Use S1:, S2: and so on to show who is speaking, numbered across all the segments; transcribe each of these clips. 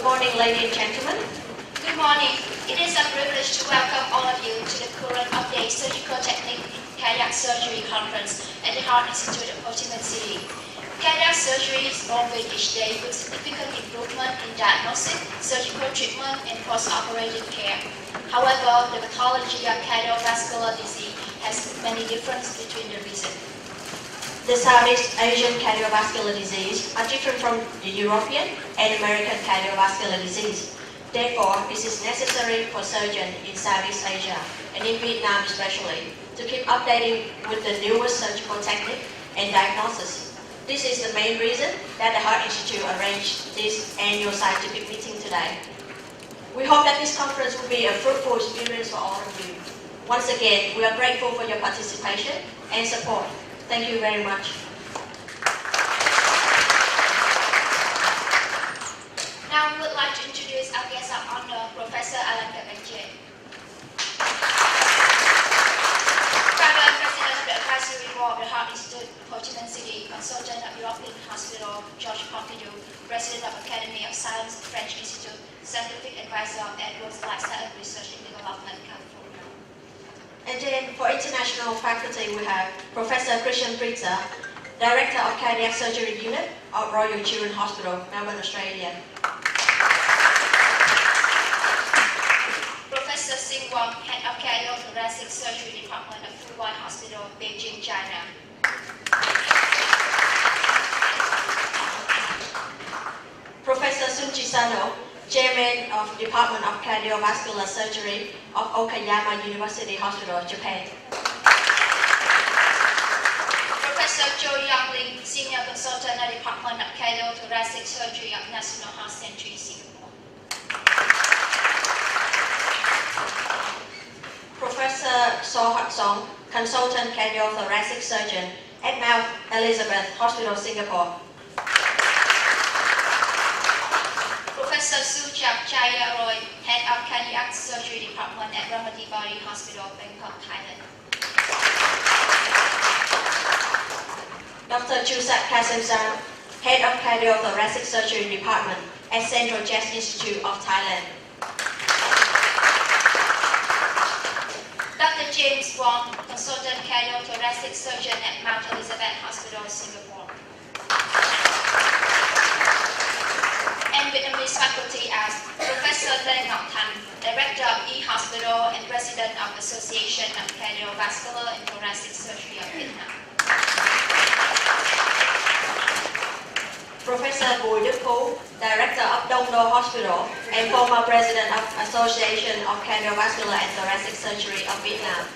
S1: Good morning, ladies and gentlemen.
S2: Good morning. It is a privilege to welcome all of you to the current update surgical technique in cardiac surgery conference at the Heart Institute of Ho Chi Minh City. Cardiac surgery is born with each day with significant improvement in diagnosis, surgical treatment, and post-operative care. However, the pathology of cardiovascular disease has many differences between the regions.
S1: The Southeast Asian cardiovascular disease are different from the European and American cardiovascular disease. Therefore, it is necessary for surgeons in Southeast Asia, and in Vietnam especially, to keep updating with the newest surgical technique and diagnosis. This is the main reason that the Heart Institute arranged this annual scientific meeting today. We hope that this conference will be a fruitful experience for all of you. Once again, we are grateful for your participation and support. Thank you very much.
S2: Now, we would like to introduce our guest of honor, Professor Alan Te. Founder and President of the Advisory Board of the Heart Institute, Ho Chi Minh City, Consultant of European Hospital, Georges Pompidou, President of Academy of Science, French Institute, Scientific Advisor of Edwards Lifestyle Research and Development, California.
S1: And then for international faculty, we have Professor Christian Britzer, Director of Cardiac Surgery Unit of Royal Children's Hospital, Melbourne, Australia.
S2: Professor Sing Wong, Head of Cardiothoracic Surgery Department of Fuwai Hospital, Beijing, China.
S1: Professor Sun Chisano, Chairman of Department of Cardiovascular Surgery of Okayama University Hospital, Japan.
S2: Professor Joe Youngling, Senior Consultant at Department of Cardiothoracic Surgery of National Heart Centre, Singapore.
S1: Professor So Hak Song, Consultant Cardiothoracic Surgeon at Mount Elizabeth Hospital, Singapore.
S2: Professor Sujak Chaya Roy, Head of Cardiac Surgery Department at Ramadi Bari Hospital, Bangkok, Thailand.
S1: Dr. Chusak Kasemsan, Head of Cardiothoracic Surgery Department at Central Chest Institute of Thailand.
S2: Dr. James Wong, Consultant Cardiothoracic Surgeon at Mount Elizabeth Hospital, Singapore. And Vietnamese faculty as Professor Lê Ngọc Thành, Director of E-Hospital and President of Association of Cardiovascular and Thoracic Surgery of Vietnam.
S1: Professor Bùi Đức Phú, Director of Đông Đô Hospital and former President of Association of Cardiovascular and Thoracic Surgery of Vietnam.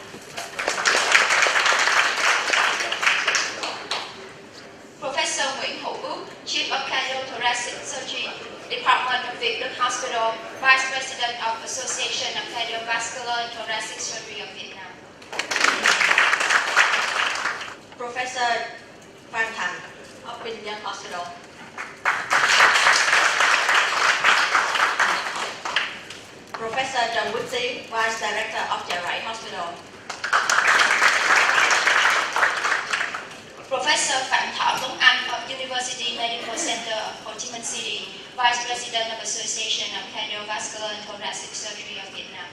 S2: Professor Nguyễn Hữu Úc, Chief of Cardiothoracic Surgery, Department of Việt Đức Hospital, Vice President of Association of Cardiovascular and Thoracic Surgery of Vietnam.
S1: Professor Phan Thành of Bình Dân Hospital. Professor Trần Quốc Tiến, Vice Director of Chợ Rẫy Hospital.
S2: Professor Phạm Thọ Tuấn Anh of University Medical Center of Ho Chi Minh City, Vice President of Association of Cardiovascular and Thoracic Surgery of Vietnam.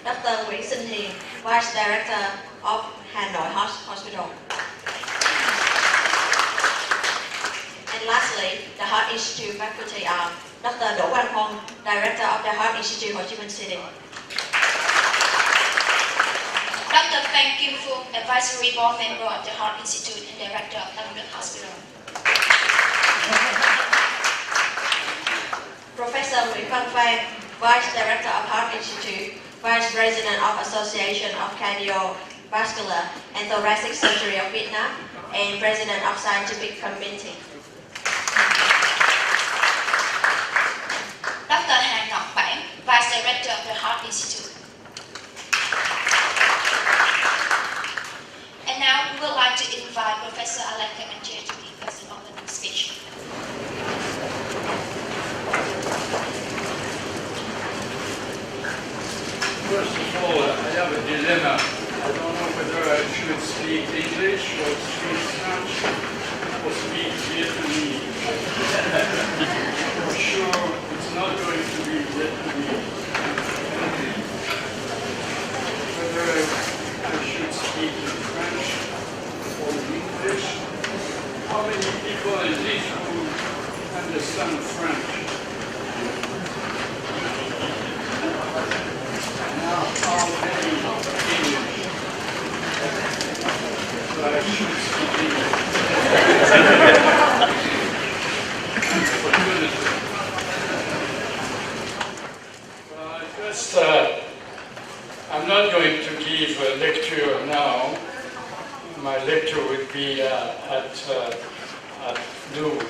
S1: Dr. Nguyễn Sinh Hiền, Vice Director of Hà Nội Hospital. And lastly, the Heart Institute faculty are Dr. Đỗ Quang Phong, Director of the Heart Institute Ho Chi Minh City.
S2: Dr. Phan Kim Phuong, Advisory Board Member of the Heart Institute and Director of Tâm Đức Hospital.
S1: Professor Nguyễn Văn Phan, Vice Director of Heart Institute, Vice President of Association of Cardiovascular and Thoracic Surgery of Vietnam, and President of Scientific Committee.
S2: Dr. Hà Ngọc Bản, Vice Director of the Heart Institute. And now we would like to invite Professor Alan Te to give us an opening speech.
S3: First of all, I have a dilemma. I don't know whether I should speak English or speak French or speak Vietnamese. many people in this room understand French? Now, how many English? So I should speak English. I'm not going to give a lecture now. My lecture would be at noon.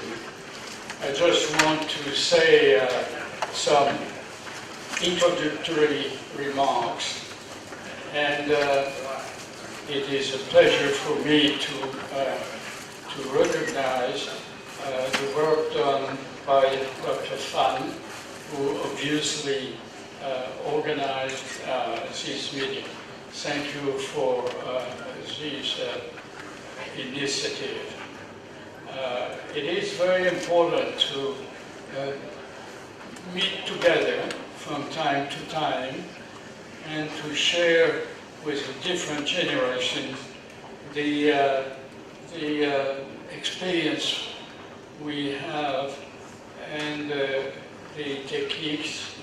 S3: I just want to say some introductory remarks, and it is a pleasure for me to recognize the work done by Dr. Fan, who obviously organized this meeting. Thank you for this initiative. It is very important to meet together from time to time and to share with the different generations the experience we have and the techniques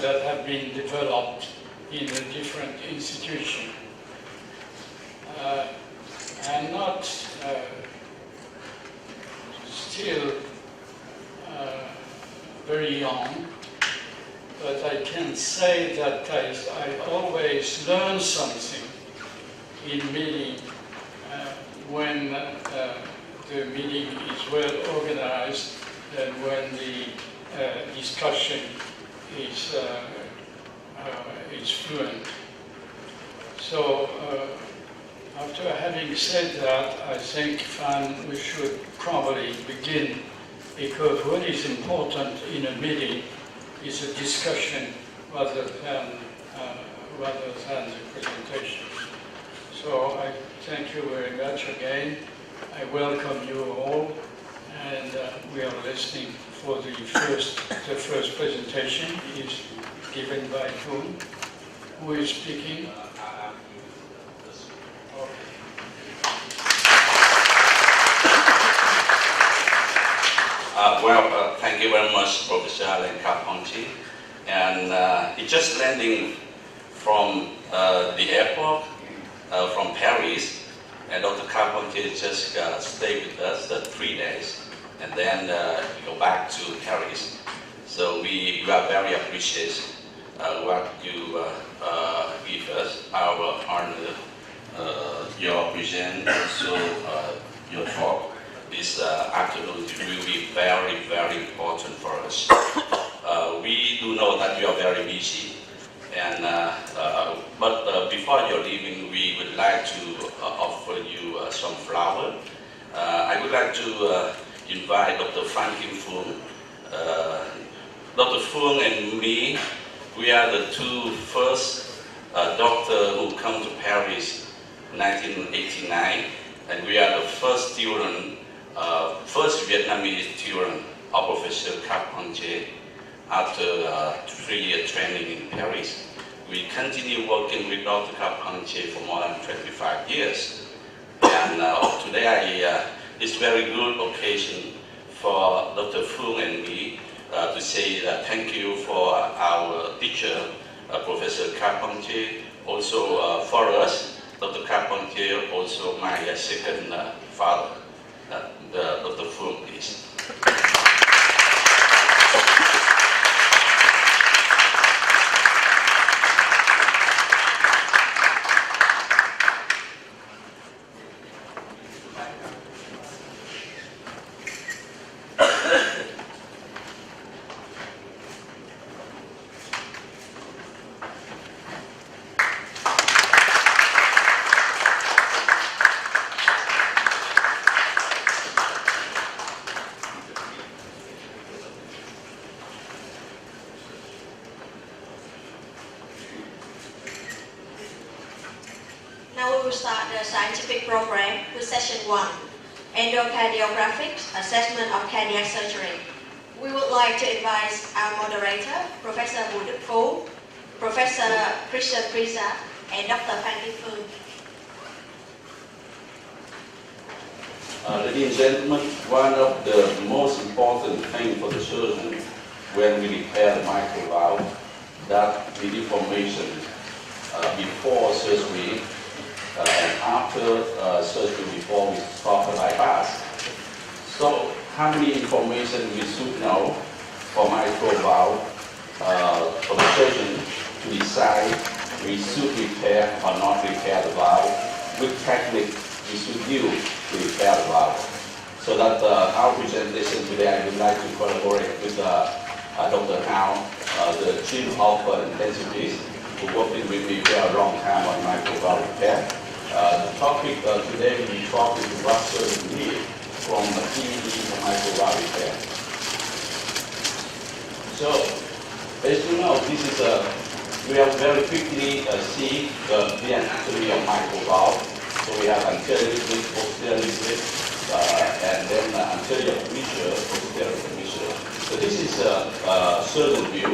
S3: that have been developed in a different institution. I'm not still very young, but I can say that I always learn something in meeting when the meeting is well organized and when the discussion is fluent. So after having said that, I think we should probably begin, because what is important in a meeting is a discussion rather than the presentation. So I thank you very much again. I welcome you all, and we are listening for the first presentation is given by whom? Who is speaking?
S4: Thank you very much, Professor Alain Carpentier. And he just landing from the airport from Paris, and Dr. Carpentier just stayed with us 3 days, and then go back to Paris. So we are very appreciative what you give us, our honor, your present, also your talk. This afternoon will be very, very important for us. We do know that you are very busy, and but before you're leaving, we would like to offer you some flower. I would like to invite Dr. Franklin Fung. Dr. Fung and me, we are the two first doctors who come to Paris in 1989, and we are the first student. First Vietnamese student of Professor Carpentier after 3-year training in Paris. We continue working with Dr. Carpentier for more than 25 years. And today it's very good occasion for Dr. Fung and me to say thank you for our teacher, Professor Carpentier. Also for us, Dr. Carpentier, also my second father. Dr. Fung, please.
S1: Now we will start the scientific program with session 1, Endocardiographic Assessment of Cardiac Surgery. We would like to invite our moderator, Professor Vũ Đức Phú, Professor Christian Prisa, and Dr. Phan Kim Phương.
S4: Ladies and gentlemen, one of the most important things for the surgeon when we repair the mitral valve, that the information before surgery and after surgery before we start the bypass. So how many information we should know for mitral valve for the surgeon to decide we should repair or not repair the valve, which technique we should use to repair the valve. So that our presentation today, I would like to collaborate with Dr. Hao, the Chief of Intensivist, who worked with me for a long time on mitral valve repair. The topic today will be talking to what surgeon need from the TED to mitral valve repair. So, as you know, this is we have very quickly see the anatomy of mitral valve. So we have anterior leaflet, posterior leaflet, and then anterior fissure, posterior fissure. So this is a surgeon view.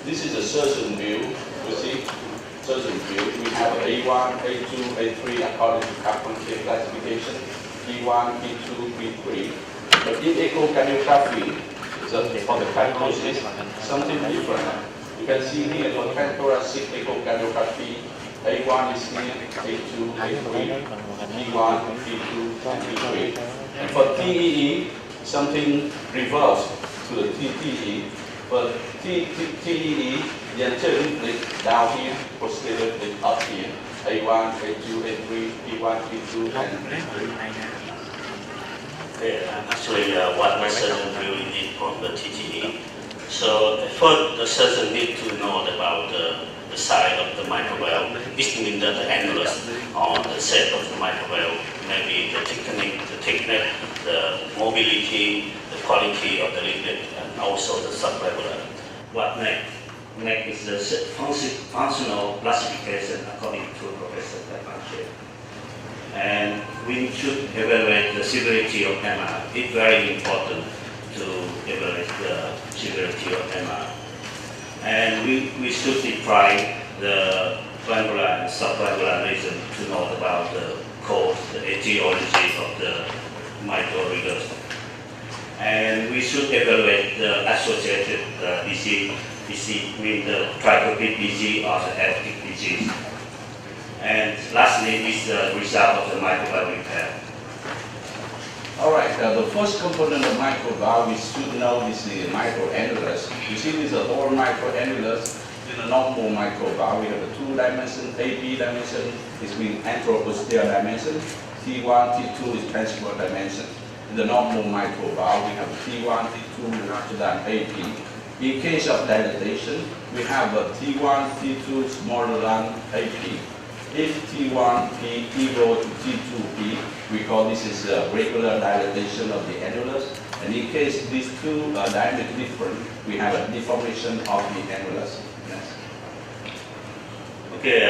S4: This is a surgeon view. You see, surgeon view. We have A1, A2, A3 according to Carpentier classification. P1, P2, P3. But in echocardiography, for the diagnosis, something different. You can see here for thoracic echocardiography, A1 is here, A2, A3, P1, P2, and P3. And for TEE, something reversed to the TTE. But TEE, the anterior leaflet down here, posterior leaflet up here. A1, A2, A3, P1, P2, and P3.
S5: Actually, what my surgeon really did from the TTE. So first, the surgeon need to know about the size of the mitral valve. This means that the annulus or the shape of the mitral valve, maybe the thickness, the mobility, the quality of the leaflet, and also the subvalvular. What next is the functional classification according to Professor Carpentier. And we should evaluate the severity of MR. It's very important to evaluate the severity of MR. And we should try the valvular and subvalvular lesion to know about the cause, the etiology of the mitral regurgitation. And we should evaluate the associated disease. Disease means the tricuspid disease or the aortic disease. And lastly is the result of the mitral valve repair.
S4: All right, the first component of mitral valve we should know is the mitral annulus. You see this is a whole mitral annulus. In a normal mitral valve, we have a two-dimension, AB dimension, this means anteroposterior dimension. T1, T2 is principal dimension. In the normal mitral valve, we have T1, T2 larger than AB. In case of dilatation, we have a T1, T2 smaller than AB. If T1P equal to T2P, we call this is a regular dilatation of the annulus. And in case these two are diameter different, we have a deformation of the annulus. Yes.
S5: Okay,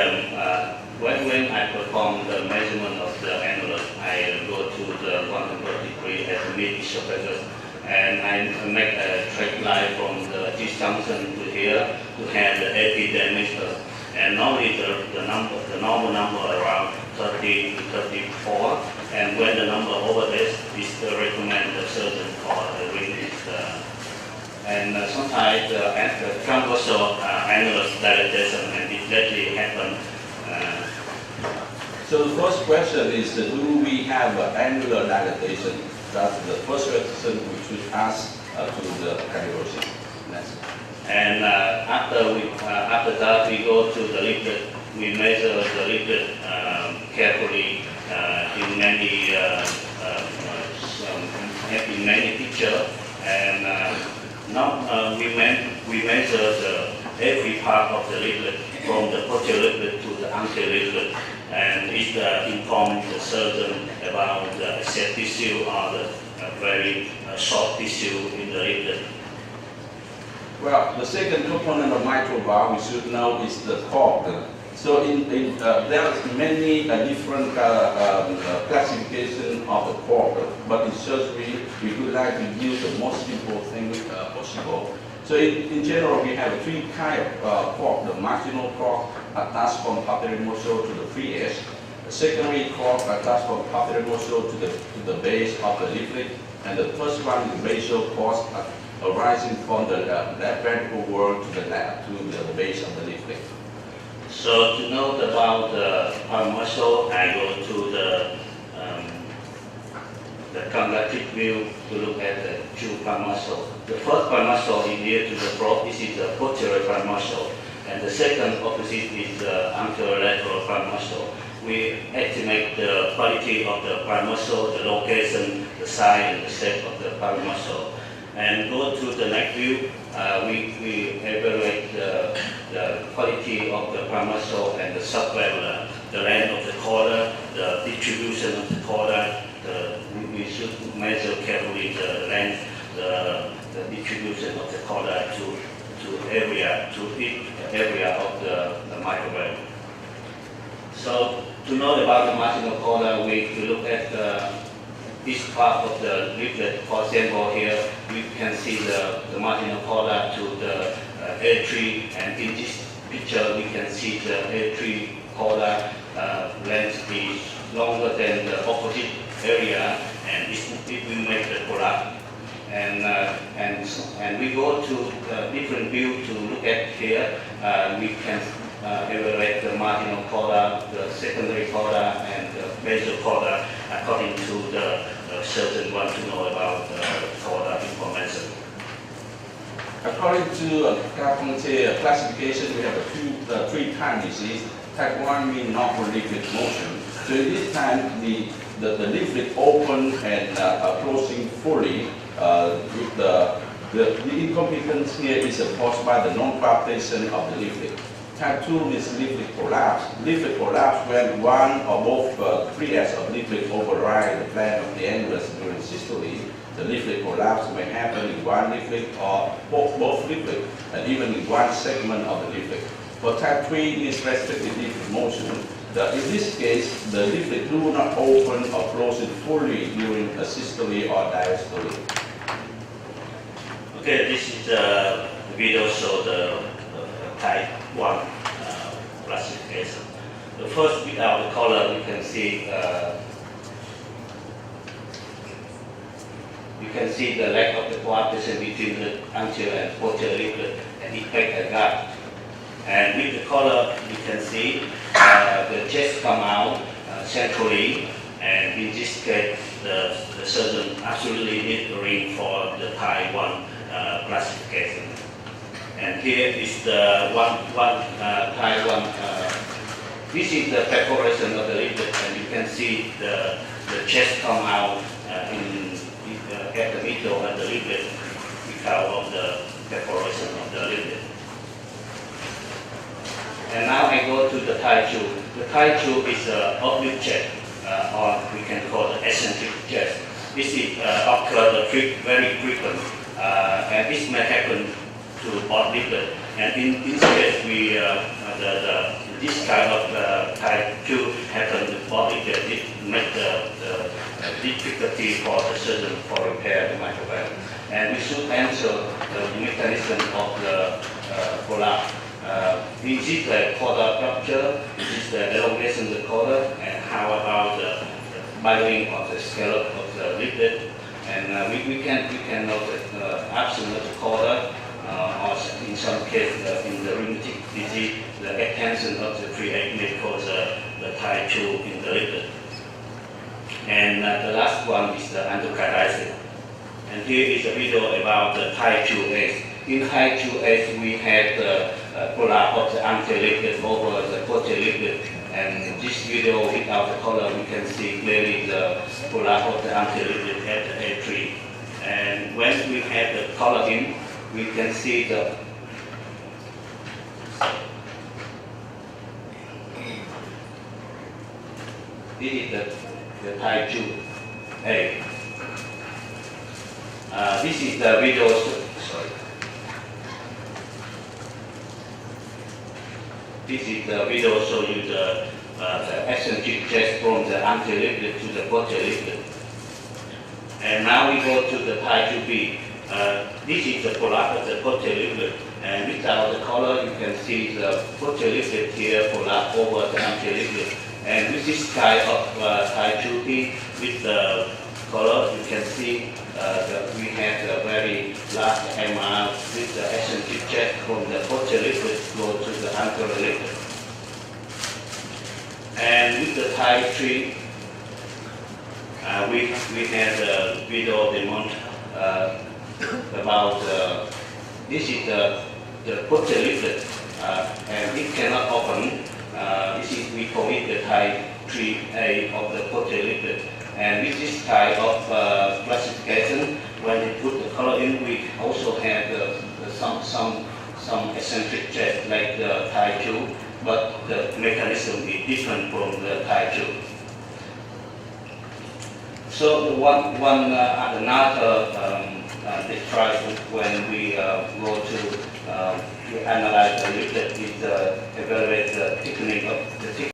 S5: when I perform the measurement of the annulus, I go to the quantum degree at mid-esophagus, and I make a straight line from the T junction to here to have the AP diameter. And normally the normal number around 30 to 34, and when the number over this is to recommend the surgeon or the ring is and sometimes the transversal annulus dilatation, and it lately happen.
S4: So the first question is, do we have annular dilatation? That's the first question we should ask to the cardiologist. Next.
S5: And after that, we go to the leaflet. We measure the leaflet carefully in many pictures, and now we measure every part of the leaflet from the posterior leaflet to the anterior leaflet, and it informs the surgeon about the excess tissue or the very short tissue in the leaflet.
S4: Well, the second component of mitral valve we should know is the cork. So there are many different classification of the cork, but in surgery we would like to use the most simple thing possible. So in general we have three kinds of cork: the marginal cork attached from pulmonary muscle to the free edge,
S6: The secondary core starts from top muscle to the base of the leaflet, and the first one is radial course arising from the left ventricle wall to the base of the leaflet.
S5: So to know about the palm muscle, I go to the conductive view to look at the two palm muscle. The first palm muscle is near to the throat. This is the posterior palm muscle, and the second opposite is the anterolateral palm muscle. We estimate the quality of the palm muscle, the location, the size, and the shape of the palm muscle. And go to the next view, we evaluate the quality of the palm muscle and the subclavicular, the length of the chorda, the distribution of the chorda. We should measure carefully the length, the distribution of the chorda to each area of the microvalve. So to know about the marginal chorda, we look at each part of the leaflet. For example, here we can see the marginal chorda to the A3, and in this picture we can see the A3 chorda length is longer than the opposite area, and it will make the collapse. And we go to different view to look at here. We can evaluate the marginal chorda, the secondary chorda, and the basal chorda according to the surgeon want to know about the chorda information.
S6: According to Quoc Te classification, we have three time disease. Type 1 means normal leaflet motion. So in this time, the leaflet open and closing fully. With the incompetence here is caused by the non-coaptation of the leaflet. Type 2 is leaflet collapse. Leaflet collapse when one or both 3S of leaflet override the plan of the annulus during systole. The leaflet collapse may happen in one leaflet or both leaflets, and even in one segment of the leaflet. For type 3 is restricted leaflet motion. In this case, the leaflet do not open or close it fully during a systole or diastole.
S5: Okay, this is the video show the type 1 classification. The first without the color, you can see the lack of the coaptation between the anterior and posterior leaflet, and it makes a gap. And with the color, you can see the chest come out centrally, and in this case, the surgeon absolutely need a ring for the type 1 classification. And here is the type 1. This is the perforation of the leaflet, and you can see the chest come out at the middle of the leaflet because of the perforation of the leaflet. And now I go to the type 2. The type 2 is an oblique chest, or we can call it eccentric chest. This is occurs very frequent, and this may happen to both leaflet. And in this case, this kind of type 2 happen to both leaflet. It makes the difficulty for the surgeon for repair the microvalve. And we should answer the mechanism of the collapse. Is it the chorda rupture? Is the elongation of the chorda? And how about the binding of the scallop of the leaflet? And we can note the absence of the chorda, or in some cases in the rheumatic disease, the extension of the 3/8 may cause the type 2 in the leaflet. And the last one is the endocarditis. And here is a video about the type 2S. In type 2S, we had the collapse of the anterior leaflet over the posterior leaflet. And in this video, without the color, we can see clearly the collapse of the anterior leaflet at the A3. And when we have the color in, we can see the this is the type 2A. This is the video. Sorry. This is the video show you the eccentric chest from the anterior leaflet to the posterior leaflet. And now we go to the type 2B. This is the collapse of the posterior leaflet. And without the color, you can see the posterior leaflet here collapse over the anterior leaflet. And with this kind of Thai tubing, with the color, you can see that we have a very large amount with the eccentric jet from the portrait liquid go to the angular liquid. And with the Thai tree, we had a video demo about this is the portrait liquid, and it cannot open. This is we call it the Thai 3A of the portrait liquid. And with this type of classification, when we put the color in, we also have some eccentric jet like the Thai tube, but the mechanism is different from the Thai tube. So another describe when we go to analyze the liquid is evaluate the thickening of the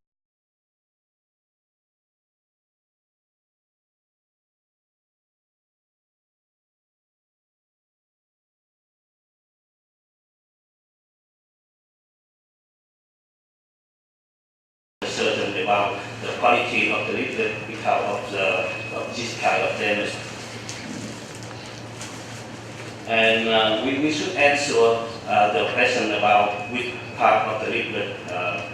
S5: certain about the quality of the liquid because of this kind of damage. And we should answer the question about which part of the liquid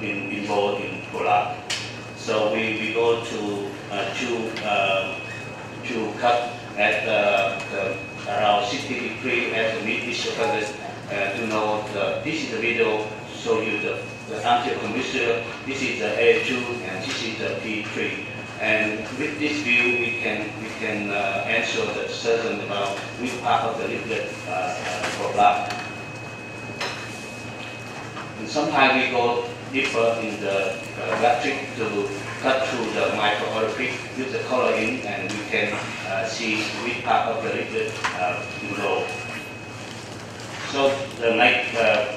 S5: involved in collapse. So we go to cut at around 60 degrees at the mid-surface to know this is the video show you the anti-combustor. This is the A2 and this is the P3. And with this view, we can answer the certain about which part of the liquid collapse. And sometimes we go deeper in the electric to cut through the microorifice with the color in, and we can see which part of the liquid involved. So the next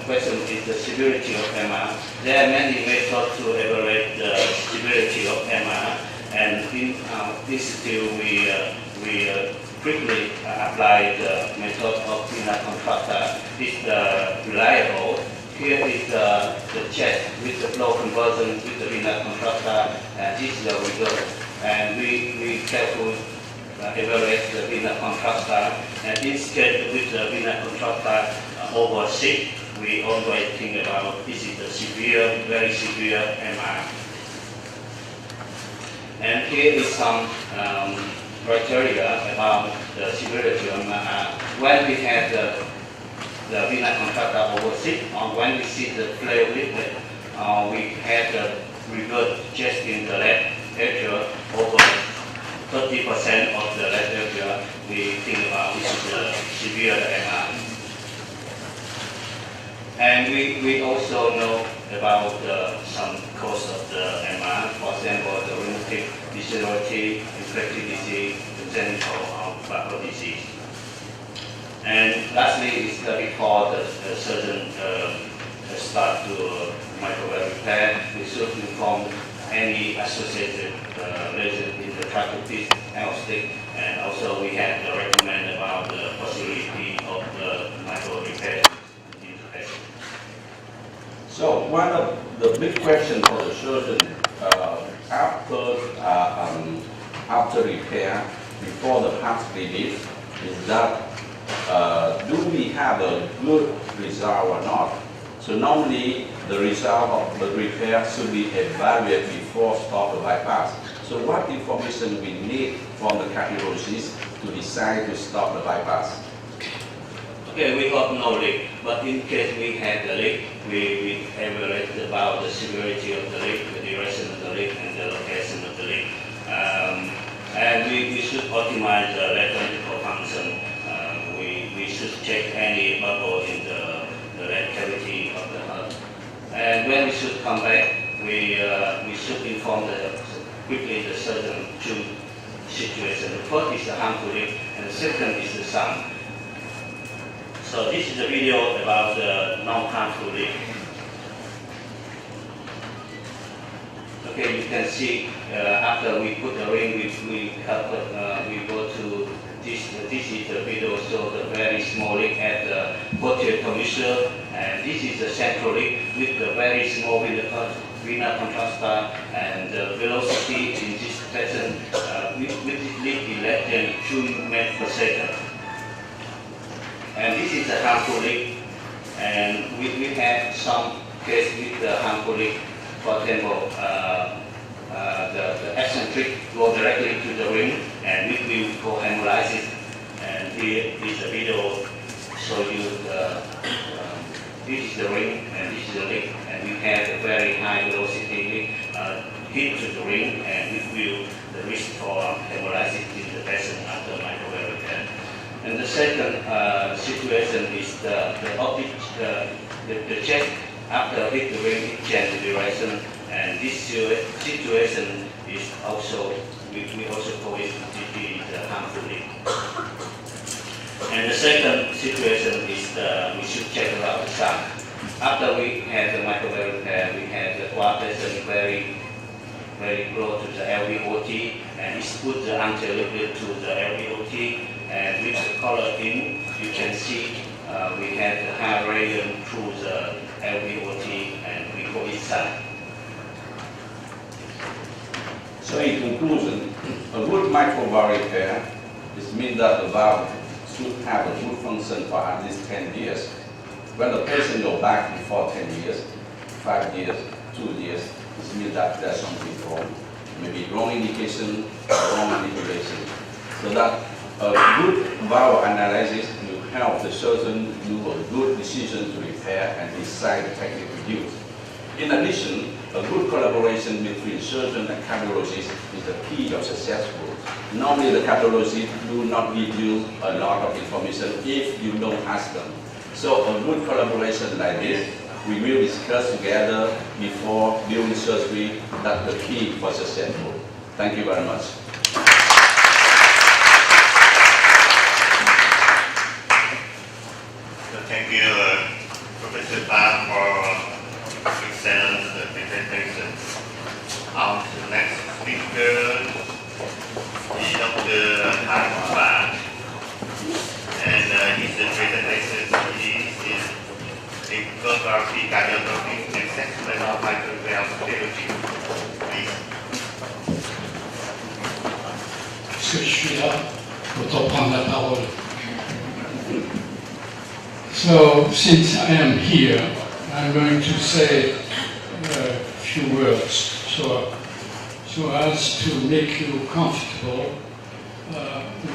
S5: question is the severity of MR. There are many methods to evaluate the severity of MR, and in this institute we quickly apply the method of vena contracta. It's reliable. Here is the chest with the flow conversion with the vena contracta, and this is the result. And we carefully evaluate the vena contracta, and instead with the vena contracta over 6, we always think about this is the severe, very severe MR. And here is some criteria about the severity of MR. When we have the vena contracta over 6, or when we see the flare liquid, we have the revert just in the left area over 30% of the left area. We think about this is the severe MR. And we also know about some cause of the MR, for example, the rheumatic disability, infectious disease, congenital or bacterial disease. And lastly, is before the surgeon start to microwave repair, we should inform any associated lesion in the tracheitis, aortic, and also we have to recommend about the possibility of the microwave repair.
S6: So one of the big questions for the surgeon after repair, before the past relief, is that do we have a good result or not? So normally the result of the repair should be evaluated before stop the bypass. So what information we need from the cardiologist to decide to stop the bypass?
S5: Okay, we got no leak, but in case we had the leak, we evaluate about the severity of the leak, the duration of the leak, and the location of the leak. And we should optimize the electrical function. We should check any bubble in the red cavity of the heart. And when we should come back, we should inform quickly the surgeon to situation. The first is the harmful leak, and the second is the sound. So this is a video about the non-harmful leak. Okay, you can see after we put the ring, we go to this. This is the video show the very small leak at the posterior commissure, and And this is a central leak with a very small vena contrasta, and the velocity in this pattern with this leak is less than 2 meters per second. And this is a harmful leak, and we have some case with the harmful leak. For example, the eccentric go directly to the ring, and we will go hemolysis. And here is a video show you this is the ring and this is the leak, and we have a very high velocity hit to the ring, and we will the risk for hemolysis in the patient after microvalve repair. And the second situation is the optic, the chest after hit the ring, it changes direction, and this situation is also, we also call it the harmful leak. And the second situation is we should check about the shock. After we have the microvalve repair, we have the coarctation very close to the LVOT, and it's put the anti-liquid to the LVOT, and with the color in, you can see we have the high radium through the LVOT, and we call it SAC.
S6: So in conclusion, a good microvalve repair means that the valve should have a good function for at least 10 years. When the patient goes back before 10 years, 5 years, 2 years, it means that there's something wrong. Maybe wrong indication or wrong manipulation. So that a good valve analysis will help the surgeon do a good decision to repair and decide the technique to use. In addition, a good collaboration between surgeon and cardiologist is the key of successful. Normally the cardiologist do not give you a lot of information if you don't ask them. So a good collaboration like this, we will discuss together before doing surgery. That's the key for successful. Thank you very much.
S7: So thank you, Professor Tan, for excellent presentation. On to the next speaker is Dr. Han Fan, and his presentation is echography, cardiography, and assessment of microvalve therapy. Please.
S3: Est-ce que je suis là pour prendre la parole? So, since I am here, I'm going to say a few words so as to make you comfortable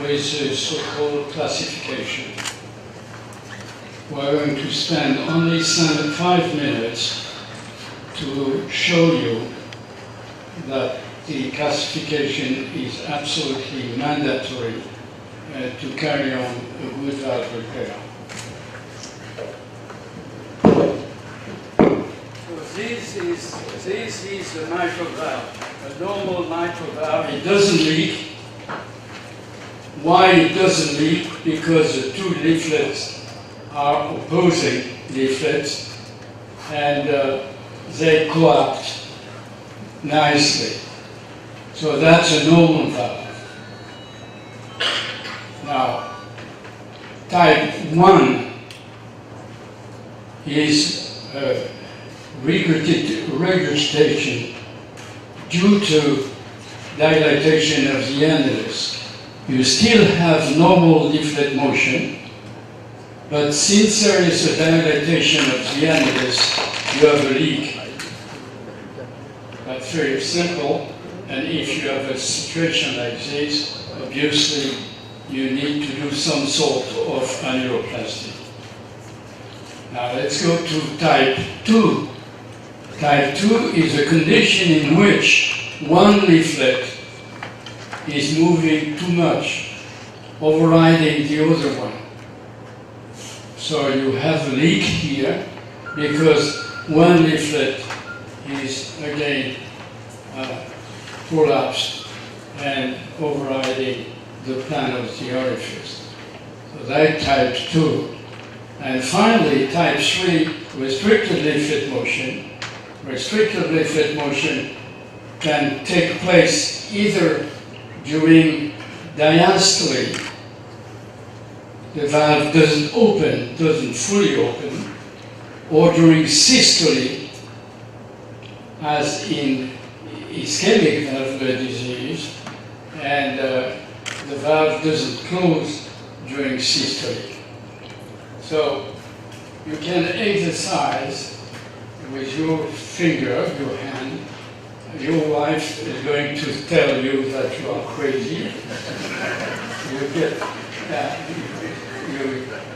S3: with the so-called classification. We're going to spend only 5 minutes to show you that the classification is absolutely mandatory to carry on a good valve repair. This is a mitral valve, a normal mitral valve. It doesn't leak. Why it doesn't leak? Because the two leaflets are opposing leaflets, and they coapt nicely. So that's a normal valve. Now, type 1 is regurgitation due to dilatation of the annulus. You still have normal leaflet motion, but since there is a dilatation of the annulus, you have a leak. That's very simple, and if you have a situation like this, obviously you need to do some sort of annuloplasty. Now let's go to type 2. Type 2 is a condition in which one leaflet is moving too much, overriding the other one. So you have a leak here because one leaflet is again prolapsed and overriding the plan of the orifice. So that's type 2. And finally, type 3, restricted leaflet motion. Restricted leaflet motion can take place either during diastole, the valve doesn't fully open, or during systole, as in ischemic valvular disease, and the valve doesn't close during systole. So you can exercise with your finger, your hand. Your wife is going to tell you that you are crazy. You get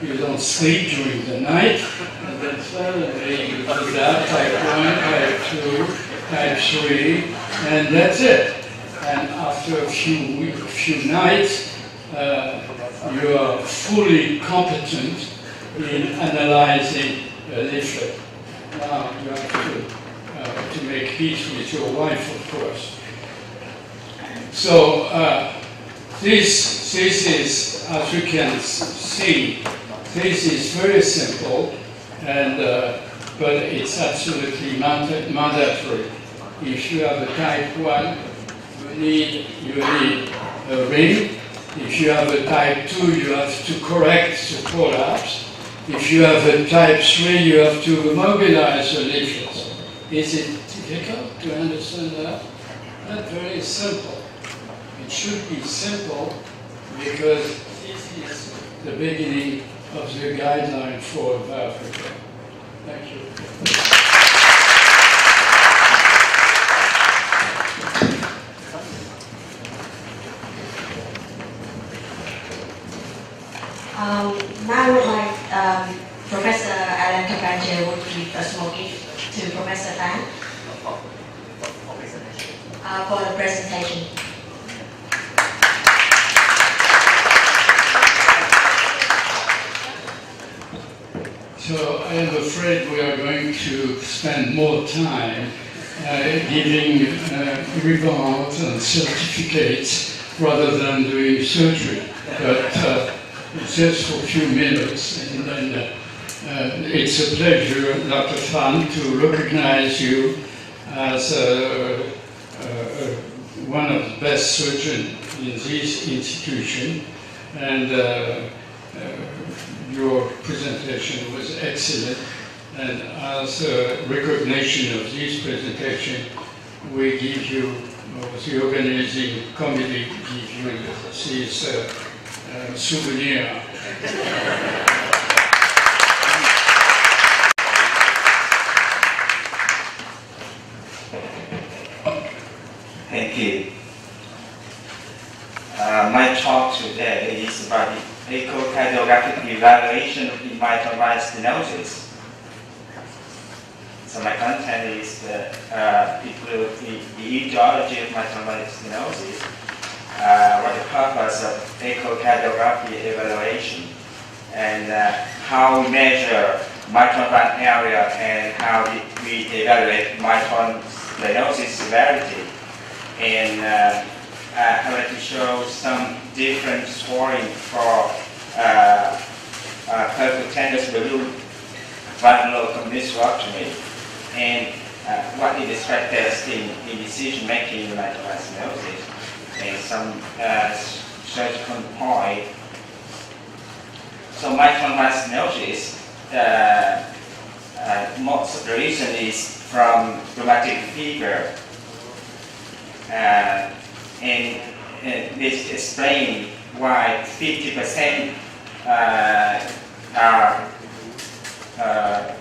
S3: you don't sleep during the night, and then suddenly you do that, type 1, type 2, type 3, and that's it. And after a few nights, you are fully competent in analyzing a leaflet. Now you have to make peace with your wife, of course. So this is, as you can see, this is very simple, and but it's absolutely mandatory. If you have a type 1, you need a ring. If you have a type 2, you have to correct the prolapse. If you have a type 3, you have to mobilize the leaflets. Is it difficult to understand that? Not very simple. It should be simple because this is the beginning of the guideline for Africa. Thank you.
S1: Now my Professor Alan Kabanje would give a small gift to Professor Tan for the presentation.
S3: So I am afraid we are going to spend more time giving rewards and certificates rather than doing surgery. But just for a few minutes, and then it's a pleasure, Dr. Fan, to recognize you as one of the best surgeons in this institution, and your presentation was excellent. And as a recognition of this presentation, we give you, the organizing committee give you this souvenir.
S8: Thank you. My talk today is about the echocardiographic evaluation of the mitral valve stenosis. So my content is include the etiology of mitral valve stenosis, what the purpose of echocardiography evaluation, and how we measure mitral valve area and how we evaluate mitral stenosis severity. And I would like to show some different scoring for percutaneous balloon valvular conditionectomy, and what is the stress test in decision making in mitral valve stenosis, and some surgical point. So mitral valve stenosis, most of the reason is from rheumatic fever. And this explains why 50% are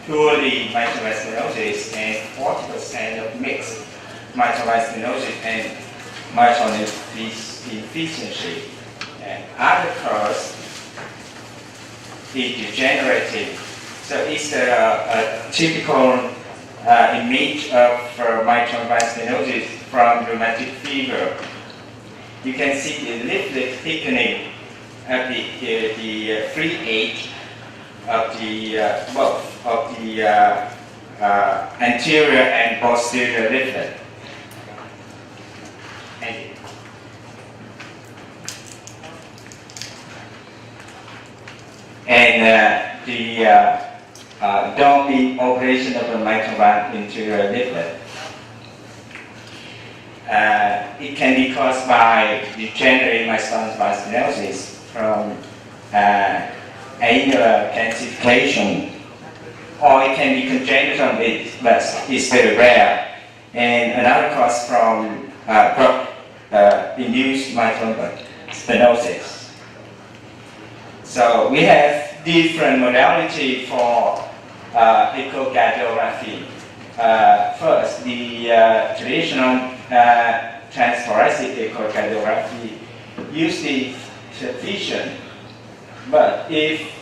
S8: purely mitral valve stenosis and 40% of mixed mitral valve stenosis and mitral insufficiency. And other cause is degenerative. So it's a typical image of mitral valve stenosis from rheumatic fever. You can see the leaflet thickening at the free edge of the both of the anterior and posterior leaflet. Thank you. And the downbeat operation of the mitral valve anterior leaflet. It can be caused by degenerative mitral valve stenosis from annular calcification or it can be congenital, but it's very rare. And another cause from induced mitral stenosis. So we have different modality for echocardiography. First, the traditional transthoracic echocardiography usually sufficient, but if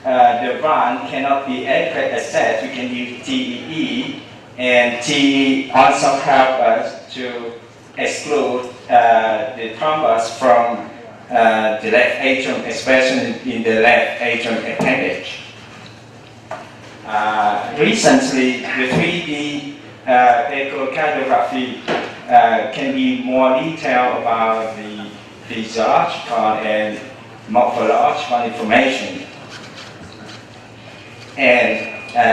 S8: the valve cannot be adequate assessed, we can use TEE, and TEE also help us to exclude the thrombus from the left atrium, especially in the left atrium appendage. Recently, the 3D echocardiography can be more detailed about the physiological and morphological information. And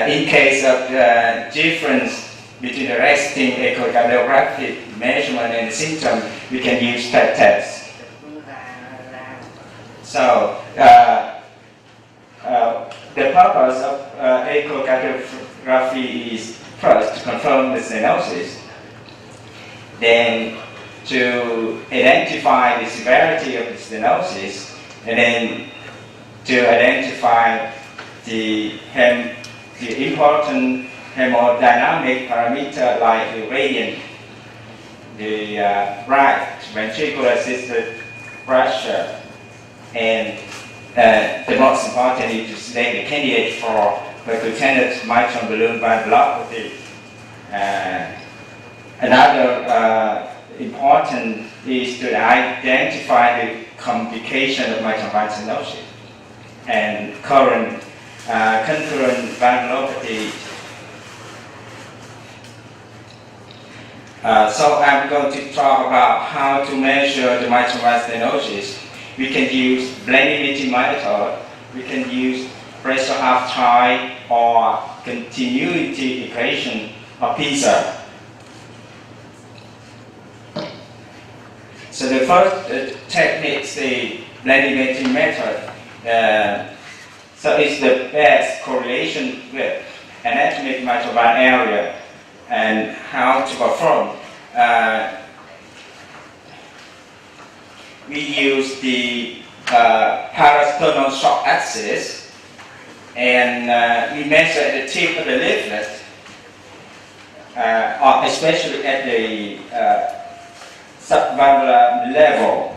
S8: in case of the difference between the resting echocardiographic measurement and symptom, we can use PET tests. So the purpose of echocardiography is first to confirm the stenosis, then to identify the severity of the stenosis, and then to identify the important hemodynamic parameter like the gradient, the right ventricular systolic pressure, and the most important is to select the candidate for percutaneous mitral balloon valvulopathy. Another important is to identify the complication of mitral valve stenosis and concurrent valvulopathy. So I'm going to talk about how to measure the mitral valve stenosis. We can use blended imaging method. We can use pressure uptime or continuity equation or PISA. So the first technique is the blended imaging method. So it's the best correlation with anatomic mitral valve area and how to perform. We use the parasternal shock axis, and we measure at the tip of the leaflet, or especially at the subvalvular level,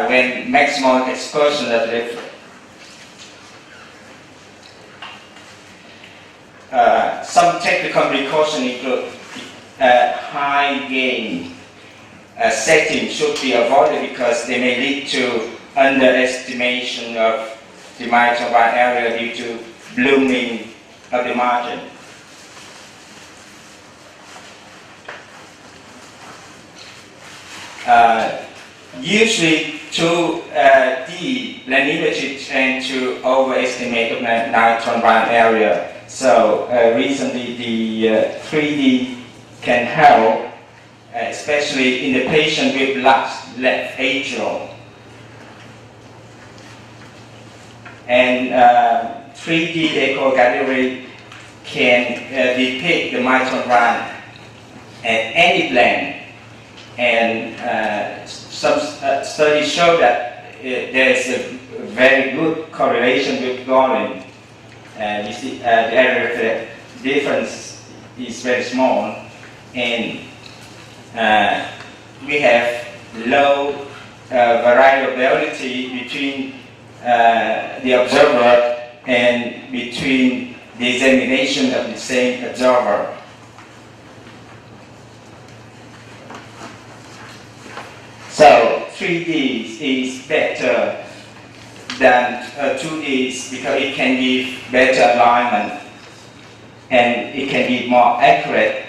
S8: when maximum exposure of the leaflet. Some technical precautions include high gain setting should be avoided because they may lead to underestimation of the mitral valve area due to blooming of the margin. Usually 2D linearity tend to overestimate the mitral valve area. So recently the 3D can help, especially in the patient with large left atrium. And 3D echocardiography can depict the mitral valve at any plane. And some studies show that there is a very good correlation with Golin. You see the area of the difference is very small, and we have low variability between the observer and between the examination of the same observer. So 3D is better than 2D because it can give better alignment and it can be more accurate,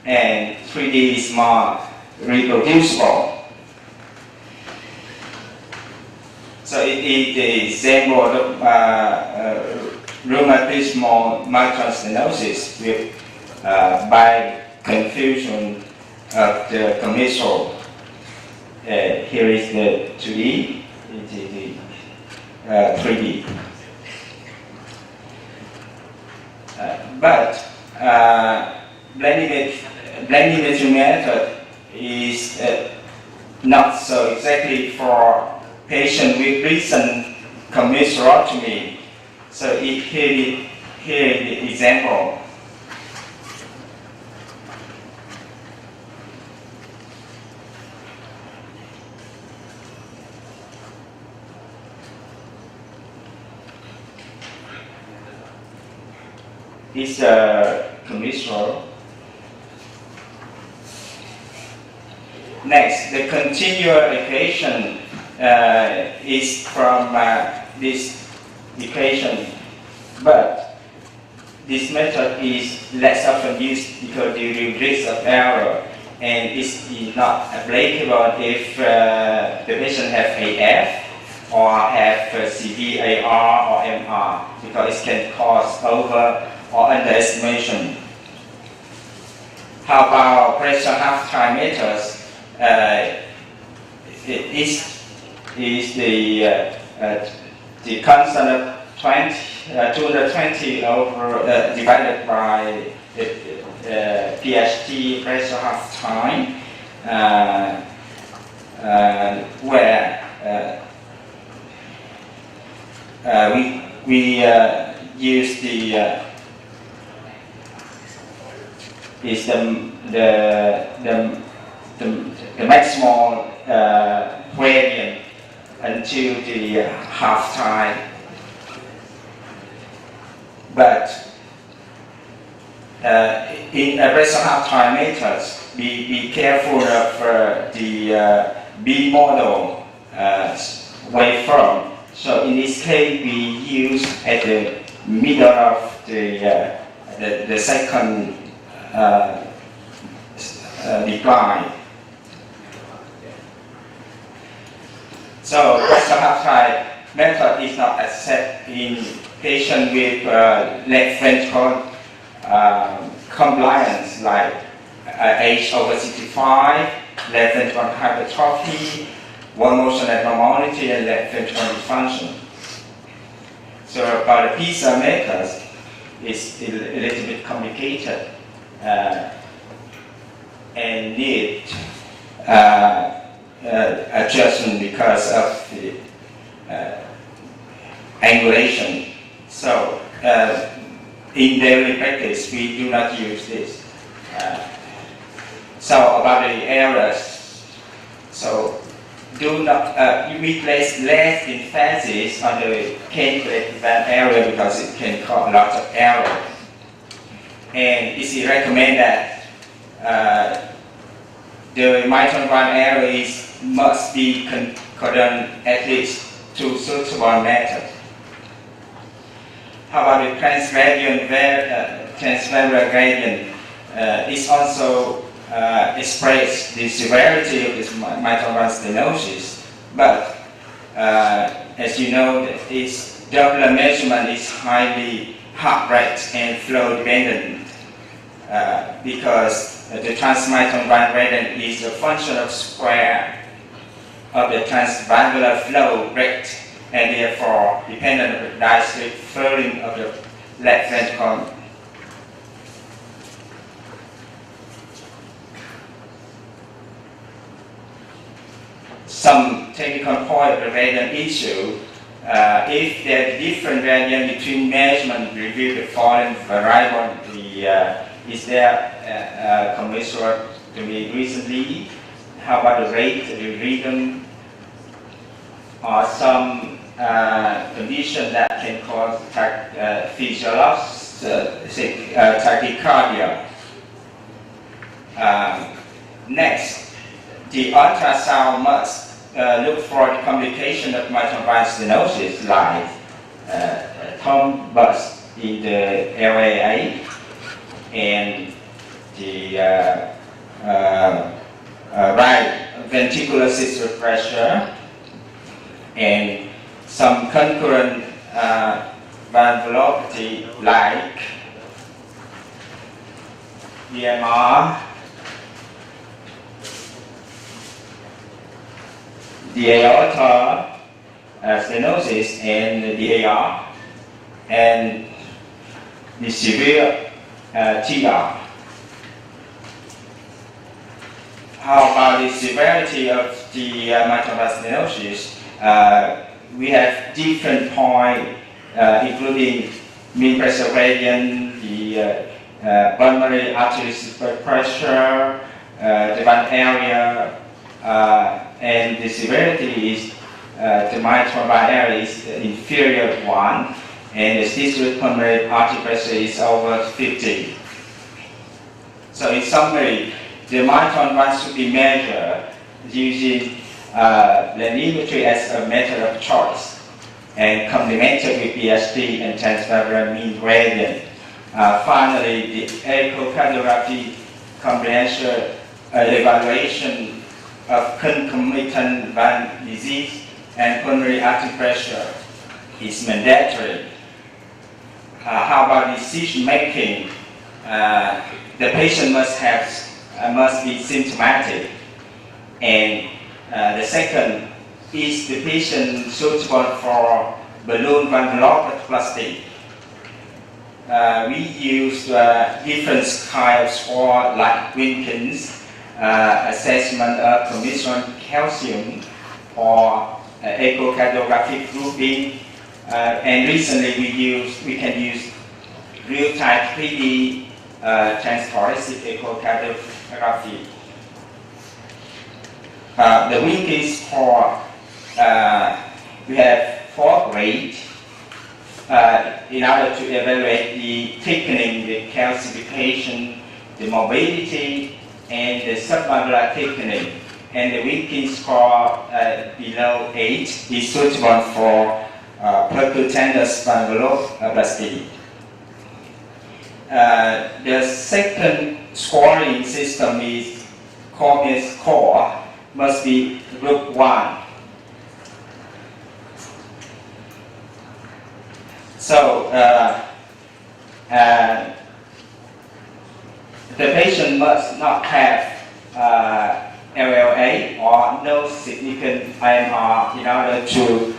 S8: and 3D is more reproducible. So it is the example of rheumatismal mitral stenosis with by confusion of the commissure. Here is the 2D, it is the 3D. But blending imaging method is not so exactly for patient with recent commissurotomy. So here the example. Is commissural. Next, the continual equation is from this equation, but this method is less often used because the risk of error, and is not applicable if the patient have AF or have CVAR or MR, because it can cause over or underestimation. How about pressure half-time methods? It is the constant of 220 over divided by PHT pressure half-time, where we use the is the maximal gradient until the half-time. But in a pressure half-time methods, be careful of the B model waveform. So in this case, we use at the middle of the second decline. So pressure half-time method is not accepted in patients with left ventricle compliance, like age over 65, left ventricle hypertrophy, one motion abnormality, and left ventricle dysfunction. So about the PISA methods, it's a little bit complicated and need adjustment because of the angulation. So in daily practice, we do not use this. So about the errors, so do not we place less emphasis on the candidate event area because it can cause lots of error. And it's recommended that the mitral valve area must be concordant at least to suitable method. How about the transvagal gradient? It's also express the severity of this mitral valve stenosis, but as you know, this Doppler measurement is highly heart rate and flow dependent because the transmitral valve gradient is a function of square of the transvalvular flow rate, and therefore dependent on the diastolic filling of the left ventricle. Some technical point of the gradient issue, if there is different gradient between measurement, review the following variable. Is there commensurate to be recently? How about the rate, the rhythm, or some condition that can cause physiologic tachycardia? Next, the ultrasound must look for the complication of mitral valve stenosis, like thrombus in the LAA and the right ventricular systolic pressure, and some concurrent valvulopathy like DMR, the aorta stenosis, and the AR, and the severe TR. How about the severity of the mitral valve stenosis? We have different points, including mean pressure gradient, the pulmonary artery pressure, the valve area, and the severity is the mitral valve area is inferior to 1, and the systolic pulmonary artery pressure is over 50. So in summary, the mitral valve should be measured using lenimetry as a method of choice and complemented with BSD and transvalvular mean gradient. Finally, the echocardiography comprehensive evaluation of concomitant valve disease and pulmonary artery pressure is mandatory. How about decision making? The patient must be symptomatic, and the second is the patient suitable for balloon valvuloplasty. We use different kinds of score like Wilkins, assessment of commission calcium, or echocardiographic grouping, and recently we can use real-time 3D transthoracic echocardiography. The Wilkins score, we have 4 grades in order to evaluate the thickening, the calcification, the mobility, and the subvalvular thickening. And the Wilkins score below 8 is suitable for percutaneous valvuloplasty. The second scoring system is Cormier score, must be group 1. So the patient must not have LLA or no significant IMR in order to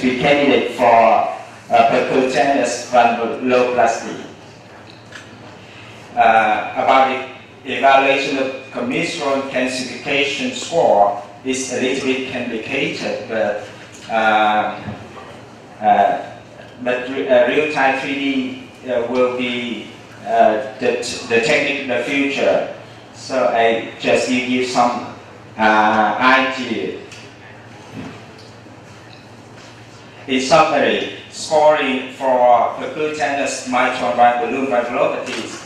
S8: be candidate for percutaneous valvuloplasty. About the evaluation of commissural calcification score is a little bit complicated, but real-time 3D will be the technique in the future. So I just give you some idea. In summary, scoring for percutaneous mitral valve balloon valvulopathies,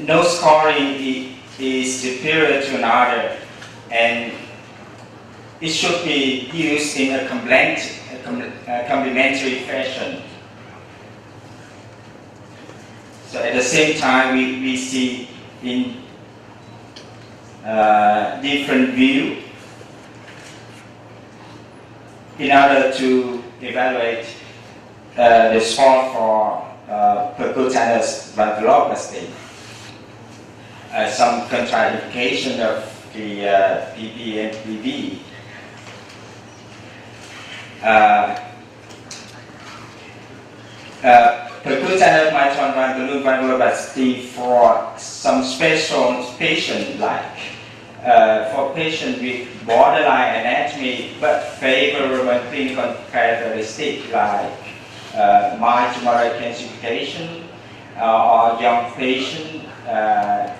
S8: no scoring is superior to another, and it should be used in a complementary fashion. So at the same time, we see in different view in order to evaluate the score for percutaneous valvuloplasty. Some contraindication of the PP and PV. Percutaneous mitral valve balloon valvuloplasty for some special patients, like for patients with borderline anatomy but favorable clinical characteristics like mild to moderate calcification or young patient.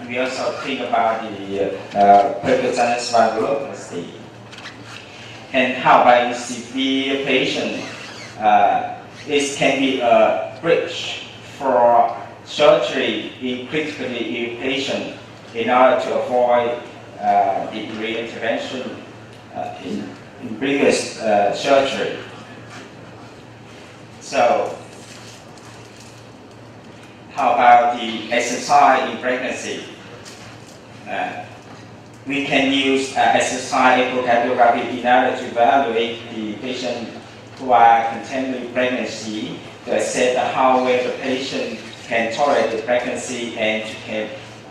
S8: We also think about the percutaneous valvuloplasty. And how about the severe patient? It can be a bridge for surgery in critically ill patient in order to avoid the reintervention in previous surgery. So, how about the exercise in pregnancy? We can use exercise echocardiography in order to evaluate the patient who are contemporary pregnancy to assess how well the patient can tolerate the pregnancy, and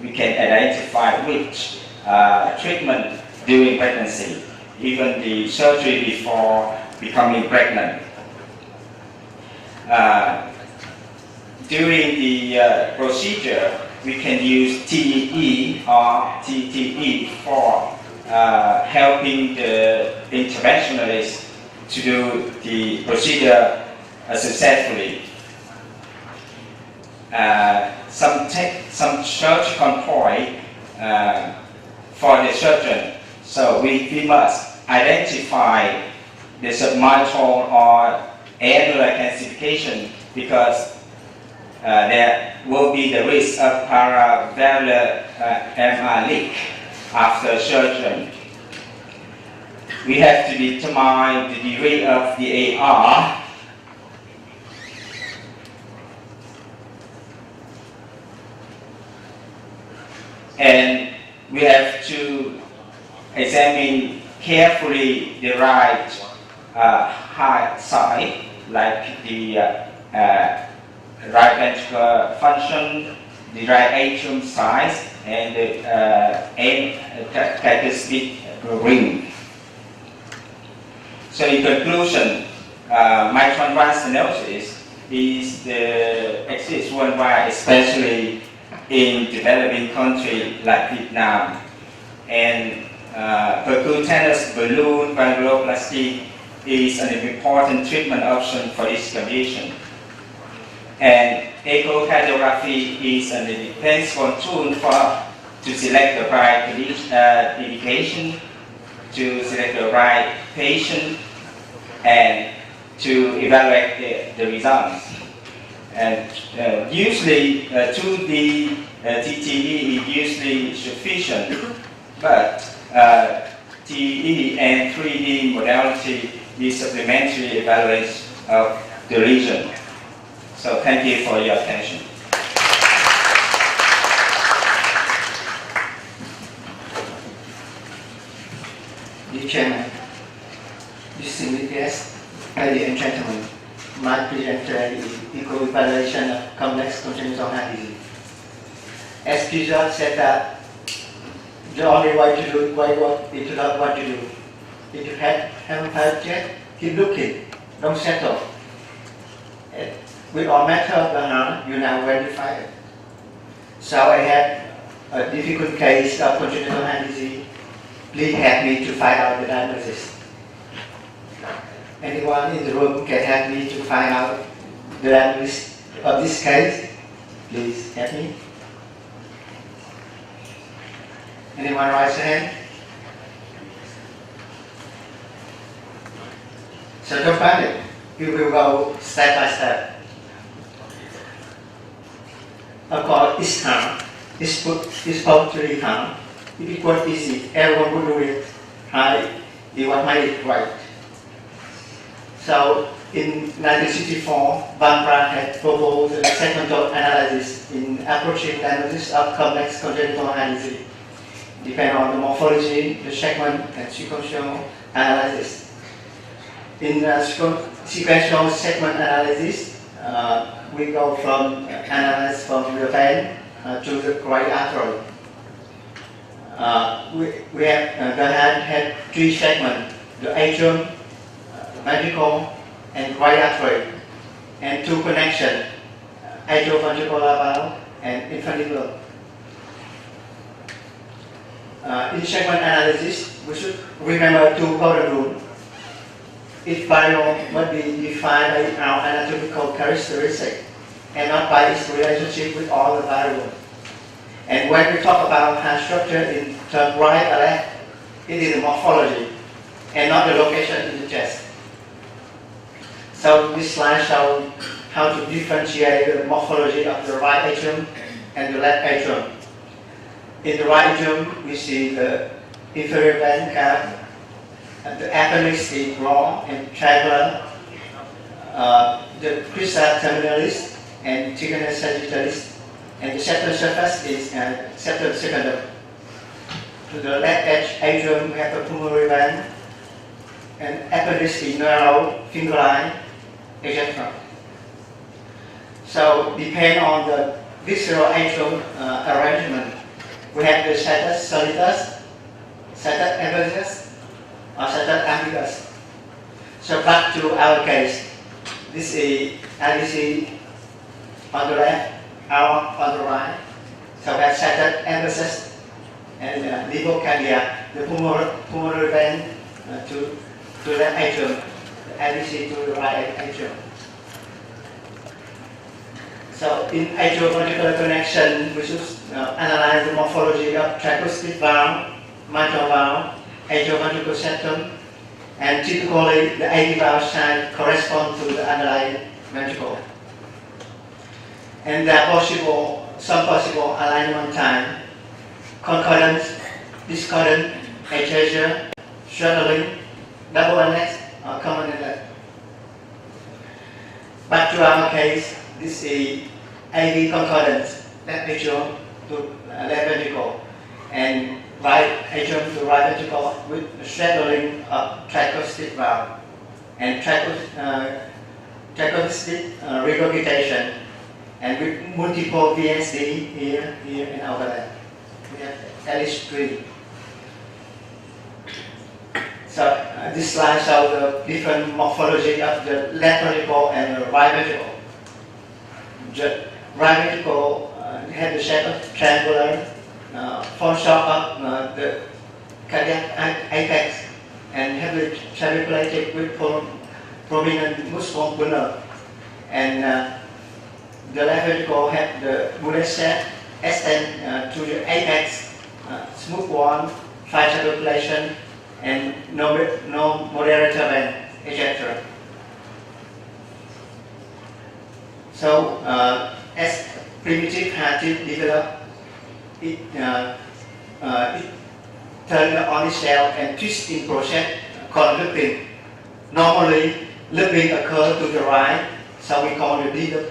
S8: we can identify which treatment during pregnancy, even the surgery before becoming pregnant. during the procedure, we can use TEE or TTE for helping the interventionalist to do the procedure successfully. Some surgical point for the surgeon. So we must identify the submitral or annular calcification because there will be the risk of paravalvular MR leak after surgery. We have to determine the degree of the AR and we have to examine carefully the right heart side, like the right ventricular function, the right atrium size, and the characteristic ring. So in conclusion, mitral valve stenosis exists worldwide, especially in developing countries like Vietnam. And percutaneous balloon valvuloplasty is an important treatment option for this condition. And echocardiography is an indispensable tool to select the right indication, to select the right patient, and to evaluate the results. And usually 2D TTE is usually sufficient, but TE and 3D modality is supplementary evaluation of the lesion. So thank you for your attention.
S9: Dear Chairman, distinguished guests, ladies and gentlemen, my presenter is equal evaluation of complex congenital heart disease. As Pizza said that the only way to do it is to know what to do. If you haven't had yet, keep looking, don't settle. With all matter of the heart, you now verify it. So I had a difficult case of congenital heart disease. Please help me to find out the diagnosis. Anyone in the room can help me to find out the diagnosis of this case? Please help me. Anyone raise your hand? So don't panic. We will go step by step. Of course, each time is supposed to be count. If it was easy, everyone would do it right. It was made it right. So in 1964, Van Braght had proposed a segmental analysis in approaching diagnosis of complex congenital heart disease, depending on the morphology, the segment, and sequential analysis. In sequential segment analysis, we go from analyze from the vein to the right artery. We have the heart had three segments: the atrium, ventricle, and right artery, and two connections: atrioventricular valve and infundibulum. In segment analysis, we should remember two golden rules. Each variable must be defined by our anatomical characteristic and not by its relationship with all the variables. And when we talk about heart structure in terms right or left, it is the morphology and not the location in the chest. So this slide shows how to differentiate the morphology of the right atrium and the left atrium. In the right atrium, we see the inferior vein cave, and the appendix is long and triangular, the crista terminalis and tigna sagittalis, and the septal surface is septal secundum. To the left edge atrium, we have a pulmonary vein, and appendix is narrow, finger line, etc. So, depending on the visceral atrium arrangement, we have the situs solitus, situs ambiguous, or situs ambiguous. So back to our case. This is LDC on the left, R on the right. So we have centered emphasis and lipocardia, the pulmonary vein to the left atrium, the ABC to the right atrium. So in atrioventricular connection, we should analyze the morphology of tricuspid valve, mitral valve, atrioventricular septum, and typically the AV valve site corresponds to the underlying ventricle. And there are some possible alignment time: concordance, discordant, atrasia, straddling, double inlet, or common inlet. Back to our case, this is AV concordance, left atrium to left ventricle, and right atrium to right ventricle with straddling of tricuspid valve and tricuspid regurgitation, and with multiple VSD here, and over there. We have at least 3. So this slide shows the different morphology of the left ventricle and the right ventricle. The right ventricle has the shape of triangular, form short of the cardiac apex, and heavily trabeculated with prominent muscle nerve. And the left ventricle has the bullet shape extend to the apex, smooth one, fine trabeculation, and no moderator vein, ejector. So as primitive heart developed, it turned on itself and twist in process called looping. Normally, looping occurs to the right, so we call it D-loop.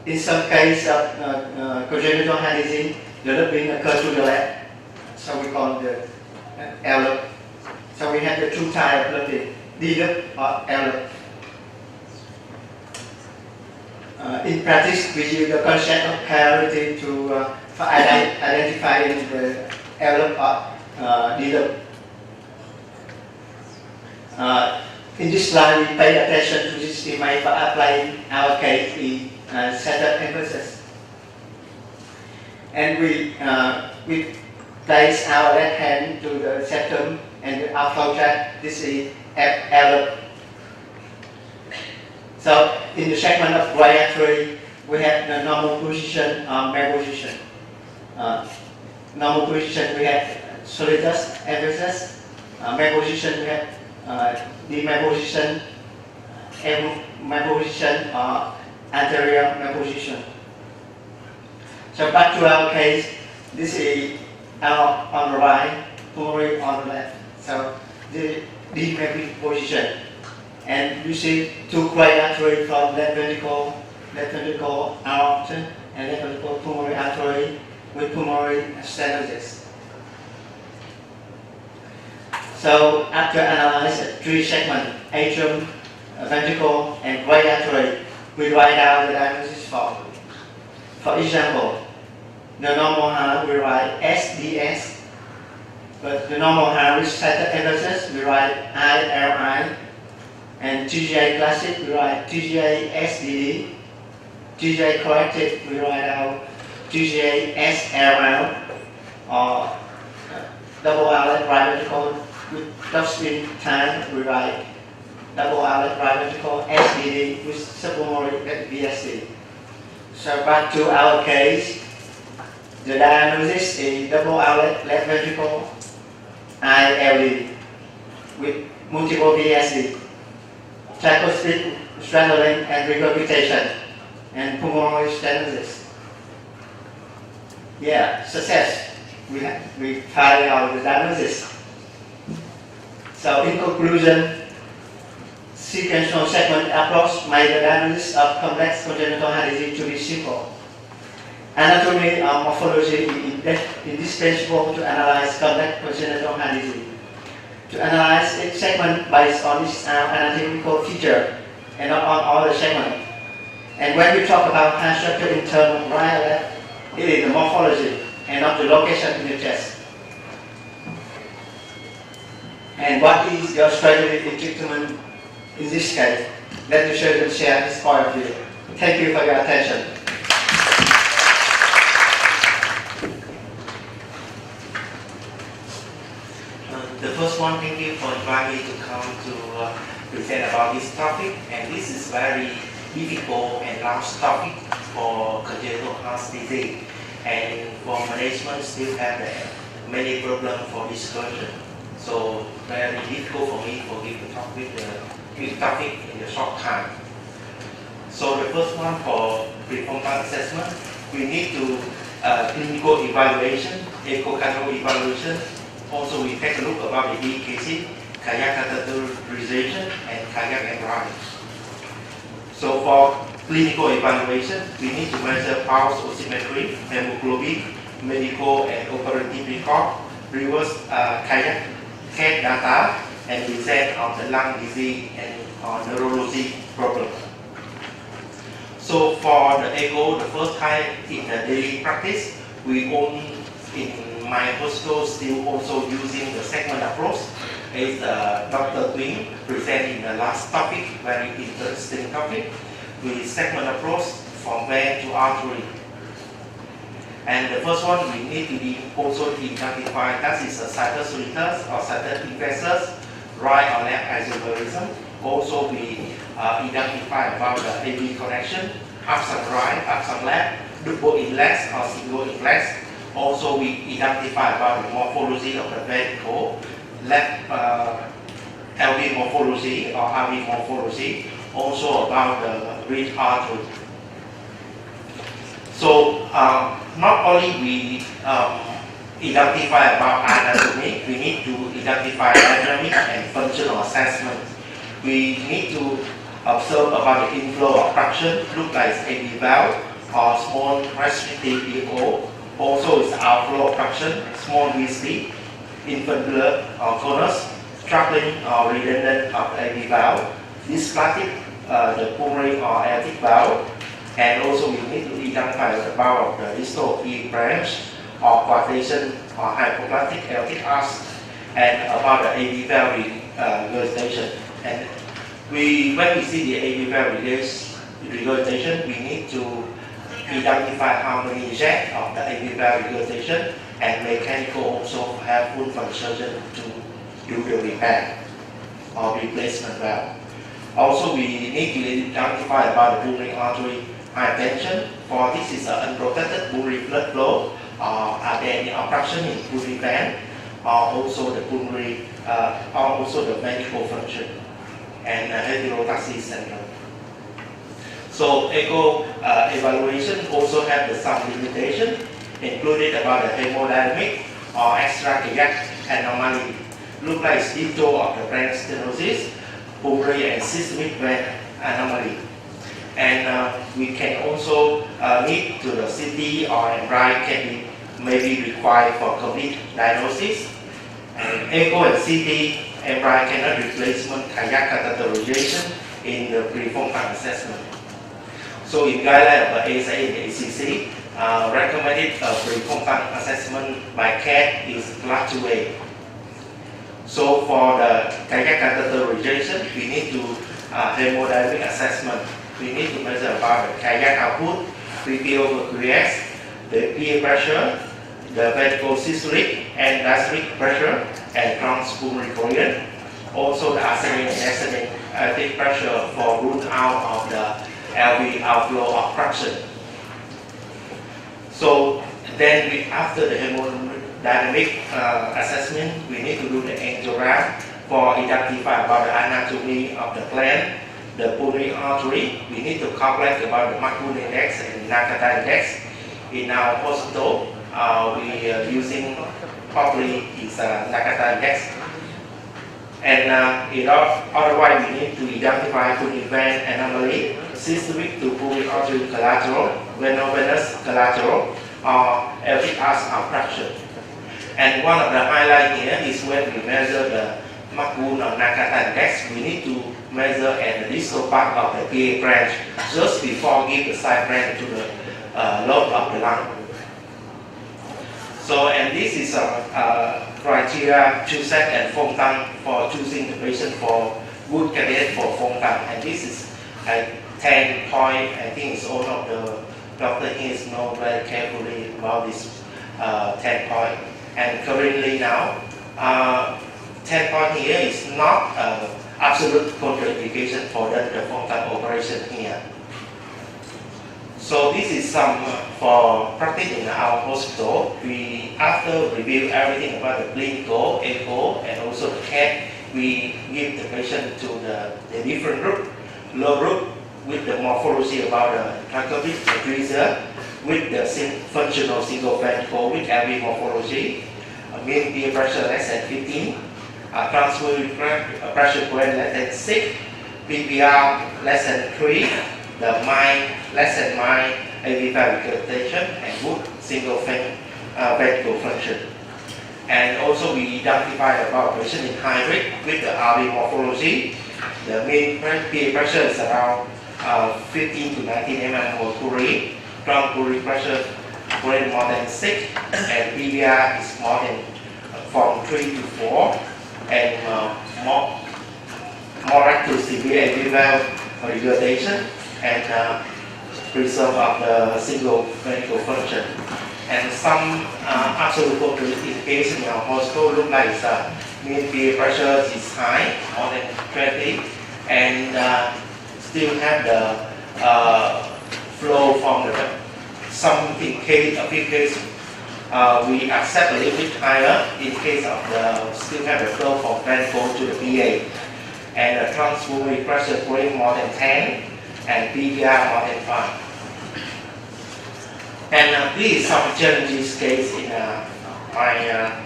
S9: In some cases of congenital heart disease, the looping occurs to the left, so we call it the L-loop. So we have the 2 types of looping, D-loop or L-loop. In practice, we use the concept of priority for identifying the L-loop or D-loop. In this slide, we pay attention to this image for applying our case in centered emphasis. And we place our left hand to the septum and the outflow tract. This is L-loop. So in the segment of right artery, we have the normal position, malposition. Normal position, we have solidus emphasis. Malposition, we have demalposition, malposition, or anterior malposition. So back to our case, this is our on the right, pulmonary on the left. So the demalposition. And you see 2 right arteries from left ventricle aorta, and left ventricle pulmonary artery with pulmonary stenosis. So after analyzing 3 segments, atrium, ventricle, and right artery, we write down the diagnosis form. For example, the normal heart we write SDS, but the normal heart with centered emphasis we write ILI, and TGA classic we write TGA SDD, TGA corrected we write out TGA SLL, or double outlet right ventricle with dopspin time we write double outlet right ventricle SDD with subpulmonary VSD. So back to our case, the diagnosis is double outlet left ventricle ILD with multiple VSD, tricuspid straddling and regurgitation, and pulmonary stenosis. Yeah, success. We carry out the diagnosis. So in conclusion, sequential segment approach made the diagnosis of complex congenital heart disease to be simple. Anatomy or morphology is indispensable to analyze complex congenital heart disease. To analyze each segment based on its anatomical feature and not on all the segments. And when we talk about heart structure in terms of right and left, it is the morphology and not the location in the chest. And what is your strategy in treatment in this case? Let the surgeon share his point of view. Thank you for your attention.
S8: everyone, thank you for inviting me to come to present about this topic. And this is very difficult and large topic for congenital heart disease. And for management, still have many problems for discussion. So very difficult for me to give the topic in a short time. So the first one for pre-contact assessment, we need to clinical evaluation, echocardiography evaluation. Also, we take a look about the EKG, cardiac catheterization, and cardiac MRI. So for clinical evaluation, we need to measure pulse oximetry, hemoglobin, medical and operative record, reverse cardiac CAT data, and present on the lung disease and neurology problem. So for the echo, the first time in the daily practice, we own in my hospital still also using the segment approach. As Dr. Twin presented in the last topic, very interesting topic, with segment approach from vein to artery. And the first one we need to also identify that is a situs ritus or situs inversus, right or left isomerism. Also we identify about the AV connection, absent right, absent left, double inlet or single inlet. Also we identify about the morphology of the ventricle, left LV morphology or RV morphology, also about the ridge artery. So not only we identify about anatomy, we need to identify dynamic and functional assessment. We need to observe about the inflow of fraction, look like AV valve or small restrictive echo. Also is outflow of fraction, small VSD, infant blood or conus, struggling or redundant of AV valve, dysplastic, the pulmonary or aortic valve, and also we need to identify the valve of the distal E branch or coarctation or hypoplastic aortic arch, and about the AV valve regurgitation. And when we see the AV valve regurgitation, we need to identify how many jet of the AV valve regurgitation, and mechanical also have full surgeon to do the repair or replacement valve. Also, we need to identify about the pulmonary artery hypertension. For this is an unprotected pulmonary blood flow, are there any obstruction in pulmonary vein, or also the pulmonary, or also the ventricle function, and heterotaxis syndrome. So echo evaluation also have some limitation, included about the hemodynamic or extracardiac anomaly, look like ditto of the brain stenosis, pulmonary and systemic vein anomaly. And we can also need to the CT or MRI can be maybe required for complete diagnosis. And echo and CT MRI cannot replacement cardiac catheterization in the pre-contact assessment. So in guideline of the ASA and ACC, recommended pre-contact assessment by CAT is class 2A. So for the cardiac catheterization, we need to hemodynamic assessment. We need to measure about the cardiac output, PPO per QS, the PA pressure, the ventricle systolic and diastolic pressure, and transpulmonary volume. Also the ascending and descending aortic pressure for root out of the LV outflow obstruction. So then after the hemodynamic assessment, we need to do the angiogram for identify about the anatomy of the gland, the pulmonary artery. We need to calculate about the Macune index and Nakata index. In our hospital, we are using probably is Nakata index. And otherwise we need to identify pulmonary vein anomaly, systemic to pulmonary artery collateral, venovenous collateral, or aortic arch obstruction. And one of the highlights here is when we measure the Macune or Nakata index, we need to measure at the distal part of the PA branch just before give the side branch to the lobe of the lung. So, and this is a criteria to set and form time for choosing the patient for good candidate for form time. And this is a 10 point. I think it's all of the doctor here know very carefully about this 10 point. And currently now, 10 point here is not absolute contraindication for the frontal operation here. So this is some for practice in our hospital. We after review everything about the clinical, echo, and also the CAT, we give the patient to the different group, low group with the morphology about the tracheotomy freezer, with the functional single ventricle with LV morphology, mean peer pressure less than 15, transfer pressure point less than 6, PPR less than 3, the mind less than mind AV valve regurgitation, and good single ventricle function. And also we identify about patient in high risk with the RV morphology. The mean peer pressure is around 15 to 19 mmHg, transfer pressure greater more than 6, and PVR is more than from 3 to 4, and more active severe AV valve regurgitation, and preserve of the single ventricle function. And some absolute indication in our hospital look like mean peer pressure is high, more than 20, and still have the flow from the some in case of case we accept a little bit higher in case of the still have the flow from ventricle to the PA, and the transfusion pressure greater more than 10, and PVR more than 5. And this is some challenges case in my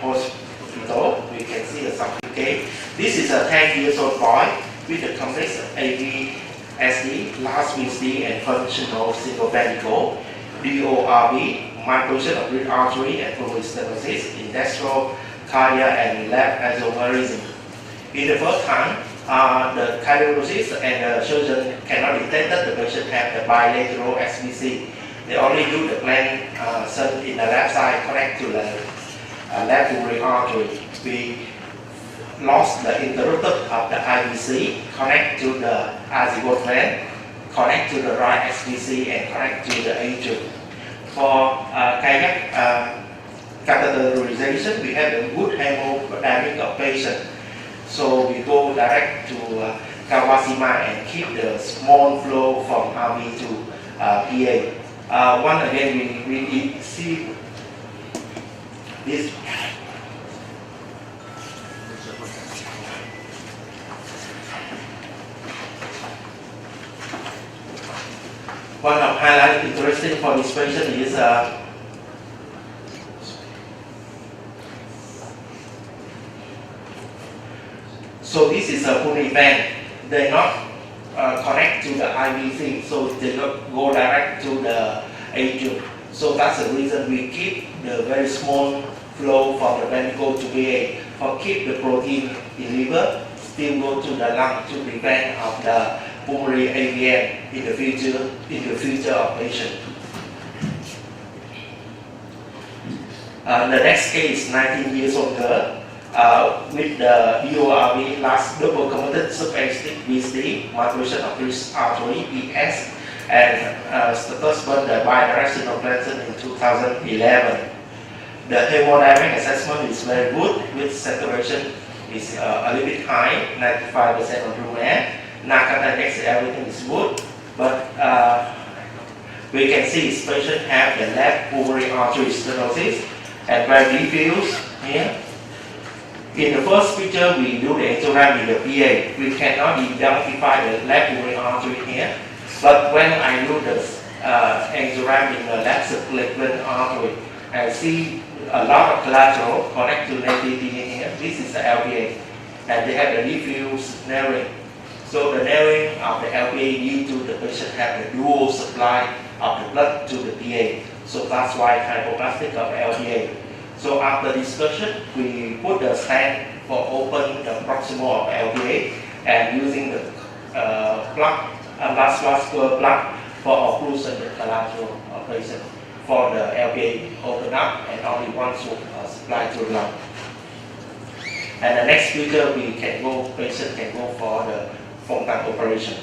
S8: hospital. We can see some case. This is a 10 years old boy with a complex AVSD, large VSD, and functional single ventricle, DORV, microsion of red artery and pulmonary stenosis, industrial cardiac and left isomerism. In the first time, the cardiologist and the surgeon cannot detect that the patient have the bilateral SVC. They only do the plan in the left side connect to the left pulmonary artery. We lost the interrupter of the IVC, connect to the azimuth plan, connect to the right SVC, and connect to the atrium. For cardiac catheterization, we have a good hemodynamic of patient. So we go direct to Kawashima and keep the small flow from RV to PA. One again, we see this. One of highlight interesting for this patient is so this is a pulmonary vein. They not connect to the IVC, so they go direct to the atrium. So that's the reason we keep the very small flow from the ventricle to VA, for keep the protein in liver, still go to the lung to prevent of the pulmonary AVM in the future of patient. The next case, 19 years old girl, with the DORV, last double committed subaortic VSD, migration of this artery, ES, and status by the bidirectional platinum in 2011. The hemodynamic assessment is very good, with saturation is a little bit high, 95% of room air. Narcotics, everything is good, but we can see this patient have the left pulmonary artery stenosis and very diffuse here. In the first picture, we do the angiogram in the PA. We cannot identify the left pulmonary artery here, but when I do the angiogram in the left circulating artery, I see a lot of collateral connect to native here. This is the LPA, and they have the diffuse narrowing. So the narrowing of the LPA lead to the patient have the dual supply of the blood to the PA. So that's why hypoplastic of LPA. So after discussion, we put the stent for open the proximal of LPA and using the plug, last vascular plug for occlusion the collateral operation for the LPA open up and only one supply to the lung. And the next picture, patient can go for the frontal operation.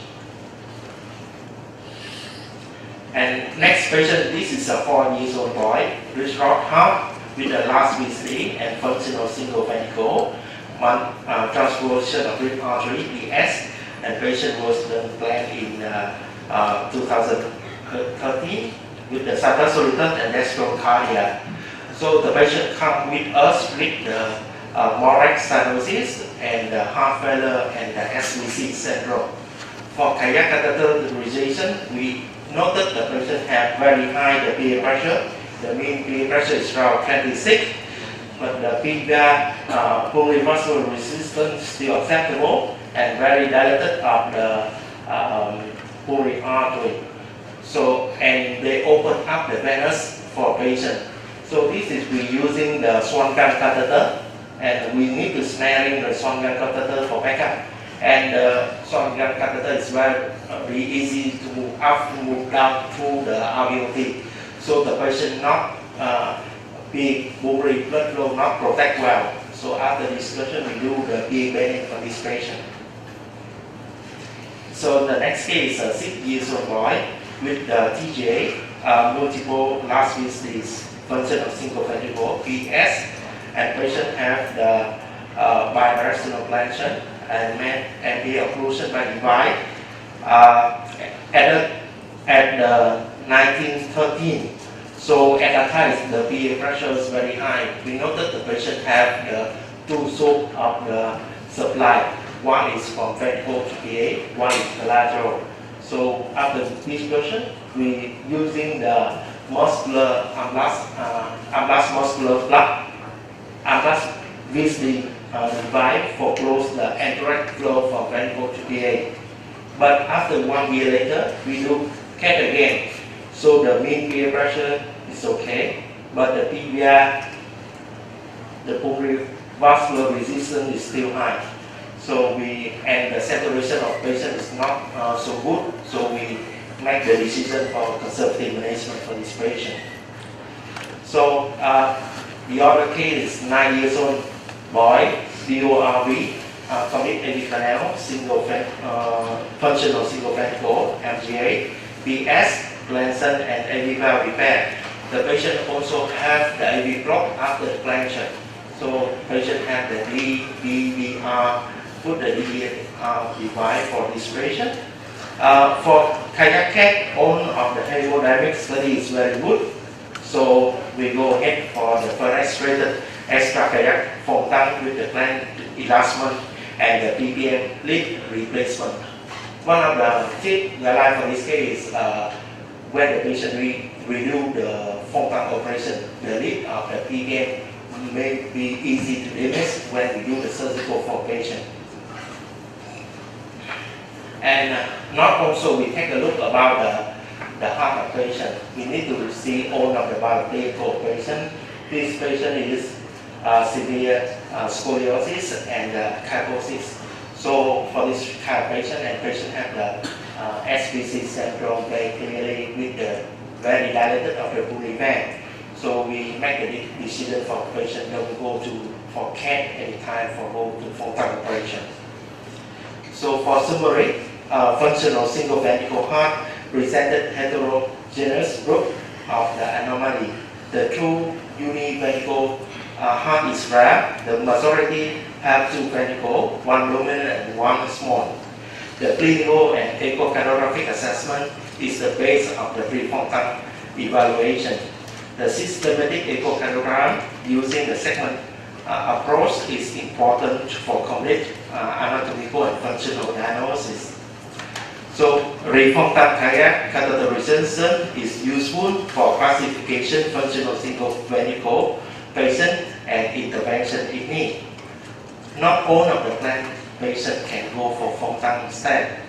S8: And next patient, this is a 4-year-old boy, rich rock heart with a large VC and functional single ventricle.
S9: transposition of rib artery (PS), and patient was then planned in 2013 with the cytosoliton and dextrocardia. So the patient come with us with the Morex stenosis and the heart failure and the SVC syndrome. For cardiac catheterization, we noted the patient had very high PA pressure. The mean PA pressure is around 26, but the PVR pulmonary vascular resistance is still acceptable and very dilated of the pulmonary artery. So, and they open up the venous for patient. So this is we using the Swan-Gun catheter, and we need to snaring the Swan-Gun catheter for backup. And the Swan-Gun catheter is very easy to move up, move down through the alveoli. So the patient not big pulmonary blood flow not protect well. So after discussion, we do the PA bending for this patient. So the next case, a 6 years old boy with the TJ, multiple last disease, function of single ventricle, PS, and patient have the bidirectional plantation and MPA occlusion by divide at 1913. So at that time, the PA pressure is very high. We noted the patient have the two sources of the supply. One is from ventricle to PA, one is the lateral. So after this question, we using the muscular ambulance muscular plug, ambulance visiting device for close the indirect flow from ventricle to PA. But after 1 year later, we do CAT again. So the mean PA pressure is okay, but the PVR, the pulmonary vascular resistance is still high. So and the saturation of patient is not so good, so we make the decision for conservative management for this patient. So the other case is 9 years old boy, DORV, complete AV canal, functional single ventricle, MGA, PS, Glenson, and AV valve repair. The patient also have the AV block after the plantation. So patient have the DVR, put the DVR device for this patient. For cardiac cath, all of the hemodynamic study is very good. So we go ahead for the fenestrated extracardiac Fontan with the planned enlargement and the PPM lead replacement. One of the tip guidelines for this case is when the patient redo the Fontan operation, the lead of the PPM may be easy to diminish when we do the surgical for patient. And not also we take a look about the heart of patient. We need to see all of the biological patient. This patient is severe scoliosis and kyphosis. So for this kind of patient, and patient have the SVC syndrome very clearly with the very dilated of the pulmonary vein. So we make the decision for patient don't go for CAT anytime for go to full-time operation. So for summary, functional single ventricle heart presented heterogeneous group of the anomaly. The true univentricle heart is rare. The majority have two ventricles, one dominant and one small. The clinical and echocardiographic assessment is the base of the pre-Fontan evaluation. The systematic echocardiogram using the segment approach is important for complete anatomical and functional diagnosis. So, Fontan cardiac catheterization is useful for classification functional single ventricle patient and intervention if need. Not all of the planned patients can go for Fontan stent.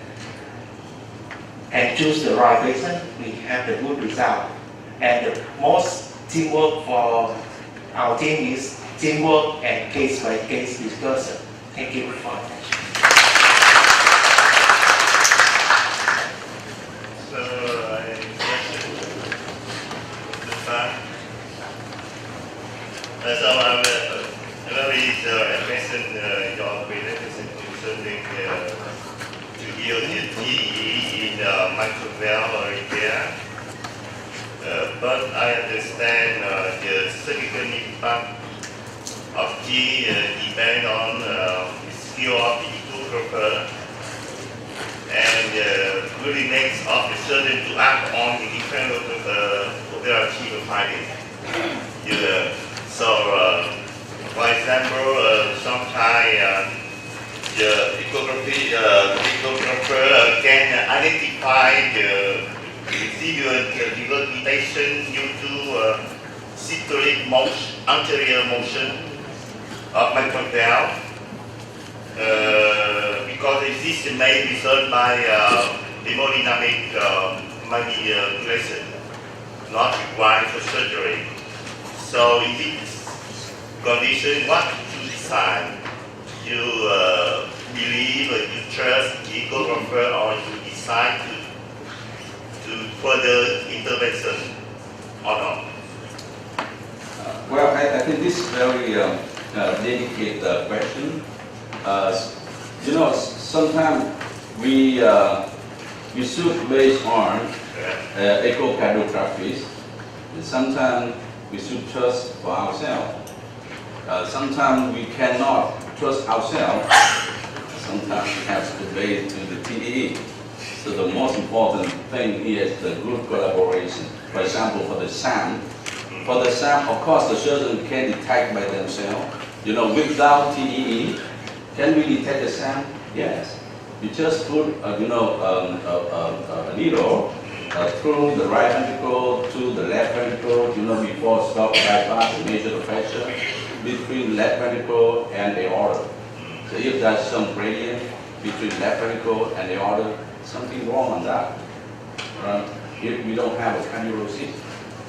S9: And choose the right patient, we have the good result. And the most teamwork for our team is teamwork and case-by-case discussion. Thank you for attention.
S7: So, so I'm very mentioned your presentation concerning to heal the TE in microvalve repair. But I understand the surgical impact of T depend on the skill of the echographer and willingness of the surgeon to act on the different operative findings. For example, sometimes the echographer can identify the residual debilitation due to systolic motion, anterior motion of mitral valve, because this may result by hemodynamic manipulation, not required for surgery. So in this condition, what to decide? You believe, you trust the echographer, or you decide to further intervention or not?
S6: Well, I think this is very delicate question. Sometimes we should base on echocardiographies. Sometimes we should trust for ourselves. Sometimes we cannot trust ourselves. Sometimes we have to base to the TEE. So the most important thing here is the good collaboration. For example, for the SAM, of course, the surgeon can detect by themselves. Without TEE, can we detect the SAM? Yes. You just put a needle through the right ventricle to the left ventricle. Before stop bypass, measure the pressure between left ventricle and the aorta. So if there's some gradient between left ventricle and the aorta, something wrong on that. If we don't have a cardiology.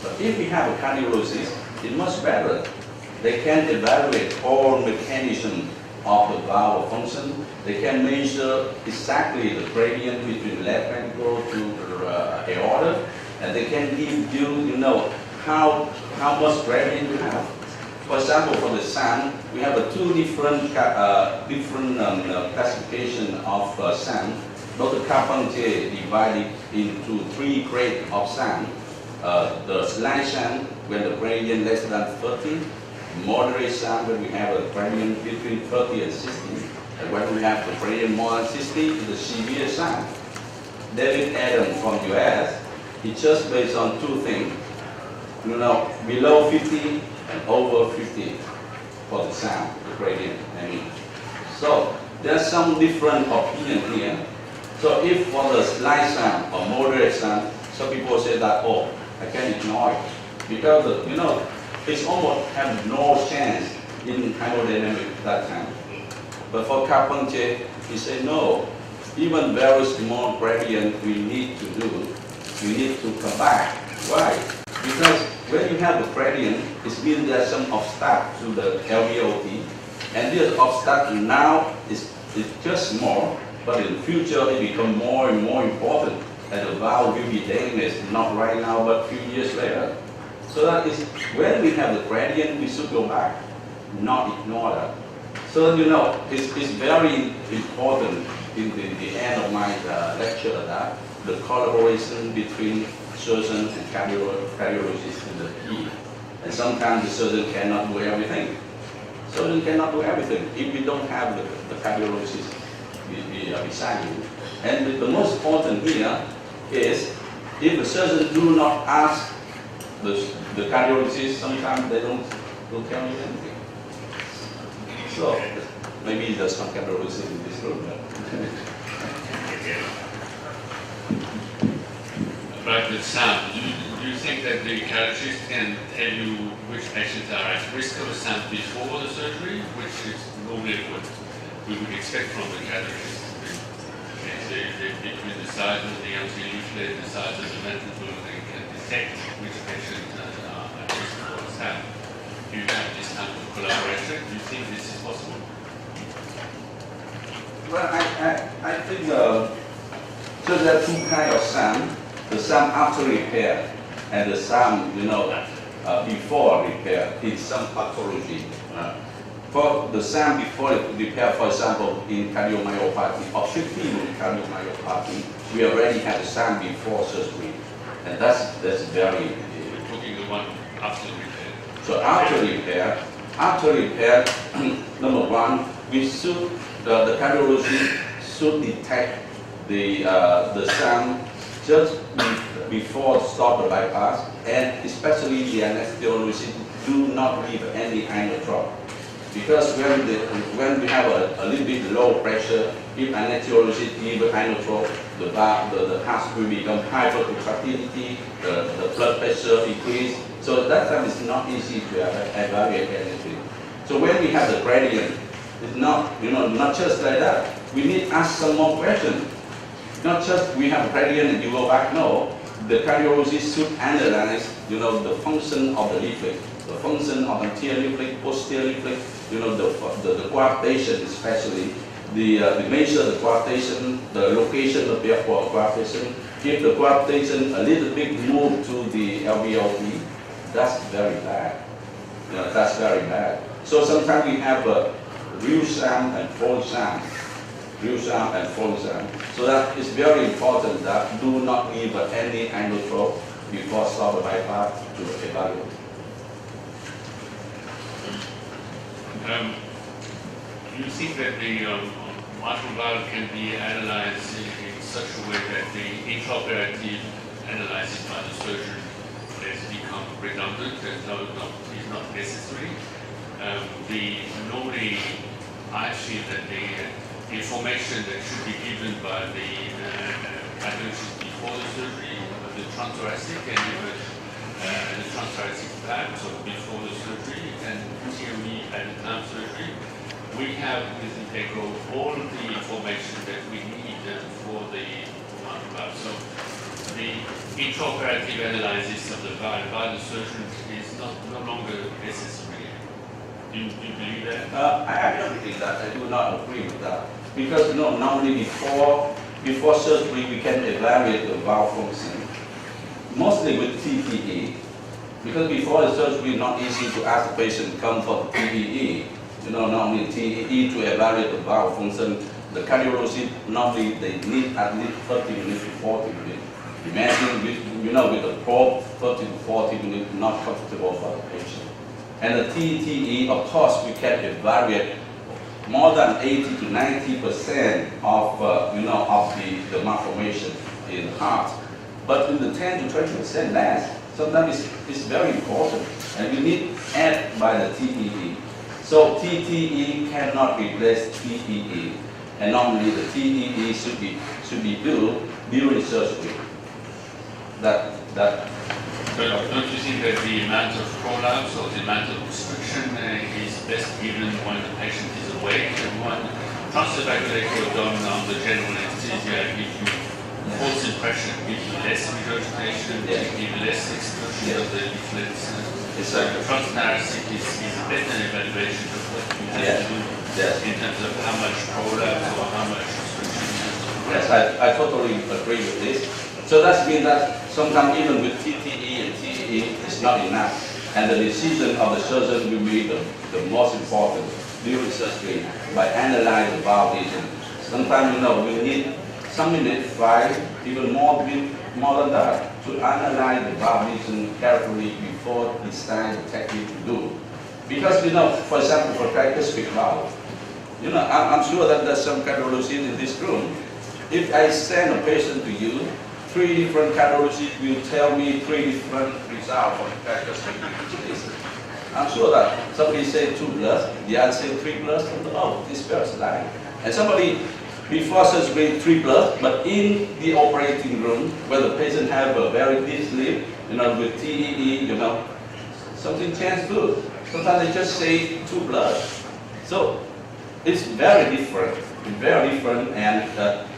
S6: But if we have a cardiologist, it's much better. They can evaluate all mechanism of the valve function. They can measure exactly the gradient between left ventricle to the aorta, and they can give you, how much gradient you have. For example, for the SAM, we have two different classification of SAM. Dr. Carpentier divided into 3 grades of SAM. The slight SAM, when the gradient less than 30, moderate SAM, when we have a gradient between 30 and 60, and when we have the gradient more than 60, the severe SAM. David Adam from US, he just based on 2 things, below 50 and over 50 for the SAM, the gradient, So there's some different opinion here. So if for the slight SAM or moderate SAM, some people say that, I can ignore it. Because, it's almost have no chance in hemodynamic that time. But for Carpentier, he said, no, even very small gradient we need to come back. Why? Because when you have a gradient, it means there's some obstacle to the LVOT, and this obstacle now is just small, but in the future it becomes more and more important, and the valve will be damaged, not right now, but a few years later. So that is, when we have the gradient, we should go back, not ignore that. So it's very important in the end of my lecture that the collaboration between surgeon and cardiologist is the key. And sometimes the surgeon cannot do everything. Surgeon cannot do everything if we don't have the cardiologist beside you. And the most important here is if the surgeon do not ask the cardiologist, sometimes they don't tell you anything. So maybe there's some cardiologist in this room.
S10: Right, with SAM, do you think that the cardiologist can tell you which patients are at risk of a SAM before the surgery, which is normally what we would expect from the cardiologist? Between the size of the anterior leaflet and the size of the ventricle, they can detect which patients are at risk for a SAM. Do you have this kind of collaboration? Do you think this is possible?
S6: Well, I think so there are 2 kinds of SAM. The SAM after repair and the SAM, before repair in some pathology. For the SAM before repair, for example, in cardiomyopathy, obstructive cardiomyopathy, we already have a SAM before surgery, and that's very.
S10: Talking the one after repair.
S6: So after repair, after repair, number one, we should, the cardiologist should detect the sound just before stop the bypass, and especially the anesthesiologist do not leave any inotrope. Because when we have a little bit low pressure, if anesthesiologist give inotrope, the heart will become hypercontractility, the blood pressure increase. So that time it's not easy to evaluate anything. So when we have the gradient, it's not, not just like that. We need to ask some more questions. Not just we have a gradient and you go back, no. The cardiologist should analyze, the function of the leaflet, the function of anterior leaflet, posterior leaflet, the coarctation especially, the measure the coarctation, the location of the coarctation. If the coarctation a little bit move to the LVLP, that's very bad. That's very bad. So sometimes we have a real sound and false sound. Real sound and false sound. So that is very important that do not leave any inotrope before stop the bypass to evaluate.
S10: Do you think that the mitral valve can be analyzed in such a way that the intraoperative analysis by the surgeon has become redundant and is not necessary? Normally, I feel that the information that should be given by the cardiologist before the surgery, the transthoracic and even the transthoracic flap, so before the surgery and TME at the time of surgery, we have with the echo all of the information that we need for the mitral valve. So the intraoperative analysis of the valve by the surgeon is no longer necessary. Do you believe that?
S6: I don't think that. I do not agree with that. Because normally before surgery we can evaluate the valve function, mostly with TTE. Because before the surgery, it's not easy to ask the patient to come for the TEE. Normally TEE to evaluate the valve function. The cardiologist normally they need at least 30 minutes to 40 minutes. Imagine with the probe 30 to 40 minutes not comfortable for the patient. And the TTE, of course, we can evaluate more than 80 to 90% of the malformation in the heart. But in the 10 to 20% less, sometimes it's very important, and you need to add by the TEE. So TTE cannot replace TEE, and normally the TEE should be built during surgery.
S10: So don't you think that the amount of prolapse or the amount of restriction is best given when the patient is awake, and when transvagal echo done under general anesthesia gives you false impression, gives you less regurgitation, gives you less excursion of the leaflets. So the transthoracic is a better evaluation of what you have to do in terms of how much prolapse or how much restriction.
S6: Yes, I totally agree with this. So that means that sometimes even with TTE and TEE, it's not enough. And the decision of the surgeon will be the most important during surgery by analyzing the valve lesion. Sometimes, we need some minutes, 5, even more than that, to analyze the valve lesion carefully before decide the technique to do. Because, for example, for tricuspid valve, I'm sure that there's some cardiologists in this room. If I send a patient to you, 3 different cardiologists will tell me 3 different results for the tricuspid. I'm sure that somebody say 2 plus, the other say 3 plus, and this person died. And somebody before surgery 3 plus, but in the operating room where the patient have a very deep sleep, with TEE, something changed good. Sometimes they just say 2 plus. So it's very different, and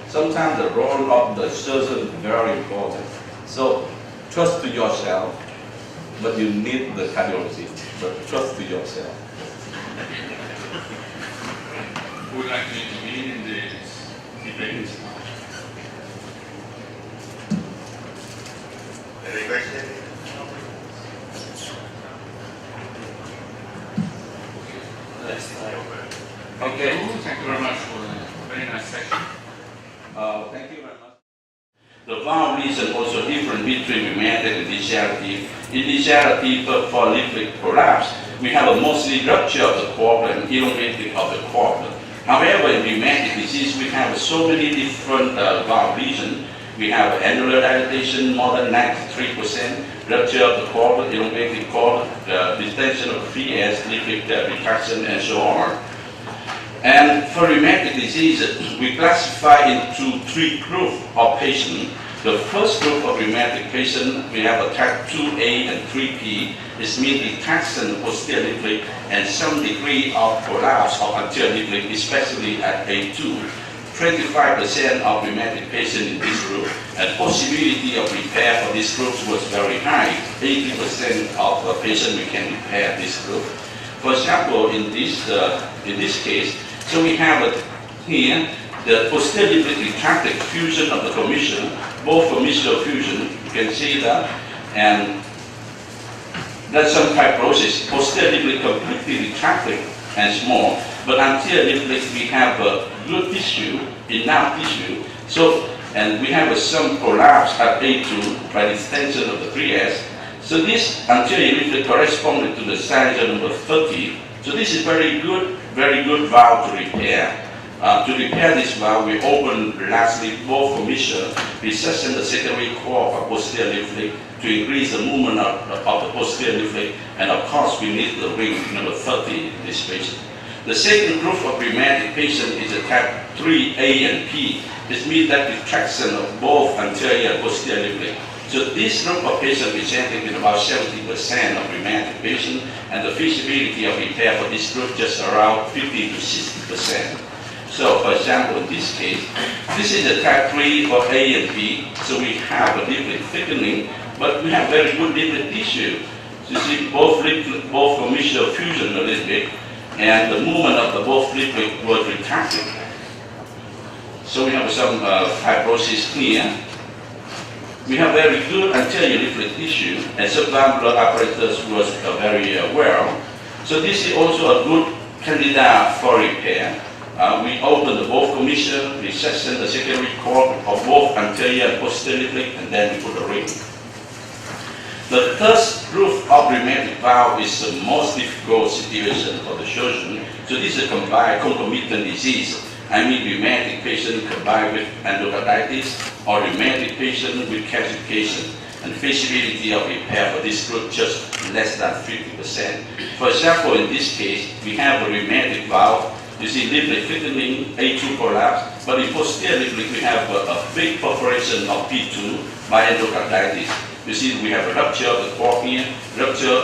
S6: sometimes the role of the surgeon is very important. So trust to yourself, but you need the cardiologist. But trust to yourself.
S10: Who would like to intervene in this debate?
S7: Any questions?
S6: Okay.
S10: Thank you very much for a very nice session.
S6: Thank you very much. The valve lesion also different between rheumatic and degenerative. In degenerative for leaflet prolapse, we have a mostly rupture of the quarter and elongating of the quarter. However, in rheumatic disease, we have so many different valve regions. We have annular dilatation, more than 93%, rupture of the quarter, elongated quarter, distension of the 3S, leaflet retraction, and so on. And for rheumatic disease, we classify into 3 groups of patients. The first group of rheumatic patients, we have a type 2A and 3P. This means retraction of posterior leaflet and some degree of collapse of anterior leaflet, especially at A2. 25% of rheumatic patients in this group, and possibility of repair for this group was very high. 80% of the patients we can repair this group. For example, in this case, so we have here the posterior retracted fusion of the commissure, both commissure fusion, you can see that, and that's some fibrosis, posterior completely retracted and small, but anterior we have a good tissue, enough tissue, so, and we have some collapse at A2 by distension of the 3S. So this anterior leaflet corresponded to the size of number 30. So this is very good valve to repair. To repair this valve, we open lastly both commissure, recession the secondary core of posterior leaflet to increase the movement of the posterior leaflet, and of course we need the ring number 30 in this patient. The second group of rheumatic patient is a type 3A and P. This means that retraction of both anterior and posterior leaflet. So this group of patients presenting with about 70% of rheumatic patients, and the feasibility of repair for this group just around 50 to 60%. So for example, in this case, this is a type 3 for A and B, so we have a leaflet thickening, but we have very good leaflet tissue. So you see both commissure fusion a little bit, and the movement of the both leaflet was retracted. So we have some fibrosis here. We have very good anterior leaflet tissue, and subvalvular apparatus was very well. So this is also a good candidate for repair. We open the both commissure, we section the secondary cord of both anterior and posterior leaflet, and then we put a ring. The third group of rheumatic valve is the most difficult situation for the surgeon. So this is a combined concomitant disease. I mean rheumatic patient combined with endocarditis or rheumatic patient with calcification, and feasibility of repair for this group just less than 50%. For example, in this case, we have a rheumatic valve. You see leaflet thickening, A2 collapse, but in posterior leaflet we have a big perforation of P2 by endocarditis. You see we have a rupture of the cornea, rupture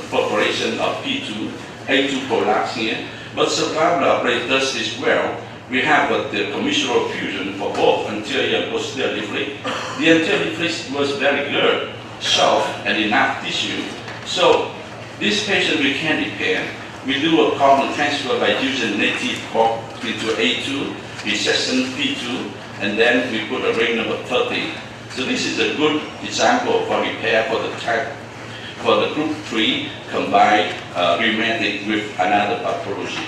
S6: perforation of P2, A2 collapse here. But subvalvular apparatus is well. We have the commissural fusion for both anterior and posterior leaflet. The anterior leaflet was very good, soft, and enough tissue. So this patient we can repair. We do a carbon transfer by using native cork into A2, recession P2, and then we put a ring number 30. So this is a good example for repair for the group 3 combined rheumatic with another pathology.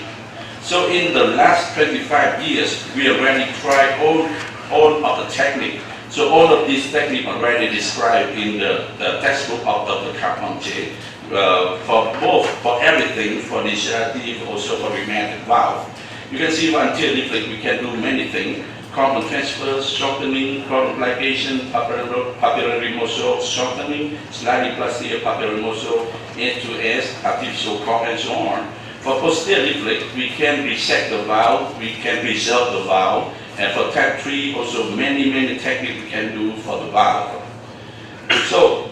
S6: So in the last 25 years, we already tried all of the technique. So all of these techniques already described in the textbook of Dr. Carpentier. For everything, for initiative, also for rheumatic valve. You can see for anterior leaflet, we can do many things. Carbon transfer, shortening, carbon ligation, papillary muscle shortening, sliding-plasty papillary muscle, S2S, artificial cork, and so on. For posterior leaflet, we can resect the valve, we can preserve the valve, and for type 3, also many techniques we can do for the valve. So,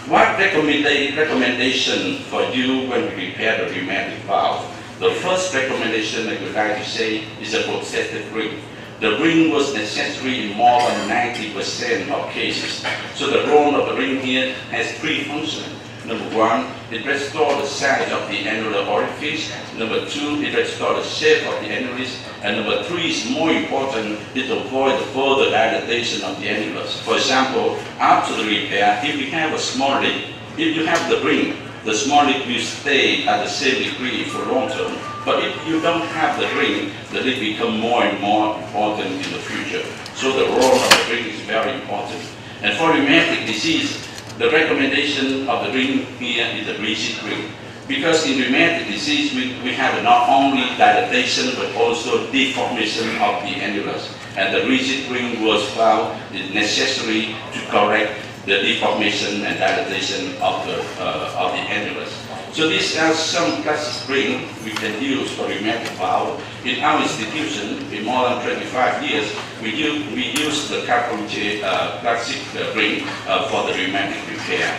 S6: what recommendation for you when we repair the rheumatic valve? The first recommendation I would like to say is a protective ring. The ring was necessary in more than 90% of cases. So the role of the ring here has 3 functions. Number 1, it restores the size of the annular orifice. Number 2, it restores the shape of the annulus. And number 3 is more important, it avoids the further dilatation of the annulus. For example, after the repair, if you have a small leak, if you have the ring, the small leak will stay at the same degree for long term. But if you don't have the ring, the leak becomes more and more important in the future. So the role of the ring is very important. And for rheumatic disease, the recommendation of the ring here is a rigid ring. Because in rheumatic disease, we have not only dilatation but also deformation of the annulus. And the rigid ring was found is necessary to correct the deformation and dilatation of the annulus. So these are some classic ring we can use for rheumatic valve. In our institution, in more than 25 years, we use the Carpentier classic ring for the rheumatic repair.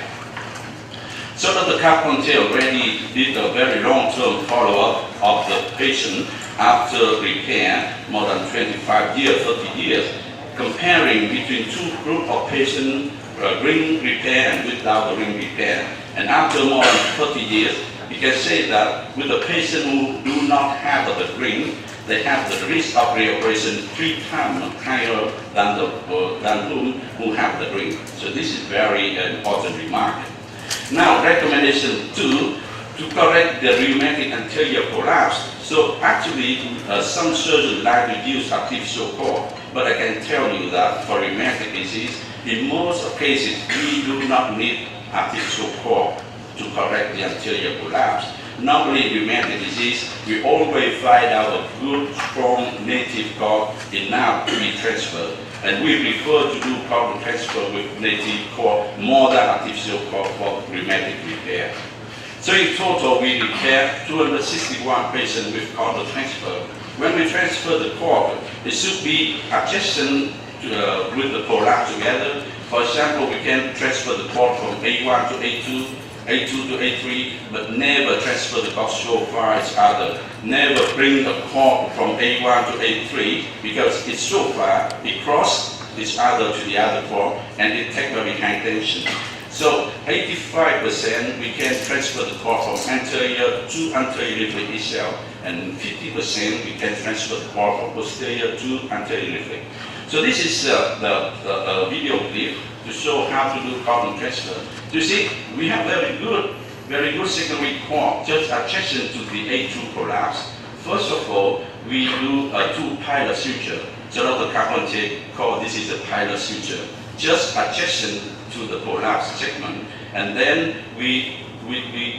S6: So that the Carpentier already did a very long-term follow-up of the patient after repair, more than 25 years, 30 years, comparing between two groups of patients, ring repair and without the ring repair. And after more than 30 years, we can say that with the patient who do not have the ring, they have the risk of reoperation 3 times higher than who have the ring. So this is very important remark. Now, recommendation 2, to correct the rheumatic anterior prolapse. So actually, some surgeons like to use artificial cord, but I can tell you that for rheumatic disease, in most cases, we do not need artificial cord to correct the anterior prolapse. Normally, in rheumatic disease, we always find out a good, strong native cord enough to be transferred. And we prefer to do cord transfer with native cord more than artificial cord for rheumatic repair. So in total, we repair 261 patients with cord transfer. When we transfer the cord, it should be adjacent with the prolapse together. For example, we can transfer the cord from A1 to A2, A2 to A3, but never transfer the cord so far as other. Never bring the cord from A1 to A3 because it's so far, it crosses each other to the other cord and it takes very high tension. So 85% we can transfer the cord from anterior to anterior leaflet itself, and 50% we can transfer the cord from posterior to anterior leaflet. So this is the video clip to show how to do cord transfer. You see, we have very good secondary cord just adjacent to the A2 prolapse. First of all, we do 2 pilot suture. So Dr. Carpentier called this is a pilot suture, just adjacent to the prolapse segment, and then we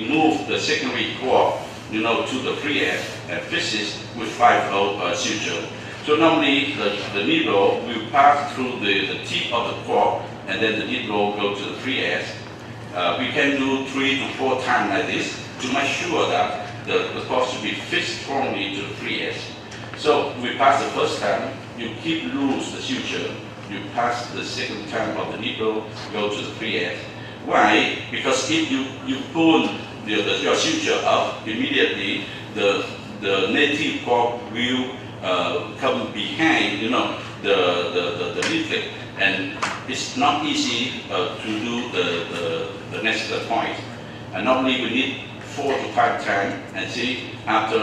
S6: move the secondary cord, to the free edge and fix it with 5-0 suture. So normally the needle will pass through the tip of the cord, and then the needle go to the free edge. We can do 3 to 4 times like this to make sure that the cord should be fixed strongly to the free edge. So we pass the first time, you keep loose the suture. You pass the second time of the needle, go to the free edge. Why? Because if you pull your suture up, immediately the native cord will come behind, the leaflet, and it's not easy to do the next point. And normally we need 4 to 5 times, and see after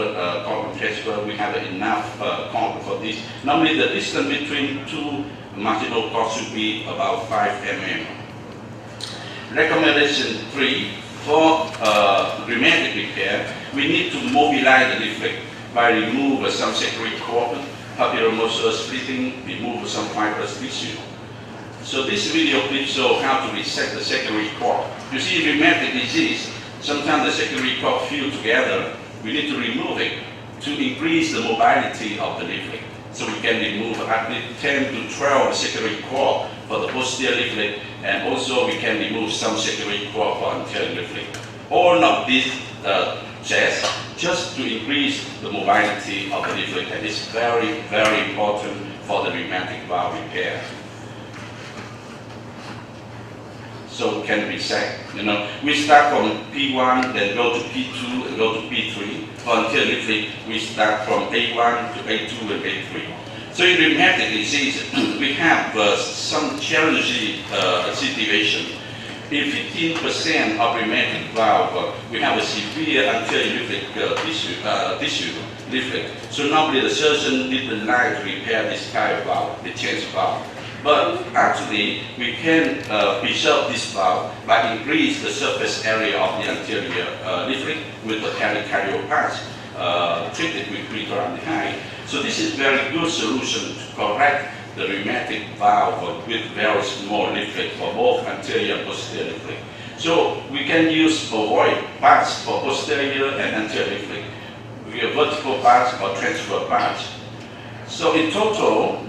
S6: cord transfer we have enough cord for this. Normally the distance between 2 marginal cord should be about 5 mm. Recommendation 3, for rheumatic repair, we need to mobilize the leaflet by removing some secondary cord, papillomuscular splitting, remove some fibrous tissue. So this video clip shows how to reset the secondary cord. You see, in rheumatic disease, sometimes the secondary cord fuse together. We need to remove it to increase the mobility of the leaflet. So we can remove at least 10 to 12 secondary cord for the posterior leaflet, and also we can remove some secondary cord for anterior leaflet. All of these just to increase the mobility of the leaflet, and it's very, very important for the rheumatic valve repair. So can reset. We start from P1, then go to P2, and go to P3. For anterior leaflet, we start from A1 to A2 and A3. So in rheumatic disease, we have some challenging situation. In 15% of rheumatic valve, we have a severe anterior leaflet tissue leaflet. So normally the surgeon didn't like to repair this kind of valve, the change valve. But actually, we can preserve this valve by increase the surface area of the anterior leaflet with the pericardial patch treated with glucuronide. So this is very good solution to correct the rheumatic valve with very small leaflet for both anterior and posterior leaflet. So we can avoid parts for posterior and anterior leaflet. We have vertical parts or transfer parts. So in total,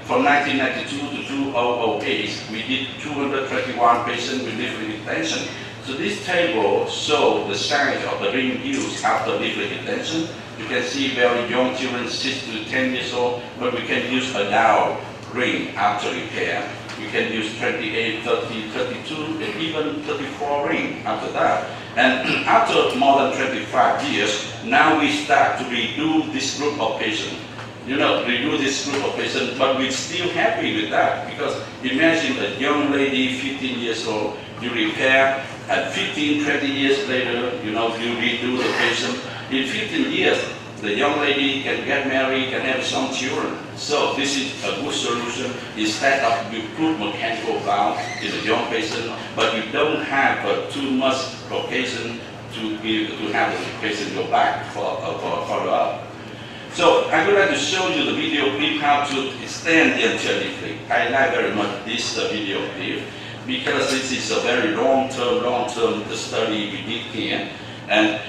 S6: from 1992 to 2008, we did 221 patients with leaflet retention. So this table shows the size of the ring used after leaflet retention. You can see very young children, 6 to 10 years old, but we can use adult ring after repair. We can use 28, 30, 32, and even 34 ring after that. And after more than 25 years, now we start to redo this group of patients. Redo this group of patients, but we're still happy with that, because imagine a young lady, 15 years old, you repair, and 15, 20 years later, you redo the patient. In 15 years, the young lady can get married, can have some children. So this is a good solution. Instead of you put mechanical valve in a young patient, but you don't have too much location to have the patient go back for a follow-up. So I would like to show you the video clip how to extend the anterior leaflet. I like very much this video clip because this is a very long-term study we did here. And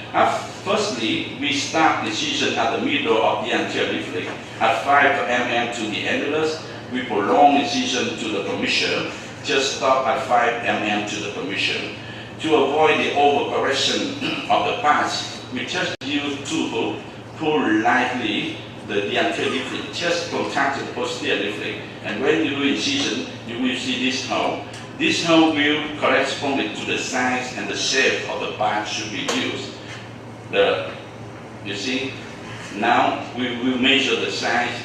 S6: firstly, we start incision at the middle of the anterior leaflet at 5 mm to the annulus. We prolong incision to the commissure, just stop at 5 mm to the commissure. To avoid the overcorrection of the parts, we just use two hooks. Pull lightly the anterior leaflet, just contact the posterior leaflet. And when you do incision, you will see this hole. This hole will correspond to the size and the shape of the part should be used. You see, now we will measure the size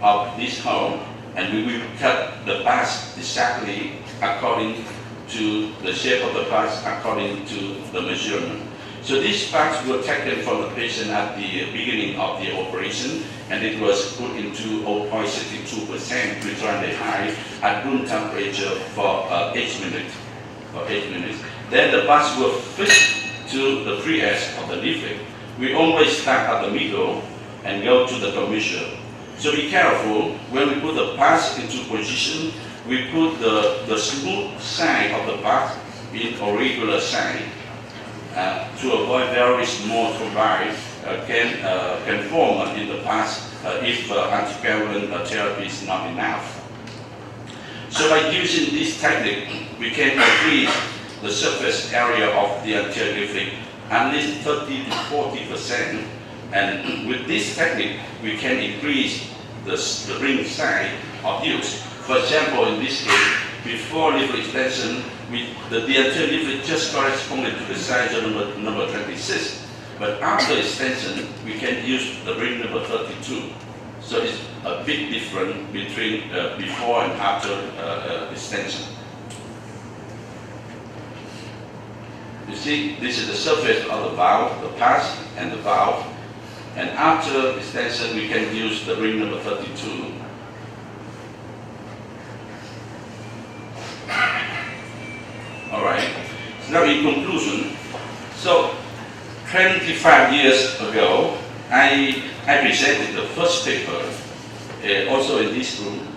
S6: of this hole, and we will cut the parts exactly according to the shape of the parts according to the measurement. So these parts were taken from the patient at the beginning of the operation, and it was put into 0.62% return high at room temperature for 8 minutes. Then the parts were fixed to the free edge of the leaflet. We always start at the middle and go to the commissure. So be careful when we put the parts into position. We put the smooth side of the part in a regular side. To avoid very small thrombi can form in the past if anticoagulant therapy is not enough. So by using this technique, we can increase the surface area of the anterior leaflet at least 30 to 40%. And with this technique, we can increase the ring size of use. For example, in this case, before leaflet extension, the anterior leaflet just corresponded to the size of number 26. But after extension, we can use the ring number 32. So it's a big difference between before and after extension. You see, this is the surface of the valve, the pass and the valve. And after extension, we can use the ring number 32. All right. So now in conclusion, so 25 years ago, I presented the first paper, also in this room.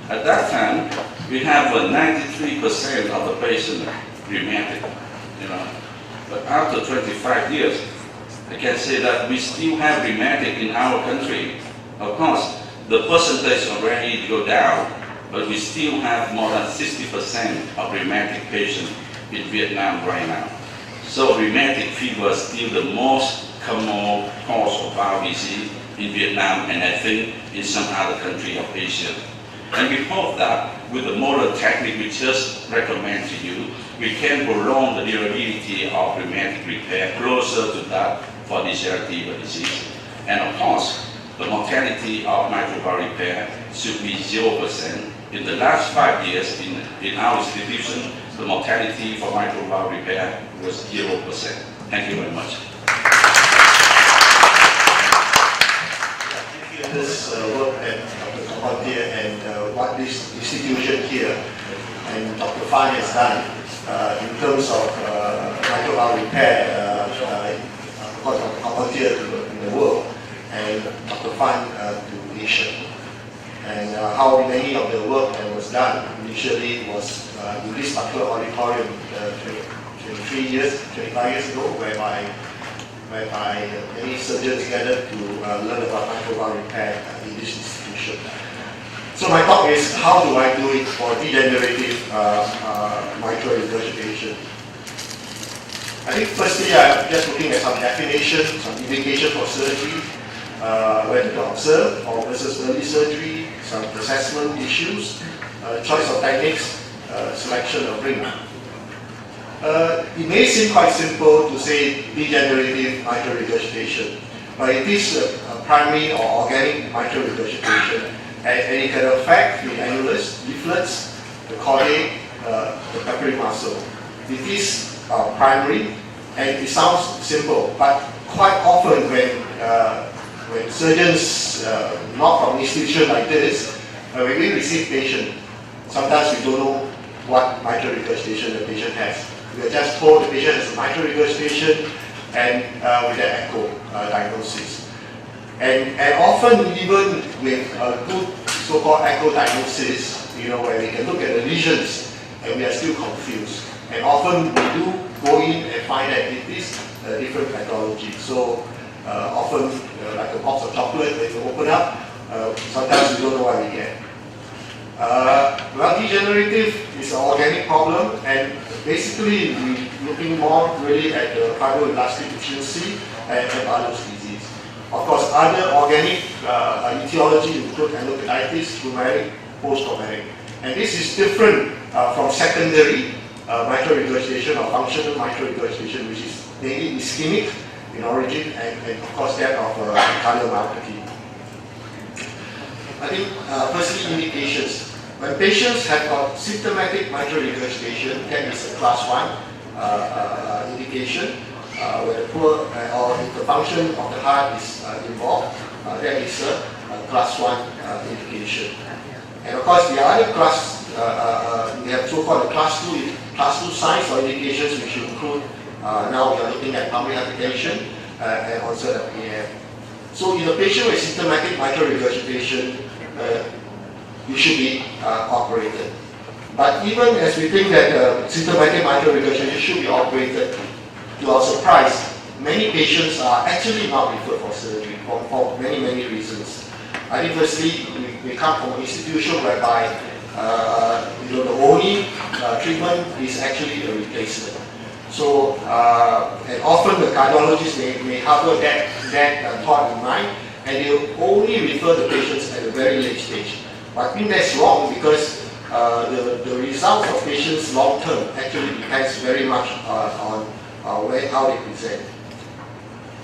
S6: At that time, we have 93% of the patient rheumatic, But after 25 years, I can say that we still have rheumatic in our country. Of course, the percentage already go down, but we still have more than 60% of rheumatic patients in Vietnam right now. So rheumatic fever is still the most common cause of valve disease in Vietnam, and I think in some other country of Asia. And we hope that with the modern technique we just recommend to you, we can prolong the durability of rheumatic repair closer to that for degenerative disease. And of course, the mortality of mitral valve repair should be 0%. In the last 5 years in our institution, the mortality for mitral valve repair was 0%. Thank you very much.
S11: Thank you. This work at Dr. Quoc Te and what this institution here and Dr. Phan has done in terms of mitral valve repair, because of Dr. Quoc Te in the world and Dr. Phan to Asia. And how many of the work that was done in initially was in this particular auditorium 25 years ago, whereby many surgeons gathered to learn about mitral valve repair in this institution. So my talk is, how do I do it for degenerative mitral regurgitation? I think firstly, I'm just looking at some definition, some indication for surgery, whether to observe or versus early surgery, some assessment issues, choice of techniques, selection of ring. It may seem quite simple to say degenerative mitral regurgitation, but it is a primary or organic mitral regurgitation, and it can affect the annulus, leaflets, the chordae, the papillary muscle. It is primary, and it sounds simple, but quite often when surgeons, not from institutions like this, when we receive patient, sometimes we don't know what mitral regurgitation the patient has. We are just told the patient has a mitral regurgitation and with an echo diagnosis. And often even with a good so-called echo diagnosis, where we can look at the lesions and we are still confused. And often we do go in and find that it is a different pathology. So often, like a box of chocolate, when you open up, sometimes we don't know what we get. Well, degenerative is an organic problem, and basically we're looking more really at the fibroelastic deficiency and Barthel's disease. Of course, other organic etiology include endocarditis, rheumatic, post-traumatic. And this is different from secondary mitral regurgitation or functional mitral regurgitation, which is mainly ischemic in origin, and of course that of cardiomyopathy. I think firstly, indications. When patients have got symptomatic mitral regurgitation, that is a class 1 indication, where the poor or if the function of the heart is involved, that is a class 1 indication. And of course, the other class, we have so-called class 2 signs or indications, which include, now we are looking at pulmonary hypertension and onset of AF. So in a patient with symptomatic mitral regurgitation, you should be operated. But even as we think that symptomatic mitral regurgitation should be operated, to our surprise, many patients are actually not referred for surgery for many reasons. I think firstly, we come from an institution whereby the only treatment is actually a replacement. So, and often the cardiologists may harbor that thought in mind, and they only refer the patients at a very late stage. But I think that's wrong, because the results of patients long term actually depends very much on how they present.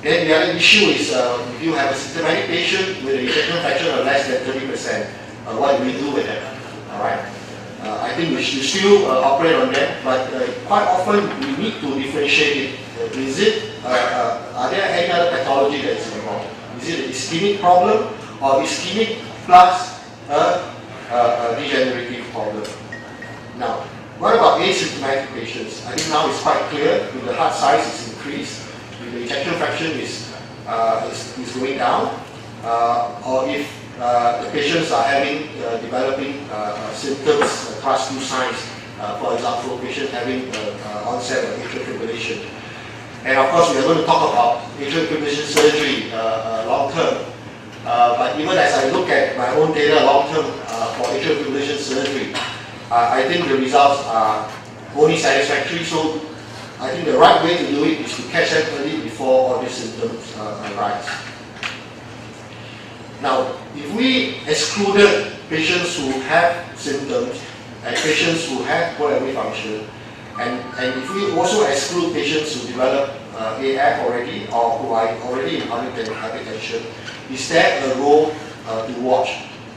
S11: Then the other issue is if you have a symptomatic patient with an ejection fraction of less than 30%, what do we do with them? All right. I think we should still operate on that, but quite often we need to differentiate it. Is it, are there any other pathology that is involved? Is it an ischemic problem or ischemic plus a degenerative problem? Now, what about asymptomatic patients? I think now it's quite clear. If the heart size is increased, if the ejection fraction is going down, or if the patients are developing symptoms, class 2 signs, for example, patients having onset of atrial fibrillation. And of course, we are going to talk about atrial fibrillation surgery long term. But even as I look at my own data long term for atrial fibrillation surgery, I think the results are only satisfactory. So I think the right way to do it is to catch them early before all these symptoms arise. Now, if we excluded patients who have symptoms and patients who have poor airway function, and if we also exclude patients who develop AF already or who are already in hypertension, is there a role to watch,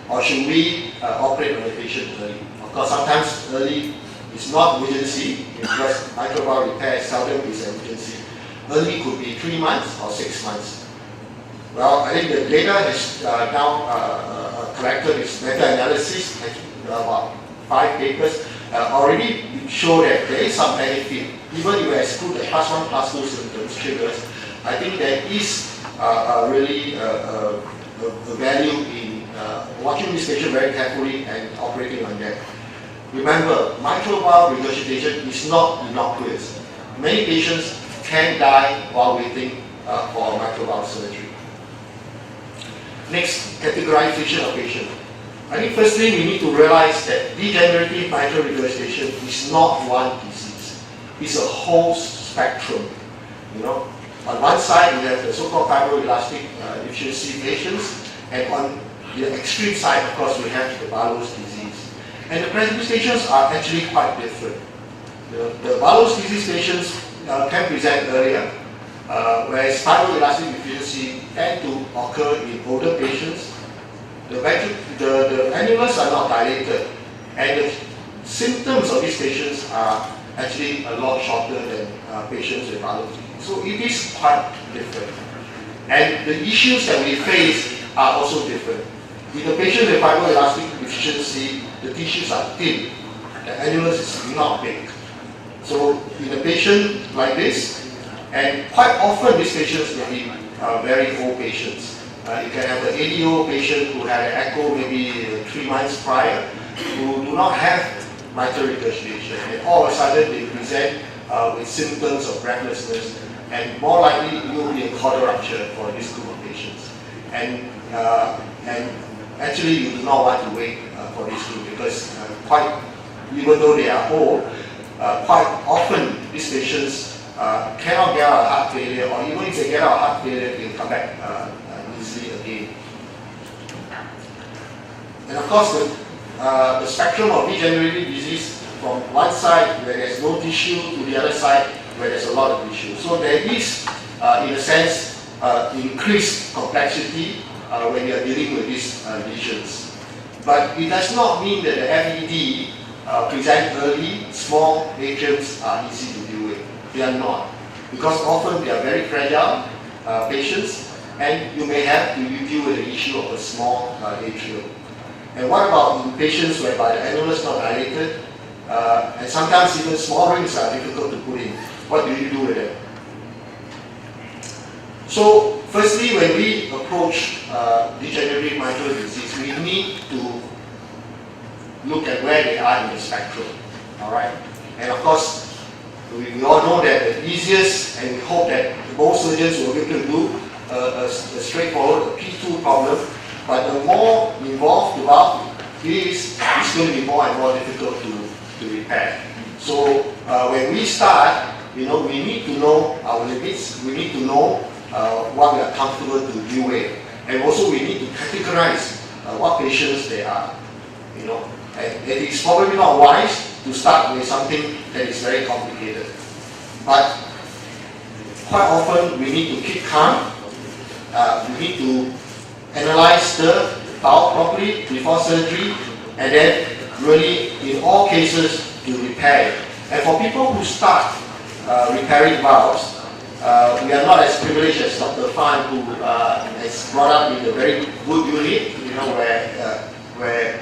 S11: or should we operate on the patient early? Of course, sometimes early is not urgency, because mitral valve repair seldom is an urgency. Early could be 3 months or 6 months. Well, I think the data has now collected this meta-analysis, about 5 papers, already show that there is some benefit. Even if you exclude the class 1, class 2 symptoms triggers, I think there is really a value in watching this patient very carefully and operating on that. Remember, mitral valve regurgitation is not innocuous. Many patients can die while waiting for mitral valve surgery. Next, categorization of patient. I think firstly we need to realize that degenerative mitral regurgitation is not one disease. It's a whole spectrum. You know, on one side we have the so-called fibroelastic deficiency patients, and on the extreme side, of course, we have the Barlow's disease. And the presentations are actually quite different. The Barlow's disease patients can present earlier, whereas fibroelastic deficiency tend to occur in older patients. The annulus are not dilated, and the symptoms of these patients are actually a lot shorter than patients with Barlow's disease. So it is quite different. And the issues that we face are also different. With the patient with fibroelastic deficiency, the tissues are thin. The annulus is not big. So in a patient like this, and quite often these patients may be very old patients. You can have an 80-year-old patient who had an echo maybe 3 months prior, who do not have mitral regurgitation, and all of a sudden they present with symptoms of breathlessness, and more likely it will be a caudal rupture for this group of patients. And actually you do not want to wait for this group, because even though they are old, quite often these patients cannot get out of heart failure, or even if they get out of heart failure, they can come back easily again. And of course, the spectrum of degenerative disease from one side where there's no tissue to the other side where there's a lot of tissue. So there is, in a sense, increased complexity when you are dealing with these lesions. But it does not mean that the FED present early, small atriums are easy to deal with. They are not. Because often they are very fragile patients, and you may have to deal with the issue of a small atrium. And what about in patients whereby the annulus is not dilated, and sometimes even small rings are difficult to put in? What do you do with them? So, firstly, when we approach degenerative mitral disease, we need to look at where they are in the spectrum. All right, and of course, we all know that the easiest, and we hope that most surgeons will be able to do a straightforward P2 problem, but the more involved the valve is, it's going to be more and more difficult to repair. So when we start, we need to know our limits. We need to know what we are comfortable to deal with, and also we need to categorize what patients they are. And it is probably not wise to start with something that is very complicated. But quite often we need to keep calm. We need to analyze the valve properly before surgery, and then really in all cases to repair it. And for people who start repairing valves, we are not as privileged as Dr. Fan, who is brought up in a very good unit, where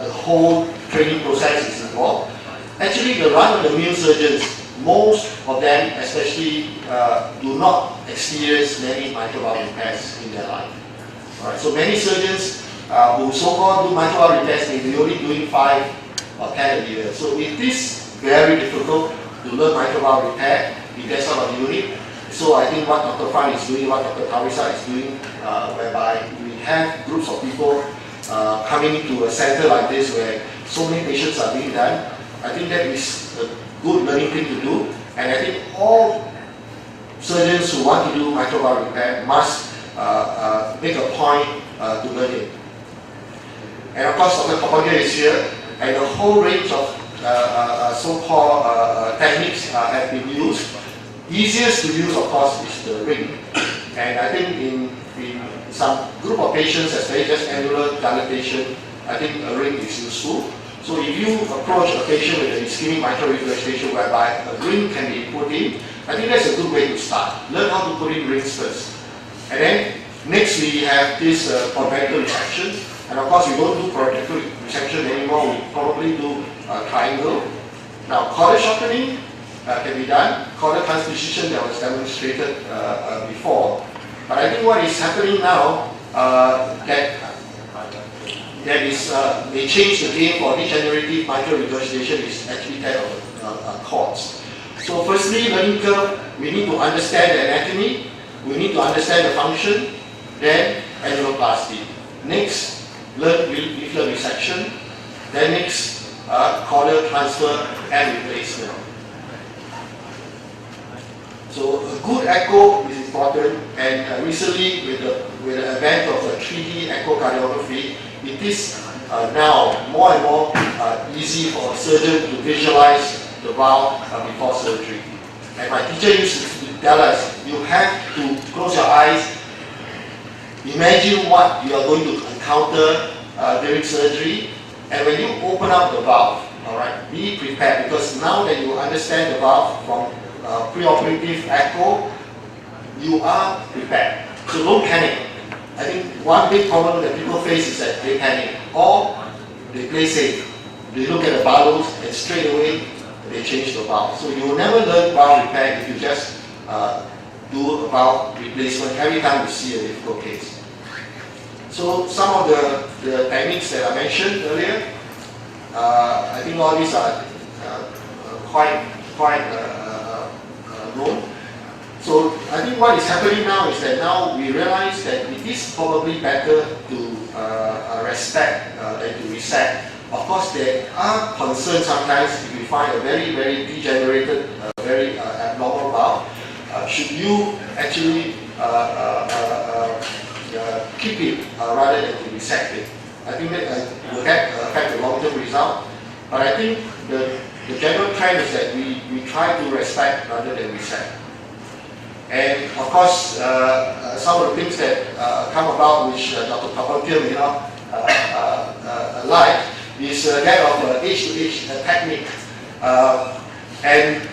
S11: the whole training process is involved. Actually, the run-of-the-mill surgeons, most of them especially do not experience many mitral valve repairs in their life. Right, so many surgeons who so-called do mitral valve repairs may be only doing 5 or 10 a year. So it is very difficult to learn mitral valve repair in that sort of unit. So I think what Dr. Fan is doing, what Dr. Kawisa is doing, whereby we have groups of people coming to a center like this where so many patients are being done, I think that is a good learning thing to do. And I think all surgeons who want to do mitral valve repair must make a point to learn it. And of course, Dr. Kapadia is here, and the whole range of so-called techniques have been used. Easiest to use, of course, is the ring. And I think in some group of patients, especially just annular dilatation, I think a ring is useful. So if you approach a patient with an ischemic mitral regurgitation whereby a ring can be put in, I think that's a good way to start. Learn how to put in rings first. And then next we have this congenital resection. And of course we don't do congenital resection anymore, we probably do triangle. Now caudal shortening can be done, caudal transposition that was demonstrated before. But I think what is happening now, that that is, they change the game for degenerative mitral regurgitation is actually that of chords. So firstly, learning curve, we need to understand the anatomy, we need to understand the function, then annuloplasty. Next, learn leaflet resection, then next, corneal transfer and replacement. So a good echo is important, and recently with the advent of the 3D echocardiography, it is now more and more easy for a surgeon to visualize the valve before surgery. And my teacher used to tell us, you have to close your eyes, imagine what you are going to encounter during surgery, and when you open up the valve, all right, be prepared, because now that you understand the valve from preoperative echo, you are prepared. So don't panic. I think one big problem that people face is that they panic, or they play safe. They look at the valves and straight away they change the valve. So you will never learn valve repair if you just do a valve replacement every time you see a difficult case. So some of the techniques that I mentioned earlier, I think all these are quite known. So I think what is happening now is that now we realize that it is probably better to respect than to reset. Of course, there are concerns sometimes if you find a very, very degenerated, very abnormal valve. Should you actually keep it rather than to resect it? I think that will affect the long-term result. But I think the general trend is that we try to respect rather than reset. And of course, some of the things that come about which Dr. Carpentier may not like is that of age-to-age technique. And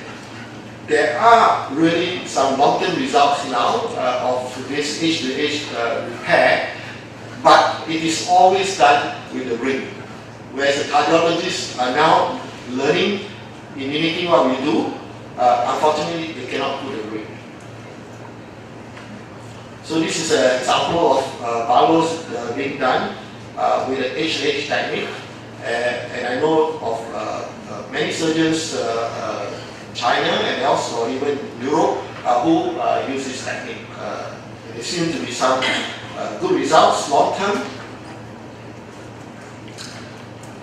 S11: there are really some long-term results now of this age-to-age repair, but it is always done with the ring. Whereas the cardiologists are now learning in mimicking what we do, unfortunately they cannot put a ring. So this is an example of valves being done with an age-to-age technique. And I know of many surgeons, China and elsewhere, even Europe, who use this technique. There seem to be some good results long term.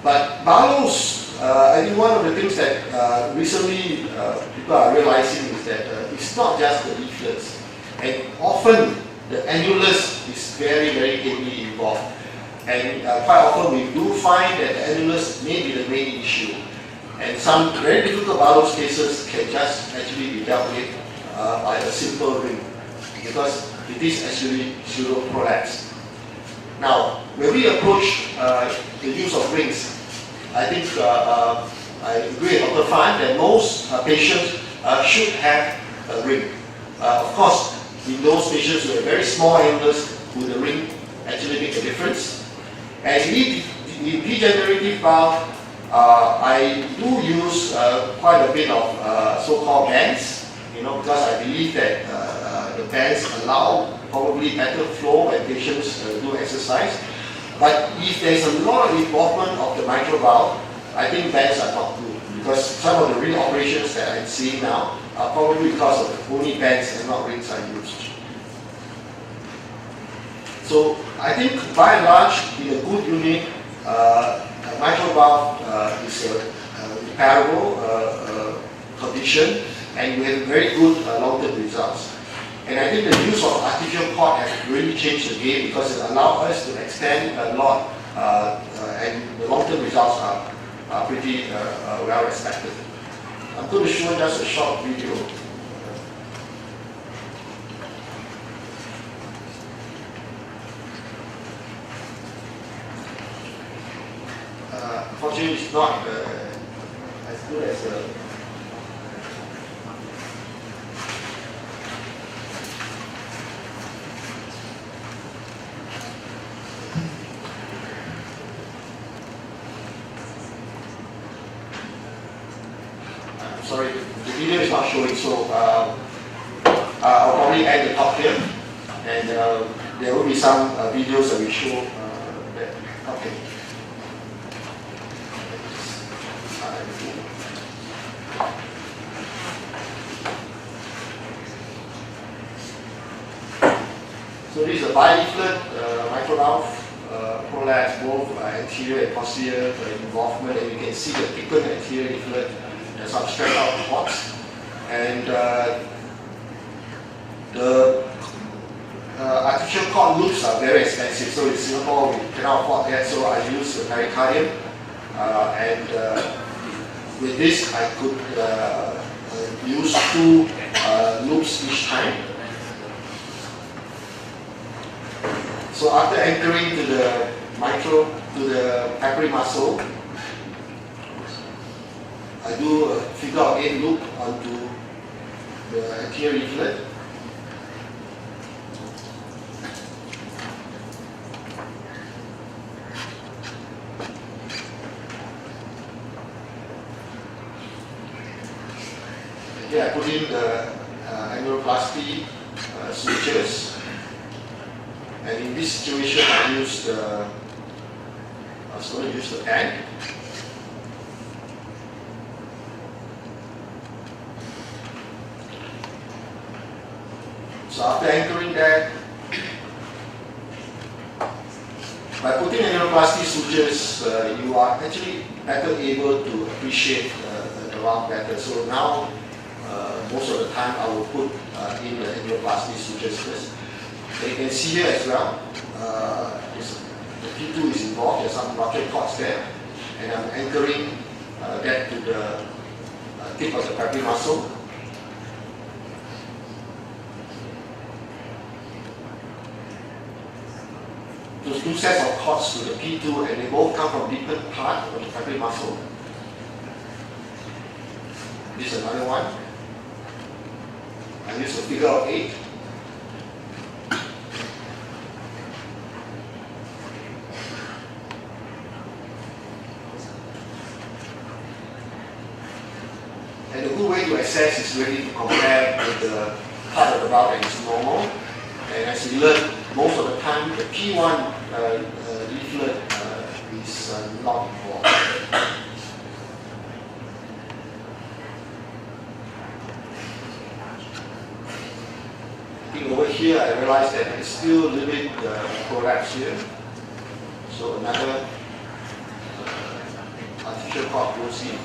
S11: But valves, I think one of the things that recently people are realizing is that it's not just the leaflets. And often the annulus is very, very heavily involved. And quite often we do find that the annulus may be the main issue. And some very difficult valve cases can just actually be dealt with by a simple ring, because it is actually pseudoprolapse. Now, when we approach the use of rings, I think I agree with Dr. Fan that most patients should have a ring. Of course, in those patients with a very small annulus, would the ring actually make a difference? And in degenerative valve, I do use quite a bit of so-called bands, because I believe that the bands allow probably better flow when patients do exercise. But if there's a lot of involvement of the mitral valve, I think bands are not good, because some of the real operations that I'm seeing now are probably because of only bands and not rings are used. So I think by and large, in a good unit, mitral valve is a repairable condition, and we have very good long-term results. And I think the use of artificial cord has really changed the game, because it allows us to extend a lot, and the long-term results are pretty well respected. I'm going to show just a short video. Unfortunately, it's not as good as I'm sorry, the video is not showing, so I'll probably end the talk here, and there will be some videos that we show that. Okay. So this is a bi-leaflet micro-valve prolapse, both anterior and posterior involvement, and you can see the thickened anterior leaflet and some stretched out cords. And the artificial cord loops are very expensive, so in Singapore we cannot afford that, so I use the pericardium, and with this I could use 2 loops each time. So after anchoring to the papillary muscle, I do a figure of 8 loop onto the anterior leaflet. Here I put in the annuloplasty sutures, and in this situation I was going to use the pen. So after anchoring that, by putting annuloplasty sutures, you are actually better able to appreciate the valve better. So now, most of the time I will put in the annuloplasty sutures first. And you can see here as well, the P2 is involved, there's some ruptured cords there, and I'm anchoring that to the tip of the papillary muscle. Those 2 sets of cords to the P2, and they both come from different part of the papillary muscle. This is another one. I use a figure of 8. And a good way to assess is really to compare with the part of the valve that is normal. And as we learn, most of the time the P1 leaflet is not involved. Over here, I realized that it's still a little bit prolapse here. So another artificial cord goes in.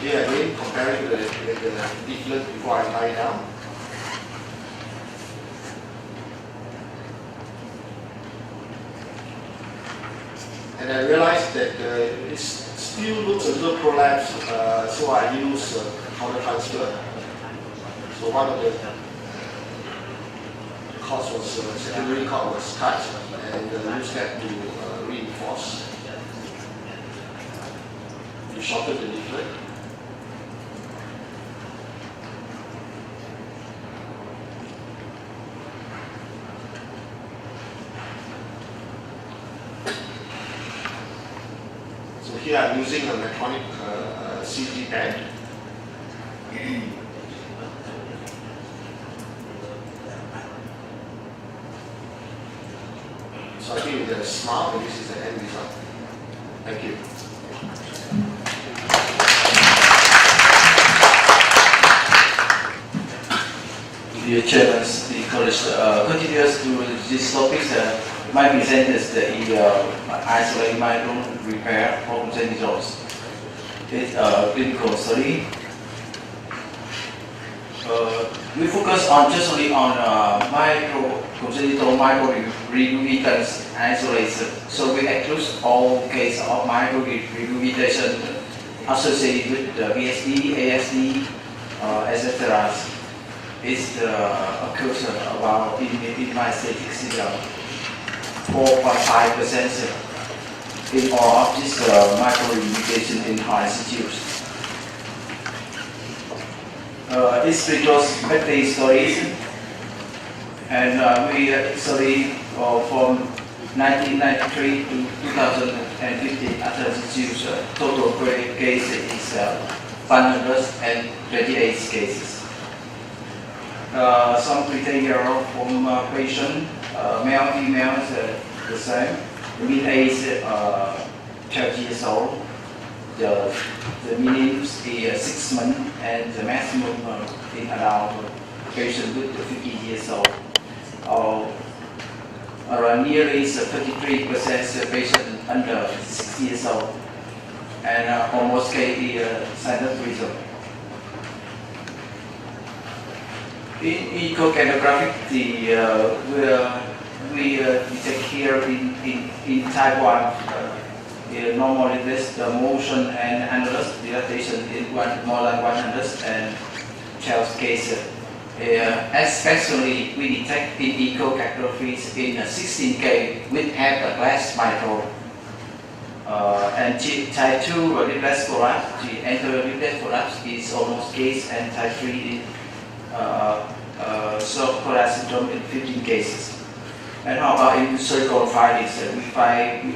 S11: Here again, comparing the leaflet before I lie down. And I realized that it still looks a little prolapsed, so I use counter transfer. So one of the cords was, secondary cord was cut, and use that to reinforce, to shorten the leaflet. Here I'm using a metallic CT pen. So I think with a smile, and this is the end result. Thank you.
S12: Dear Chairman, the college continues to these topics. My present is the isolate micro repair for congenitals. It's a clinical study. We focus on just only on congenital micro regurgitation isolation. So we exclude all cases of micro regurgitation associated with the VSD, ASD, etc. It's occurs about in my static syndrome. 4.5% in all of this micro-regurgitation in high institutes. It's retrospective studies, and we studied from 1993 to 2015 at the institutes. Total cases is 128 cases. Some criteria from patient, male, female is the same. Mean age 12 years old. The minimum is 6 months, and the maximum in allowed patient with 50 years old. Around nearly 33% patient under 6 years old, and almost silent prison. In echocardiographic, we detect here in type 1 normally this the motion and annulus dilatation in more than 112 cases. Especially we detect in echocardiographies in 16 cases with have a glass mitral. And type 2 leaflet collapse, the anterior leaflet collapse is almost case, and type 3 soft collapse syndrome in 15 cases. And how about in surgical findings? We find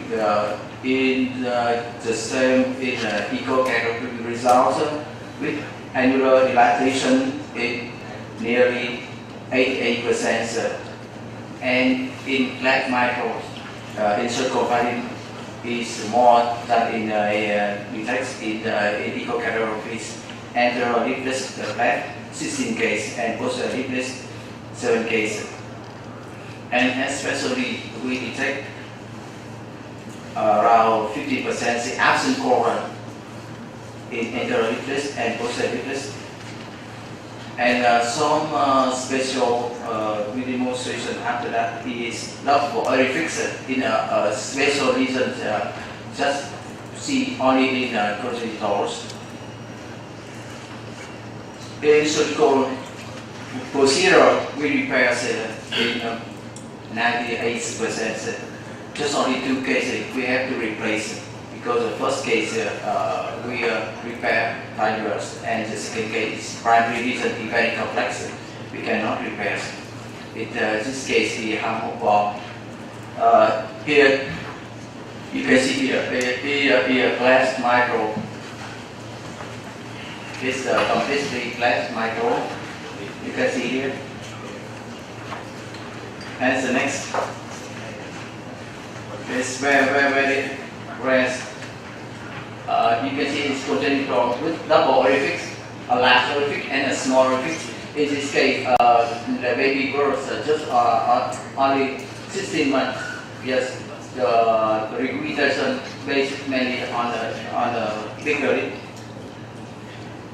S12: in the same in echocardiography results with annular dilatation in nearly 88%, and in black mitral in surgical finding is more than in detects in echocardiographies. Anterior leaflet black 16 cases and posterior leaflet 7 cases. And especially we detect around 50% the absent coron in anterior leaflet and posterior leaflet. And some special demonstration after that is not for orifice in a special region, just see only in progenitors. In surgical procedure, we repair in 98%. Just only 2 cases we have to replace, because the first case we repair fibers, and the second case is primary reason is very complex. We cannot repair. This case is harmful for here. You can see here glass mitral. It's completely glass mitral. You can see here. And the next is very rest. You can see it's congenital with double orifice, a large orifice and a small orifice. In this case, the baby birth just only 16 months. Yes, the regurgitation based mainly on the bigger lip.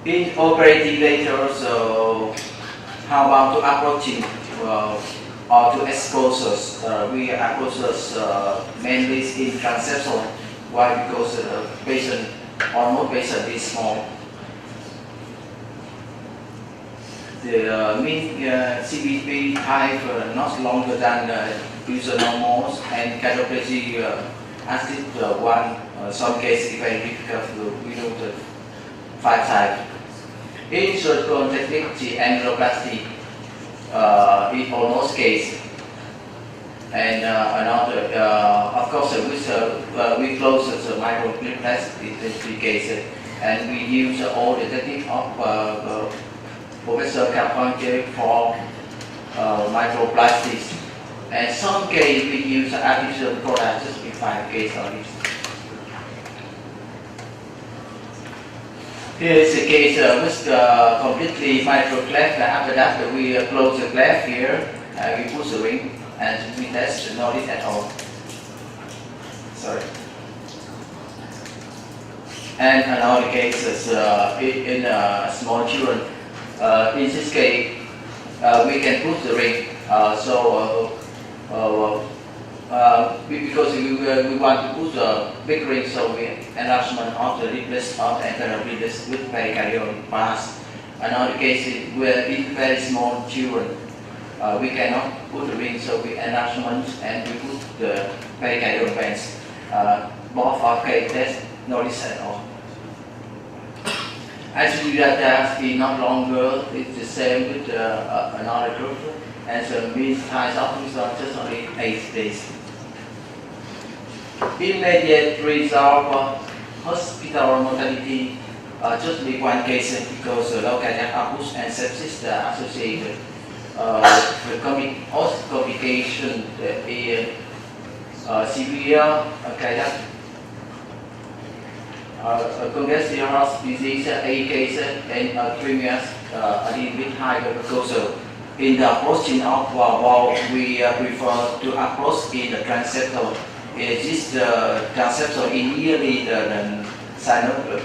S12: In operating later, so how about to approaching or to exposures? We approach mainly in transseptal. Why? Because the patient, almost patient is small. The mean CBP type not longer than usual normals, and cardioplasty active one. Some cases very difficult to know the 5 types. In surgical technique, the annuloplasty in almost case. And another, of course, we close the microcliplet in 3 cases, and we use all the technique of Professor Carpentier for microplastics. And some case we use artificial products, just in 5 cases only. Here is a case with completely microcleft. After that, we close the cleft here, we push the ring, and we test no leak at all. Sorry. And another case is in small children. In this case, we can push the ring. Because we want to push a big ring, so we enlargement of the leaflet of the anterior leaflet with pericardial mass. Another case is where in very small children, we cannot put the ring, so we enlargement and we put the pericardial veins. Both of case test no risk at all. Actually, that is not longer. It's the same with another group, and the mean time of result just only 8 days. Immediate result of hospital mortality just only one case because low cardiac output and sepsis are associated with complication in severe cardiac congestive heart disease, A case, and arrhythmias a little bit higher glucose. In the approaching of valve, we prefer to approach in the transeptal. This transeptal immediately the synod,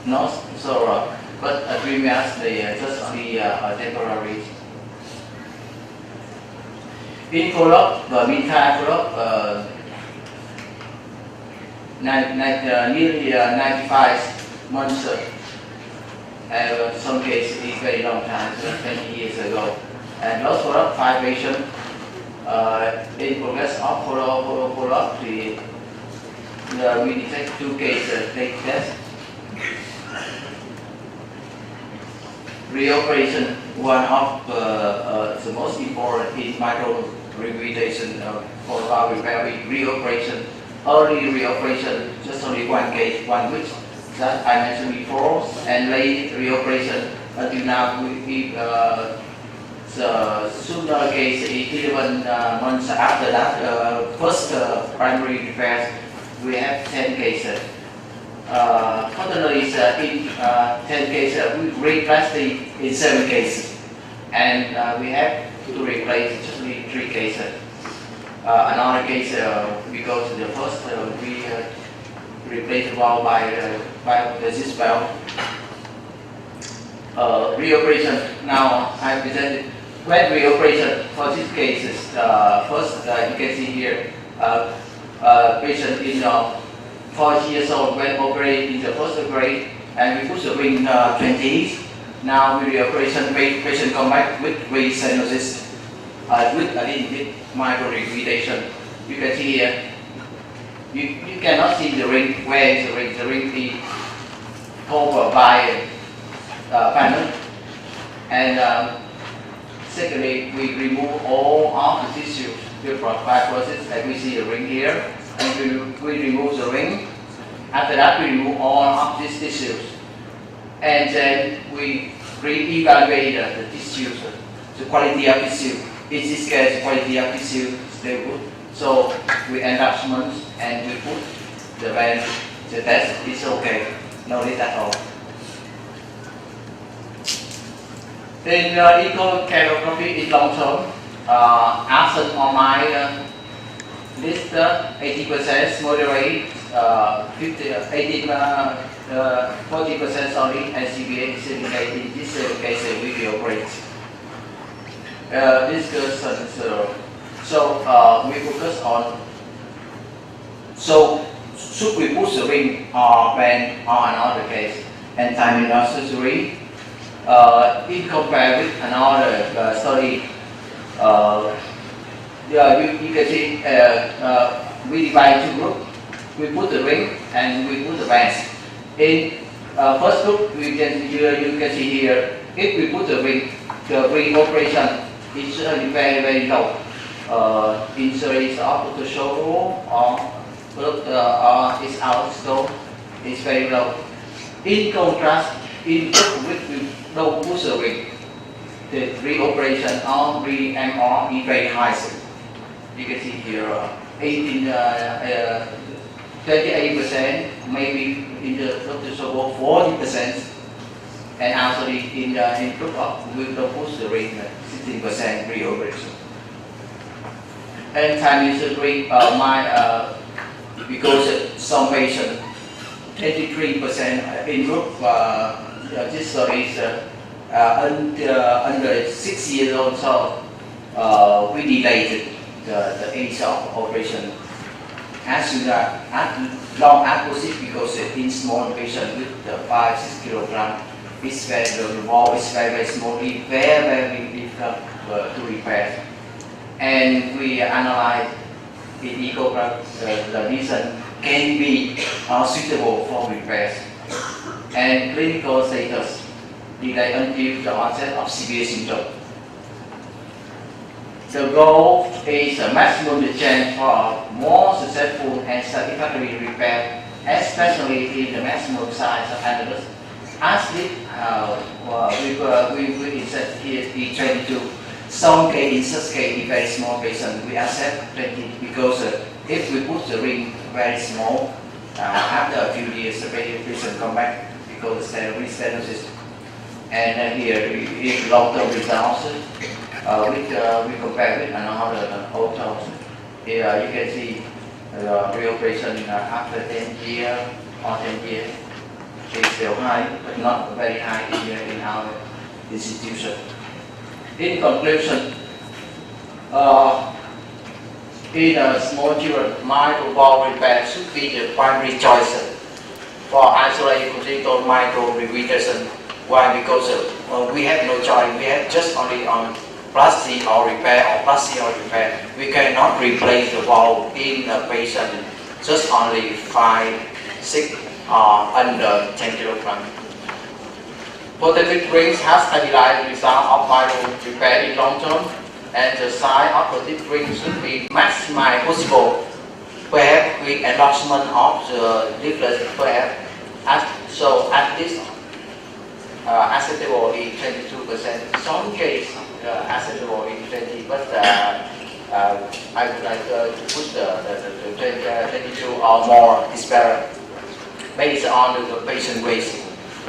S12: not so, but arrhythmias they just only temporary. In follow-up, the meantime follow-up, nearly 95 months, some cases is very long time, 20 years ago. And last follow-up, 5 patients. In progress of follow-up, we detect 2 cases, take test. Reoperation, one of the most important is micro-rehabilitation for our repair. Reoperation, early reoperation, just only 1 case, 1 week, that I mentioned before, and late reoperation until now we the sooner case is 11 months after that, first primary repairs, we have 10 cases. Fortunately, in 10 cases, we replaced in 7 cases, and we have to replace just 3 cases. Another case, we go to the first, we replace the valve by the cyst valve. Reoperation, now I presented when reoperation for these cases. First, you can see here, patient in 40 years old when operated in the first grade, and we put the ring 20s. Now we reoperation, patient come back with restenosis, with a little bit micro-regurgitation. You can see here, you cannot see the ring, where is the ring? The ring is covered by panel. And secondly, we remove all of the tissue with fibrosis, like we see the ring here, and we remove the ring. After that, we remove all of these tissues. And then we re-evaluate the tissues, the quality of tissue. In this case, the quality of tissue is still good. So we enlargement and we put the band, the test is okay, no need at all. In echocardiography in long term, absent on my list, 80% moderate, 40% sorry, and CBA is indicated. In this case, we will operate. Discussion. So we focus on. So should we put the ring when on another case, anti-renal surgery? In compare with another study, you can see we divide 2 groups. We put the ring and we put the bands. In first group, you can see here, if we put the ring operation is very, very low. Injuries of the shoulder or is out, so it's very low. In contrast, in group with no push the ring, the reoperation on re-MR is very high. You can see here 28%, maybe in the Dr. Sobo 40%, and actually in group of with no push the ring 16% reoperation. And time surgery, because some patients 23% in group. This study is under 6 years old, so we delayed the age of operation. As soon as long as possible, because in small patient with 5-6 kilograms, it's the wall is very small, very difficult to repair. And we analyze in ecograph the reason can be suitable for repairs. And clinical status delay until the onset of severe symptoms. The goal is a maximum chance for a more successful and satisfactory repair, especially in the maximum size of annulus. as if we insert here E22. Some case, in such case, in very small patient, we accept 20 because if we put the ring very small, after a few years, the patient come back because the restenosis. And here, if long-term results, we compare with another auto. Here you can see the real patient after 10 years or 10 years is still high, but not very high in our institution. In conclusion, in small children, micro-bowel repair should be the primary choice for isolated congenital micro-regurgitation. Why? Because we have no choice. We have just only on plastic or repair or plastic or repair. We cannot replace the bowel in a patient just only 5, 6 or under 10 kilograms. Prosthetic rings have stabilized result of vital repair in long term, and the size of prosthetic rings should be maximized possible, perhaps with enlargement of the leaflet, perhaps at least acceptable in 22%. Some case acceptable in 20%, but I would like to put the 22 or more is better, based on the patient weight.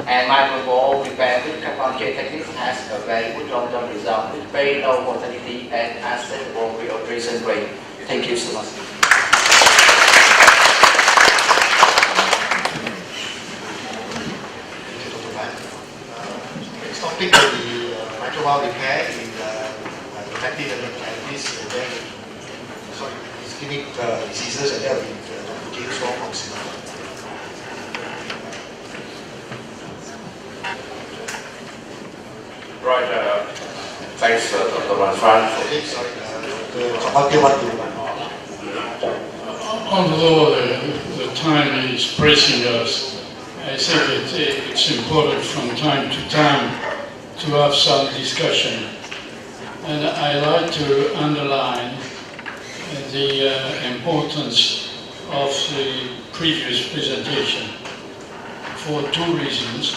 S12: And micro-bowel repair with carbon techniques has a very good long-term result with very low mortality and acceptable reoperation rate. Thank you so much.
S11: Next topic will be micro-bowel repair in fatty liver diabetes and then ischemic diseases, and that will be Dr. James Wong from Singapore.
S13: Right, thanks Dr. Ranfan.
S3: Although the time is pressing us, I think it's important from time to time to have some discussion. And I like to underline the importance of the previous presentation for 2 reasons.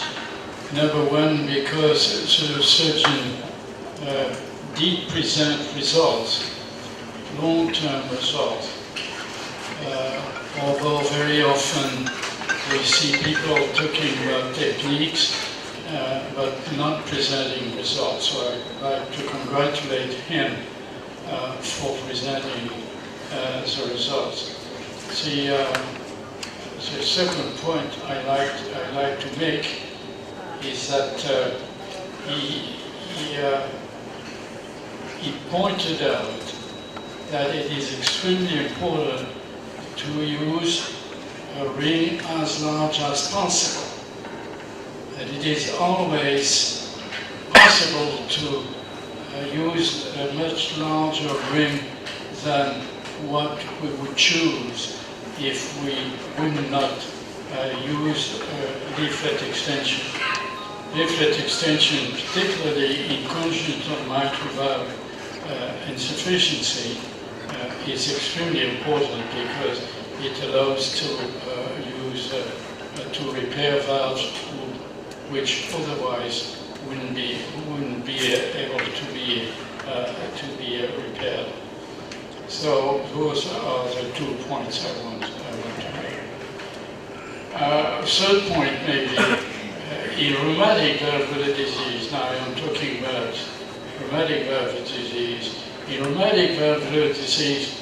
S3: Number one, because the surgeon did present results, long-term results. Although very often we see people talking about techniques, but not presenting results. So I'd like to congratulate him for presenting the results. The second point I like to make is that he pointed out that it is extremely important to use a ring as large as possible. And it is always possible to use a much larger ring than what we would choose if we would not use leaflet extension. Leaflet extension, particularly in congenital mitral valve insufficiency, is extremely important because it allows to use to repair valves which otherwise wouldn't be able to be repaired. So those are the 2 points I want to make. Third point maybe. In rheumatic valvular disease, now I'm talking about rheumatic valvular disease. In rheumatic valvular disease,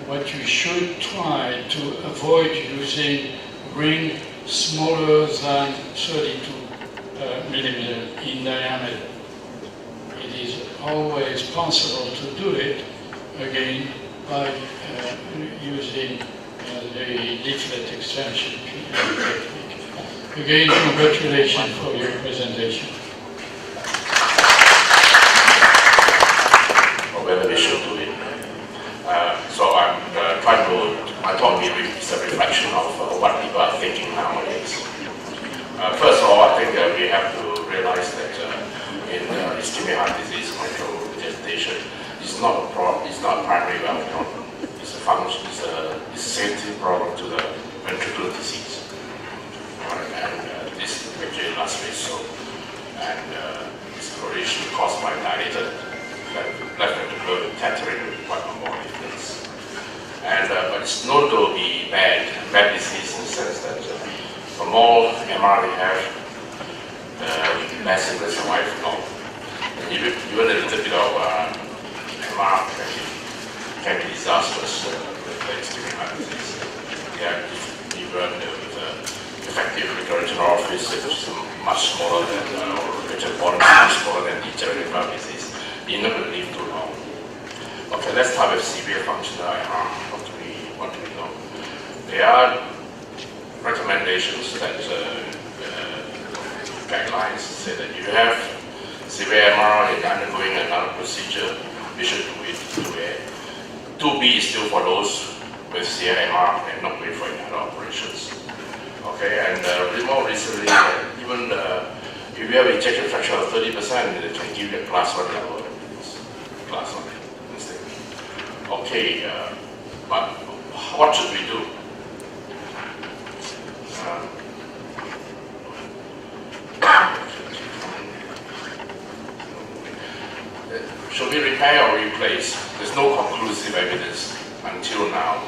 S3: what you should try to avoid using ring smaller than 32 millimeter in diameter. It is always possible to do it, again, by using the leaflet extension technique. Again, congratulations for your presentation.
S13: Whether we should do it. So I'm trying to, my talk is a reflection of what people are thinking nowadays. First of all, I think we have to realize that in ischemic heart disease, mitral regurgitation is not a problem, it's not a primary valve problem. It's a function, it's a sensitive problem to the ventricular disease. And this actually last week. So, and discoloration caused by dilated left ventricular tethering with quite more difference. And but it's known to be bad disease in the sense that the more MR they have, less they survive long. Even a little bit of MR can be disastrous with ischemic heart disease. Yeah, even with effective recurrent office, it's much smaller than, much smaller than degenerative heart disease. You're not going to live too long. Okay, let's start with severe functional MR. What do we know? There are recommendations that guidelines say that you have severe MR and undergoing another procedure, we should do it 2A. 2B is still for those with severe MR and not wait for another operations. Okay, and more recently, even if you have ejection fraction of 30%, it can give you a class 1 level. Class 1 instead. Okay, but what should we do? Should we repair or replace? There's no conclusive evidence until now.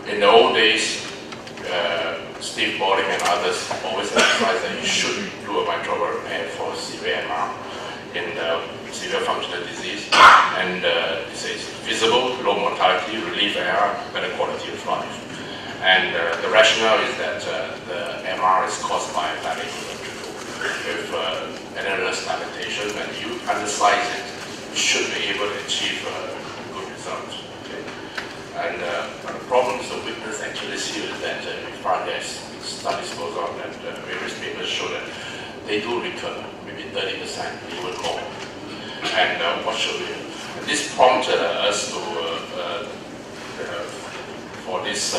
S13: In the old days, Steve Bowling and others always emphasized that you should do a mitral repair for severe MR in severe functional disease, and it says visible, low mortality, relief error, better quality of life. And the rationale is that the MR is caused by dilated ventricle with annulus dilatation, and you undersize it, you should be able to achieve good results. Okay? And the problems the witness actually see is that we find that studies goes on that various papers show that they do recur, maybe 30%, even more. And what should we do? And this prompted us to for this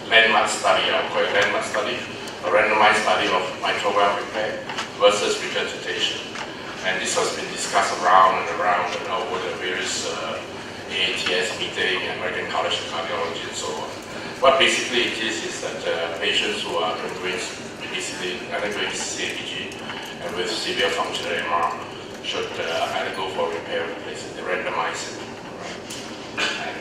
S13: landmark study, I'll call it landmark study, a randomized study of mitral valve repair versus regurgitation. And this has been discussed around and around and over the various AATS meeting, American College of Cardiology, and so on. What basically it is that patients who are undergoing CABG and with severe functional MR should either go for repair or replace it. They randomize it. Right?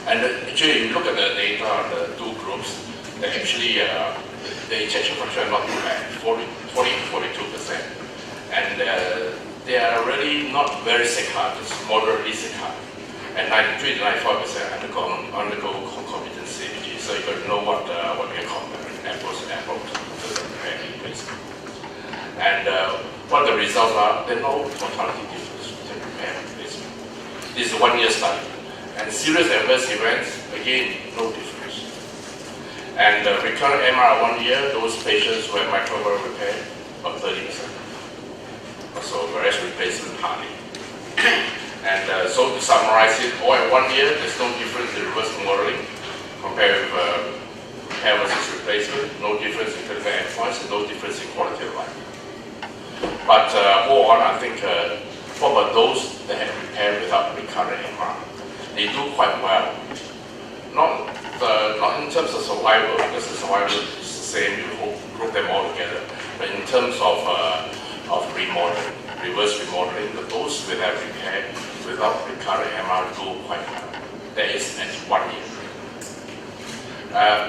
S13: And actually, if you look at the data on the two groups, they actually the ejection fraction is not too bad, 40 to 42%. And they are really not very sick heart, it's moderately sick heart. And 93 to 95% undergo concomitant CABG. So you got to know what we are comparing, apples and apples, to the repair and replacement. And what the results are, there are no mortality difference between repair and replacement. This is a 1-year study. And serious adverse events, again, no difference. And recurrent MR 1 year, those patients who have mitral valve repair, about 30%. So whereas replacement hardly. And so to summarize it, all at 1 year, there's no difference in reverse modeling compared with repair versus replacement, no difference in clinical endpoints, and no difference in quality of life. But more on, I think, what about those that have repaired without recurrent MR? They do quite well. Not in terms of survival, because the survival is the same, you group them all together. But in terms of remodeling, reverse remodeling, those that have repaired without recurrent MR do quite well. That is at 1 year.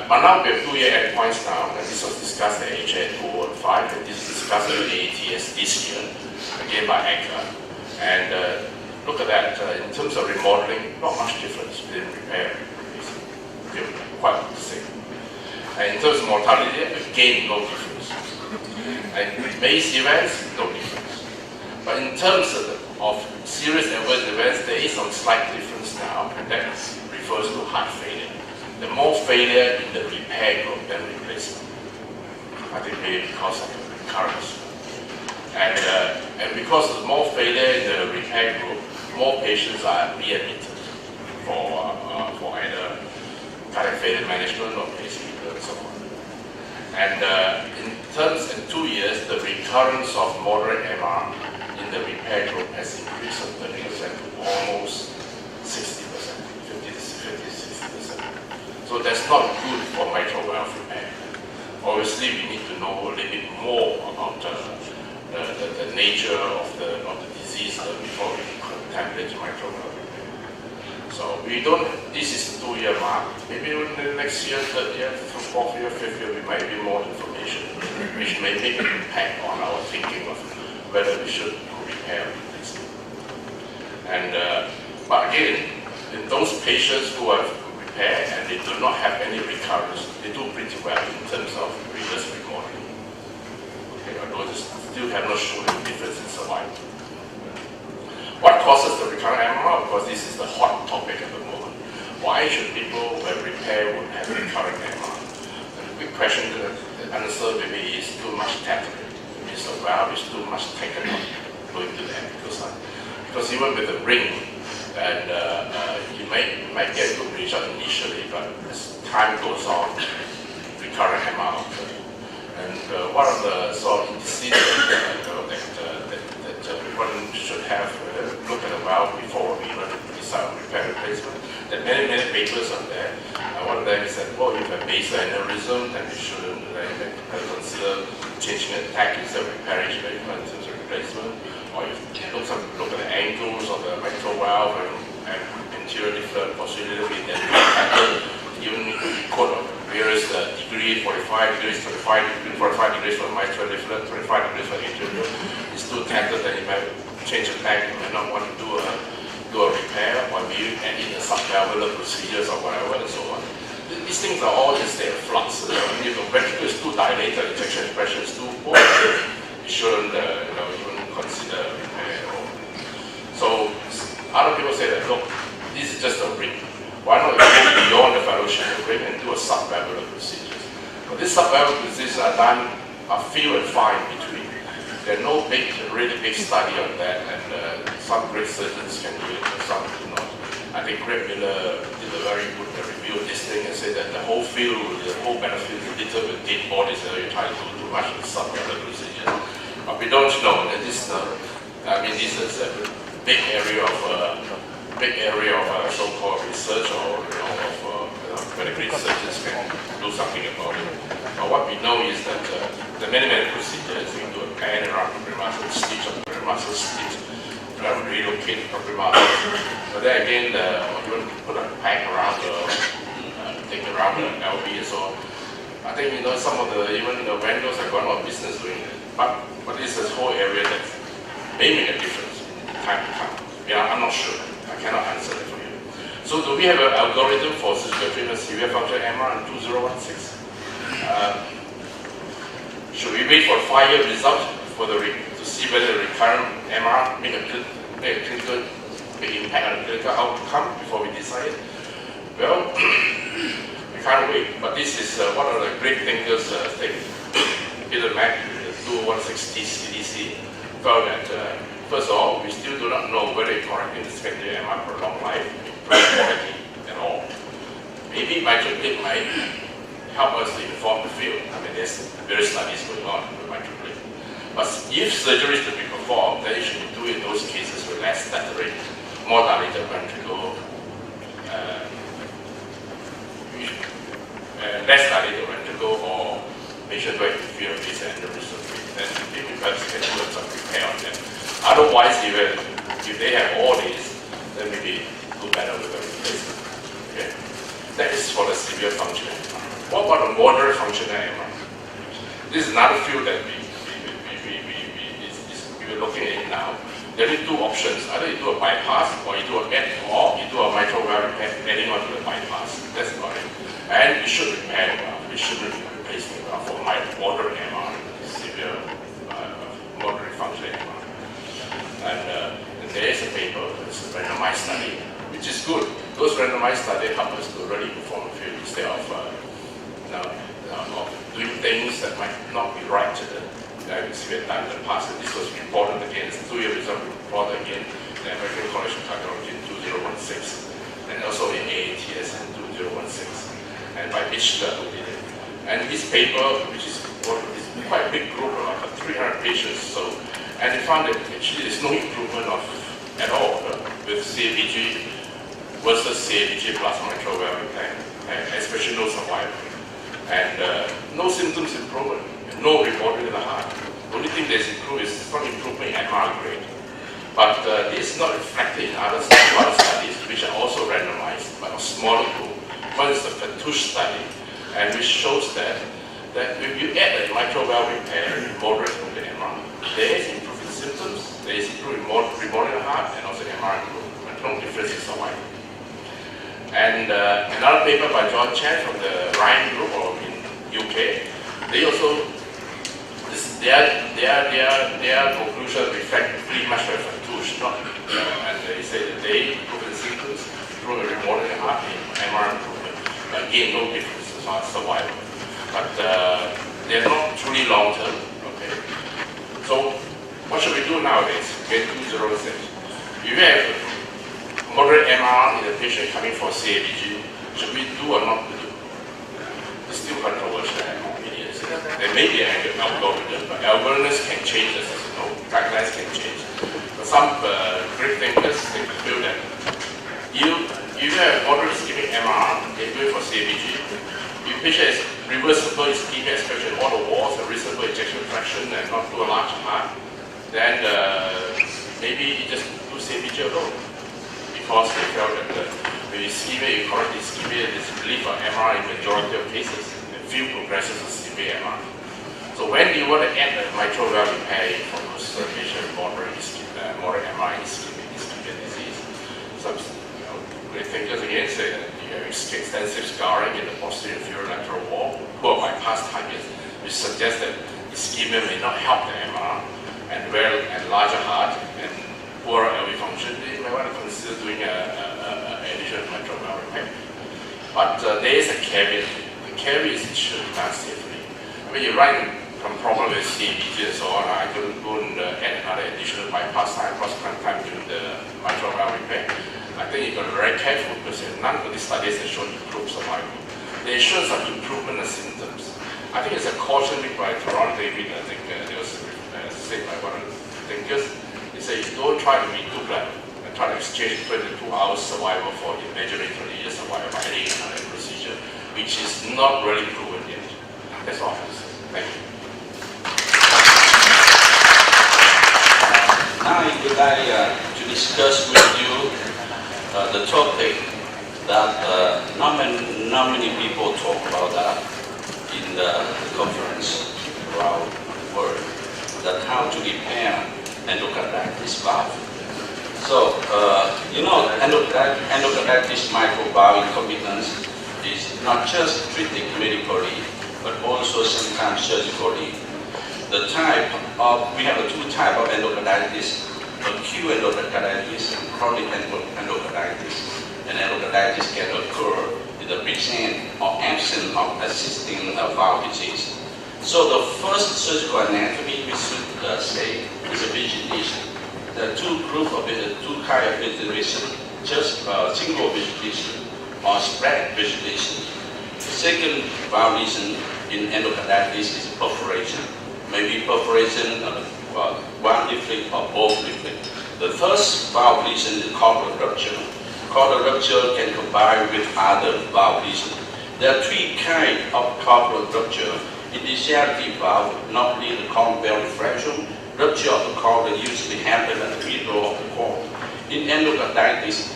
S13: But now we have 2-year endpoints now, and this was discussed at HA 2005, and this is discussed at AATS this year, again by Anchor. And look at that, in terms of remodeling, not much difference between repair and replacement. They're quite the same. And in terms of mortality, again, no difference. And base events, no difference. But in terms of serious adverse events, there is some slight difference now, and that refers to heart failure. The more failure in the repair group than replacement. I think maybe because of the recurrence. And because of more failure in the repair group, more patients are readmitted for either cardiac failure management or pacemaker and so on. And in terms of 2 years, the recurrence of moderate MR in the repair group has increased from 30% to almost 60%, 50 to 60%. So that's not good for mitral valve repair. Or nature of the disease before we contaminate the microbiome. So we don't, this is 2-year mark. Maybe in the next year, 3rd year, 4th year, 5th year, we might be more information, which may make an impact on our thinking of whether we should repair this. And, but again, in those patients who have repaired and they do not have any recurrence, they do pretty well in terms of reverse remodeling. Okay, although they still have not shown any difference in survival. What causes the recurrent MR? Of course, this is the hot topic at the moment. Why should people who have repaired would have recurrent MR? The big question to answer maybe is too much tapping. It means the valve is too much taken up going to the apical side. Because even with the ring, and you might get good result initially, but as time goes on, recurrent MR occurs. And one of the sort of indices that one should have look at the valve before we even decide on repair replacement. There are many papers on there. One of them is that, well, if you have basal aneurysm, then you shouldn't consider changing the tag instead of repairing in terms of replacement. Or if you look at the angles of the mitral valve and anterior leaflet, posterior leaflet, then even quote of various degree, 45 degrees, 45 degrees for the mitral leaflet, 25 degrees for the anterior. It's too tattered, then you might change the tag. You might not want to do a repair, or maybe add in a subvalvular procedures or whatever and so on. These things are all in state of flux. If the ventricle is too dilated, ejection pressure is too poor, you shouldn't even consider repair at all. So other people say that, look, this is just a ring. Why not go beyond the fellowship of ring and do a subvalvular procedures? But these subvalvular procedures are done, are few and far in between. There are no really big study on that, and some great surgeons can do it, but some do not. I think Greg Miller did a very good review of this thing and said that the whole field, the whole benefit is little with dead bodies, and you try to do too much of subvalvular procedures. But we don't know that this is a big area of so-called research, or medical surgeons can do something about it. But what we know is that the many procedures, you do a band around the premuscle, stitch of the premuscle, stitch, relocate the premuscle. But then again, you want to put a pack around take around the LV and so on. I think some of even the vendors have gone out of business doing it. But this is a whole area that may make a difference in time to come. Yeah, I'm not sure. I cannot answer that for you. So do we have an algorithm for surgical treatment severe functional MR in 2016? Should we wait for a 5-year result to see whether the recurrent MR make a clinical impact on the clinical outcome before we decide? Well, we can't wait. But this is one of the great thinkers, Peter Mack, the 2160 CDC, felt that first of all, we still do not know whether correcting the secondary MR for long life quality at all. Maybe mitral clip might help us to inform the field. I mean, there's various studies going on with mitral clip. But if surgery is to be performed, then you should do it in those cases with less saturated, more dilated ventricle, less dilated ventricle, or patient who have inferior basal aneurysm. Then maybe perhaps you can do some repair on them. Otherwise, if they have all these, then maybe do better with the replacement. Okay? That is for the severe functional MR. What about the moderate functional MR? This is another field that we're looking at it now. There are two options. Either you do a bypass, or you do a mitral valve repair adding on to the bypass. That's about it. And we should repair the valve. We shouldn't replace the valve for moderate MR, severe moderate functional MR. And there is a paper, it's a randomized study, which is good. Those randomized studies help us to really perform the field instead of doing things that might not be right to the as we had done in the past. And this was reported again, it's 2-year result reported again in the American College of Cardiology in 2016, and also in AATS in 2016, and by Bichler who did it. And this paper, which is quite a big group, about 300 patients, and they found that actually there's no improvement at all with CABG versus CABG plus mitral valve repair, especially no survival. And no symptoms improvement, no reported in the heart, The only thing that's improved is some improvement in MR grade. But this is not reflected in other studies, which are also randomized, but a smaller group. One is the Fatouche study, and which shows that if you add a mitral valve repair moderate to the MR, there is improvement in symptoms, there is improvement in remodeling heart, and also MR improvement. No difference in survival. And another paper by John Chan from the Ryan group or in UK, they also their conclusion reflect pretty much like Fatouche, and they say that they improve the symptoms through a remodeling heart in MR improvement. Again, no differences on survival, but they're not truly long term. Okay, so what should we do nowadays? Get 206. If you have moderate MR in a patient coming for CABG, should we do or not do? It's still controversial. There may be an algorithm, but algorithms can change, as you know, guidelines can change. But some great thinkers, they feel that you have moderate ischemic MR, they do it for CABG. If patient is reversible ischemia, especially all the walls, a reasonable ejection fraction, and not too large heart, then maybe you just do CABG alone. Because they felt that the ischemia, you correct ischemia, there's relief of MR in majority of cases, and few progresses of severe MR. So when you want to add a mitral valve repair for those patients moderate MR ischemia disease, some great thinkers again say that you have extensive scarring in the posterior inferior lateral wall, poor bypass targets, which suggests that ischemia may not help the MR, and larger heart and poor LV function, they may want to consider doing an additional mitral valve repair. But there is a caveat. The caveat is it should be done safely. I mean, you run some problem with CABG and so on. I couldn't go and add another additional bypass time, cross-clamp time during the mitral valve repair. I think you've got to be very careful because none of these studies have shown improved survival. They show some improvement in symptoms. I think it's a caution made by Toronto David. I think it was said by one of the thinkers. He said, don't try to be too clever and try to exchange 22 hours survival for imaginary 20 years survival by any procedure, which is not really proven yet. That's all I have to say. Thank you.
S4: Now I would like to discuss with you the topic that not many people talk about that in the conference around the world, that how to repair endocarditis valve. So, endocarditis mitral valve incompetence is not just treated medically, but also sometimes surgically. The type of, we have two types of endocarditis, acute endocarditis and chronic endocarditis. And endocarditis can occur in the presence or absence of existing valve disease. So the first surgical anatomy we should say is a vegetation. There are two kinds of vegetation, just single vegetation or spread vegetation. The second valve lesion in endocarditis is perforation. Maybe perforation one leaflet or both leaflet. The first valve lesion is caudal rupture. Caudal rupture can combine with other valve lesions. There are three kinds of caudal rupture. Initiality valve, normally the common valve refraction. Rupture of the cord usually happens at the middle of the cord. In endocarditis,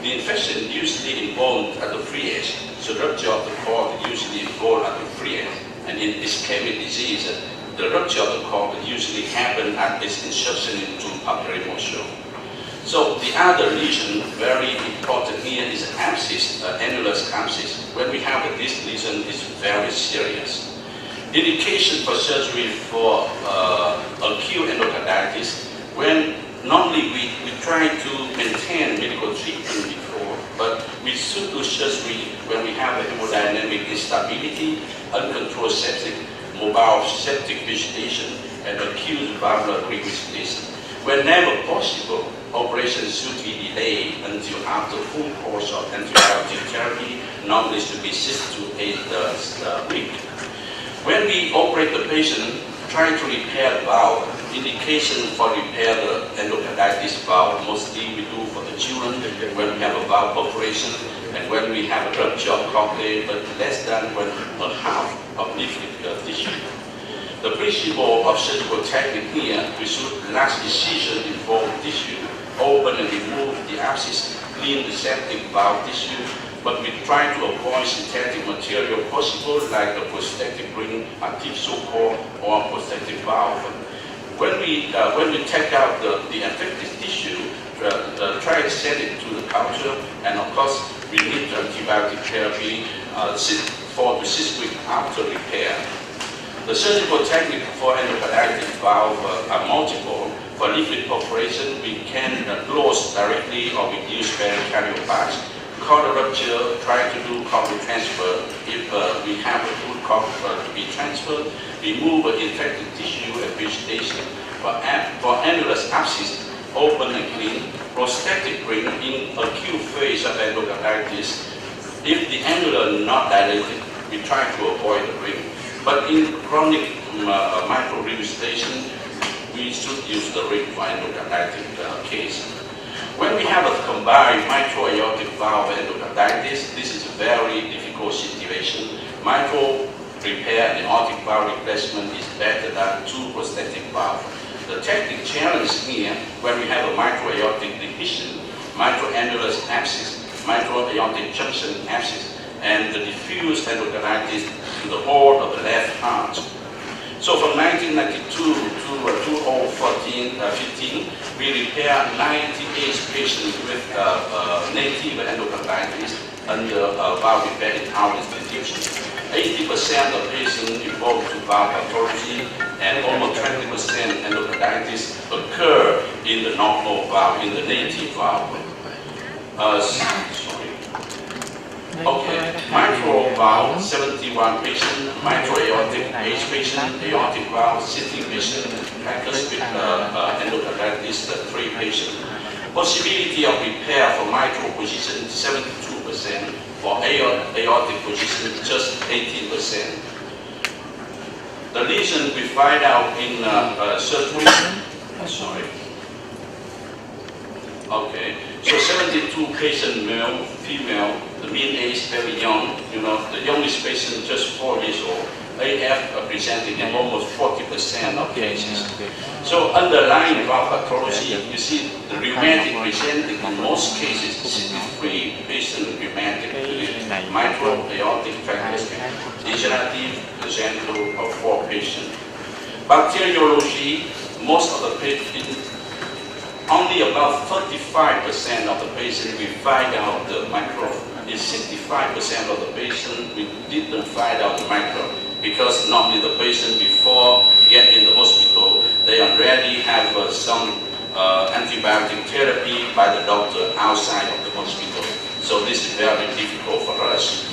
S4: the infection usually involved at the free edge. So rupture of the cord usually involved at the free edge. And in ischemic disease, the rupture of the cord usually happens at its insertion into pulmonary muscle. So the other lesion, very important here, is abscess, annulus abscess. When we have this lesion, it's very serious. Indication for surgery for acute endocarditis, when normally we try to maintain medical treatment before, but we should do surgery when we have a hemodynamic instability, uncontrolled septic, mobile septic vegetation, and acute valvular revisitation. Whenever possible, operation should be delayed until after full course of antibiotic therapy, normally should be 6 to 8 weeks. When we operate the patient, trying to repair the valve, indication for repair the endocarditis valve, mostly we do for the children when we have a valve operation and when we have a rupture of cochlea, but less than 1/2 of leaflet tissue. The principle of surgical technique here, we should last incision involve tissue, open and remove the abscess, clean the septic valve tissue, but we try to avoid synthetic material possible like the prosthetic ring, artificial core, or prosthetic valve. When we take out the affected tissue, try to send it to the culture, and of course we need antibiotic therapy 4 to 6 weeks after repair. The surgical technique for endocarditis valve are multiple. For leaflet perforation, we can close directly or we use pericardial patch. Cord rupture, try to do cord transfer. If we have a good cord to be transferred, remove infected tissue and vegetation. For annulus abscess, open and clean. Prosthetic ring in acute phase of endocarditis. If the annulus not dilated, we try to avoid the ring. But in chronic microregurgitation, we should use the ring for endocarditis case. When we have a combined mitral aortic valve endocarditis, this is a very difficult situation. Mitral repair and aortic valve replacement is better than 2 prosthetic valves. The technical challenge here, when we have a mitral aortic division, mitral annulus abscess, mitral aortic junction abscess, and the diffuse endocarditis to the whole of the left heart. So from 1992 to 2015, we repaired 98 patients with native endocarditis under valve repair in our institution. 80% of patients involved to valve pathology, and almost 20% endocarditis occur in the normal valve, in the native valve. Okay, mitral valve, 71 patients, mitral aortic, 8 patients, aortic valve, 16 patients, tricuspid endocarditis, 3 patients. Possibility of repair for mitral position, 72%, for aortic position, just 18%. The lesion we find out in surgery, Okay, so 72 patient male, female, the mean age very young, the youngest patient just 4 years old. AF presented in almost 40% of cases. So underlying valve pathology, you see the rheumatic presenting in most cases, 63 patient rheumatic, mitral, aortic, tricuspid, degenerative, congenital of 4 patients. Bacteriology, most of the patients, only about 35% of the patients we find out the microbe. In 65% of the patients we didn't find out the microbe because normally the patient before get in the hospital, they already have some antibiotic therapy by the doctor outside of the hospital. So this is very difficult for us.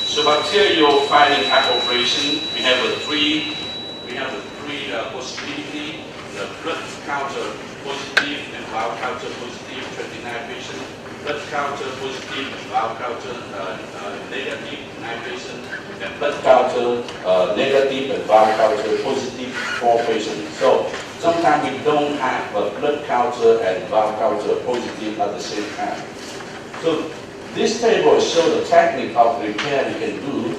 S4: So bacterial finding operation, we have three possibility. The blood counter positive and valve counter positive, 29 patients. Blood counter positive and valve counter negative, 9 patients. And blood counter negative and valve counter positive, 4 patients. So sometimes we don't have a blood counter and valve counter positive at the same time. So this table shows the technique of repair you can do.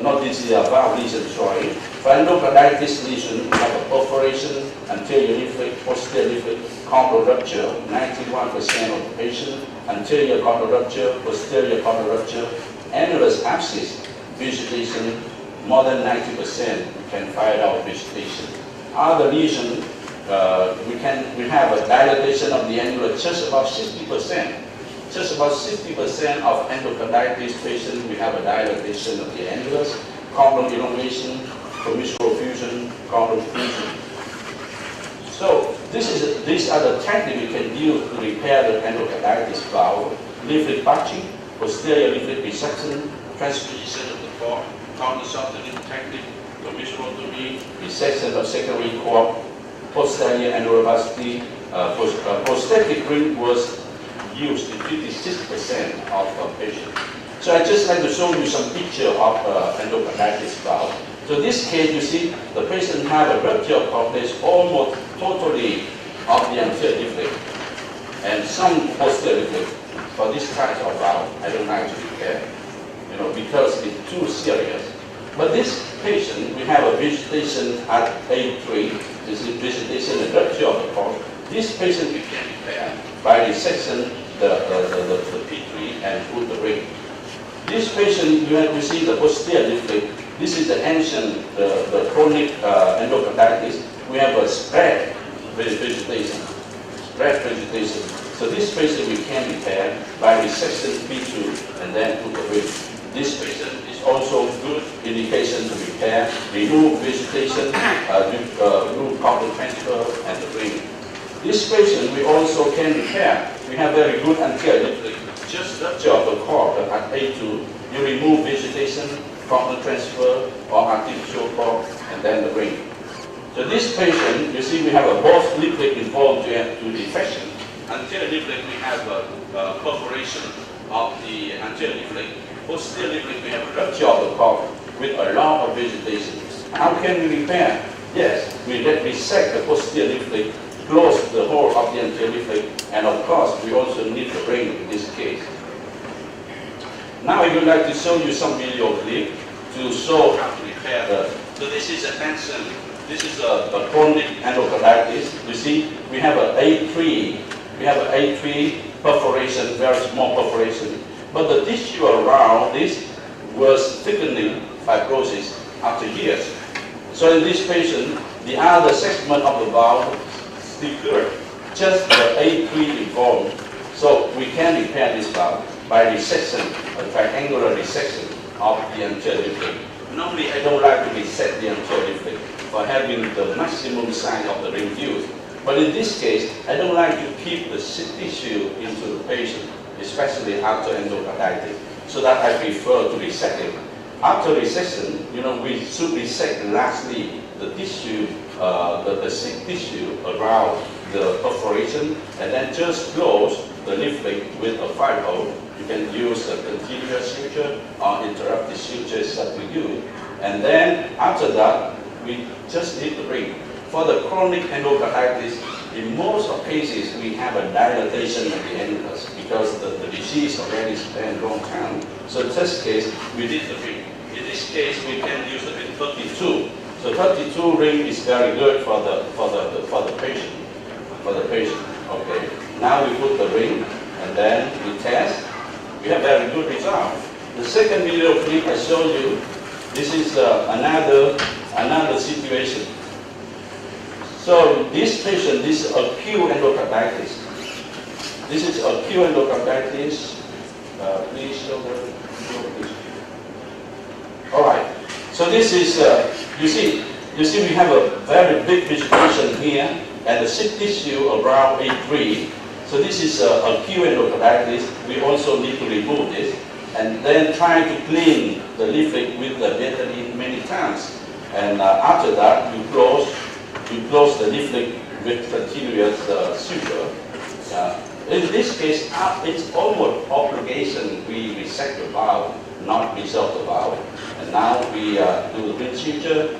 S4: Not this is a valve lesion, sorry. For endocarditis lesion, we have a perforation, anterior leaflet, posterior leaflet, chondral rupture, 91% of the patient, anterior chondral rupture, posterior chondral rupture, annulus abscess, vegetation, more than 90% we can find out vegetation. Other lesion, we have a dilatation of the annulus, just about 60%. Just about 60% of endocarditis patients, we have a dilatation of the annulus, chondral elongation, commissural fusion, chondral fusion. So these are the techniques we can use to repair the endocarditis valve: leaflet patching, posterior leaflet resection, transposition of the cord, countersunk the leaf technique, commissurotomy, resection of secondary cord, posterior annulovasity. Prosthetic ring was used in 56% of patients. So I just like to show you some picture of endocarditis valve. So this case, you see, the patient have a rupture of complex almost totally of the anterior leaflet and some posterior leaflet. For this type of valve, I don't like to repair, because it's too serious. But this
S6: patient, we have a vegetation at A3. This is vegetation in the rupture of the cork. This patient we can repair by resection the P3 and put the ring. This patient, you have received the posterior leaflet. This is the ancient, the chronic endocarditis. We have a spread vegetation. Spread vegetation. So this patient we can repair by resection P2 and then put the ring. This patient is also good indication to repair, remove vegetation, remove carbon transfer and the ring. This patient we also can repair. We have very good anterior leaflet. Just rupture of the cork at A2, you remove vegetation, carbon transfer or artificial cork and then the ring. So this patient, you see we have a both leaflet involved to the infection. Anterior leaflet we have a perforation of the anterior leaflet. Posterior leaflet we have a rupture of the cork with a lot of vegetation. How can we repair? Yes, we resect the posterior leaflet, close the hole of the anterior leaflet, and of course we also need the ring in this case. Now I would like to show you some video clip to show how to repair the. So this is a handsome. This is a chronic endocarditis. You see, we have an A3. We have an A3 perforation, very small perforation. But the tissue around this was thickening fibrosis after years. So in this patient, the other segment of the valve still good, just the A3 involved. So we can repair this valve by resection, a triangular resection of the anterior leaflet. Normally, I don't like to reset the anterior leaflet for having the maximum size of the ring used. But in this case, I don't like to keep the tissue into the patient, especially after endocarditis, so that I prefer to resect it. After resection, we should resect lastly the tissue, the sick tissue around the perforation, and then just close the leaflet with a fibro. You can use a continuous suture or interrupted sutures that we use. And then after that, we just need the ring. For the chronic endocarditis, in most of cases, we have a dilatation of the annulus because the disease already spent a long time. So in this case, we need the ring. In this case, we can use the ring 32. So 32 ring is very good for the patient. For the patient. Okay. Now we put the ring and then we test. We have very good result. The second video clip I show you. This is another situation. So this patient, this is acute endocarditis. This is acute endocarditis. Please show the video, please. All right. So this is you see we have a very big vegetation here and the sick tissue around A3. So this is acute endocarditis. We also need to remove this and then try to clean the leaflet with the betadine many times. And after that, you close the leaflet with continuous suture. In this case, it's almost obligation we resect the valve, not resolve the valve. And now we do the ring suture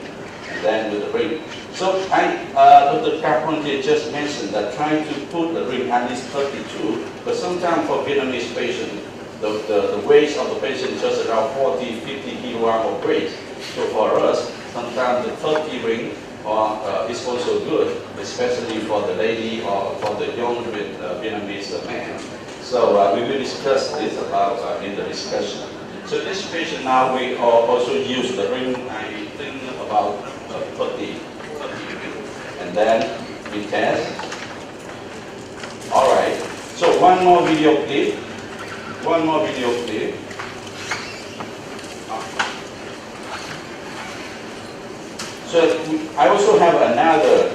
S6: and then with the ring. So Dr. Carpentier just mentioned that trying to put the ring at least 32, but sometimes for Vietnamese patients, the weight of the patient is just around 40, 50 kilograms of weight. So for us, sometimes the 30 ring is also good, especially for the lady or for the young Vietnamese man. So we will discuss this about in the discussion. So this patient now we also use the ring, I think about 30 ring. And then we test. All right. So one more video clip. One more video clip. So I also have another,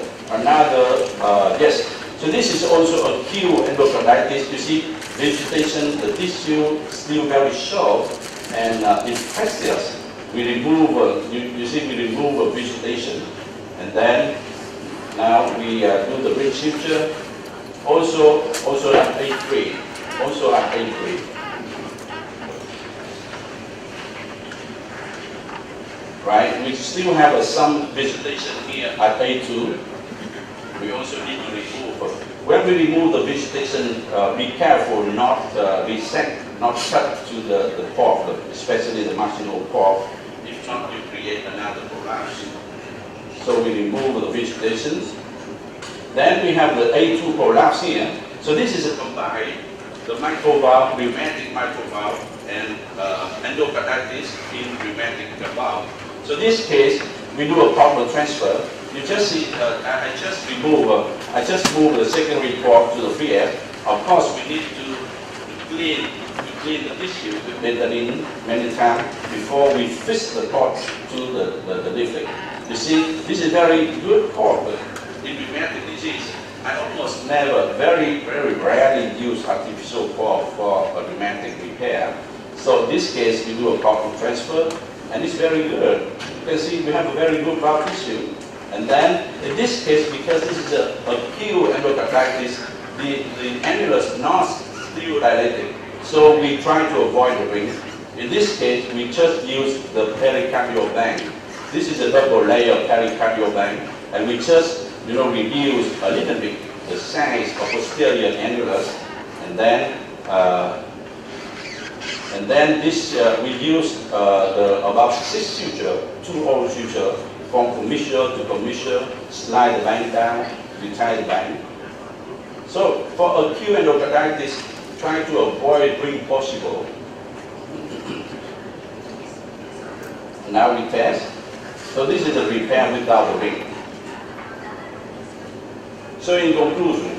S6: yes. So this is also acute endocarditis. You see vegetation, the tissue still very short and infectious. We remove, you see we remove a vegetation. And then now we do the ring suture. Also at A3. Also at A3. Right? We still have some vegetation here at A2. We also need to remove. When we remove the vegetation, be careful not resect, not cut to the cork, especially the marginal cork. If not to create another prolapse. So we remove the vegetation. Then we have the A2 prolapse here. So this is a combined, the mitral valve, rheumatic mitral valve, and endocarditis in rheumatic valve. So this case, we do a proper transfer. You just see, I just move the secondary port to the free air. Of course, we need to clean the tissue with betadine many times before we fix the port to the leaflet. You see, this is very good port, but in rheumatic disease, I almost never, very rarely use artificial port for a rheumatic repair. So in this case, we do a proper transfer, and it's very good. You can see we have a very good valve tissue. And then, in this case, because this is a acute endocarditis, the annulus not still dilated. So we try to avoid the ring. In this case, we just use the pericardial bank. This is a double layer pericardial bank, and we just reduce a little bit the size of posterior annulus, and then this we use about 6 sutures, 2 oral sutures, from commissure to commissure, slide the bank down, retie the bank. So for acute endocarditis, try to avoid ring possible. Now we test. So this is a repair without the ring. So in conclusion,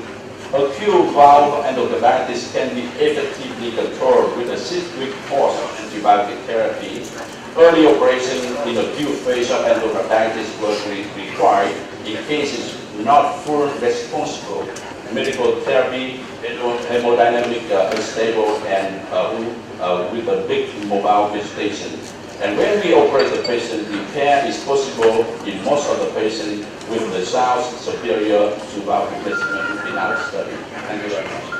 S6: acute valve endocarditis can be effectively controlled with a 6-week course of antibiotic therapy. Early operation in acute phase of endocarditis was required in cases not full responsible. Medical therapy, hemodynamic unstable, and with a big mobile vegetation. And when we operate the patient, repair is possible in most of the patients with results superior to valve replacement in our study. Thank you very much.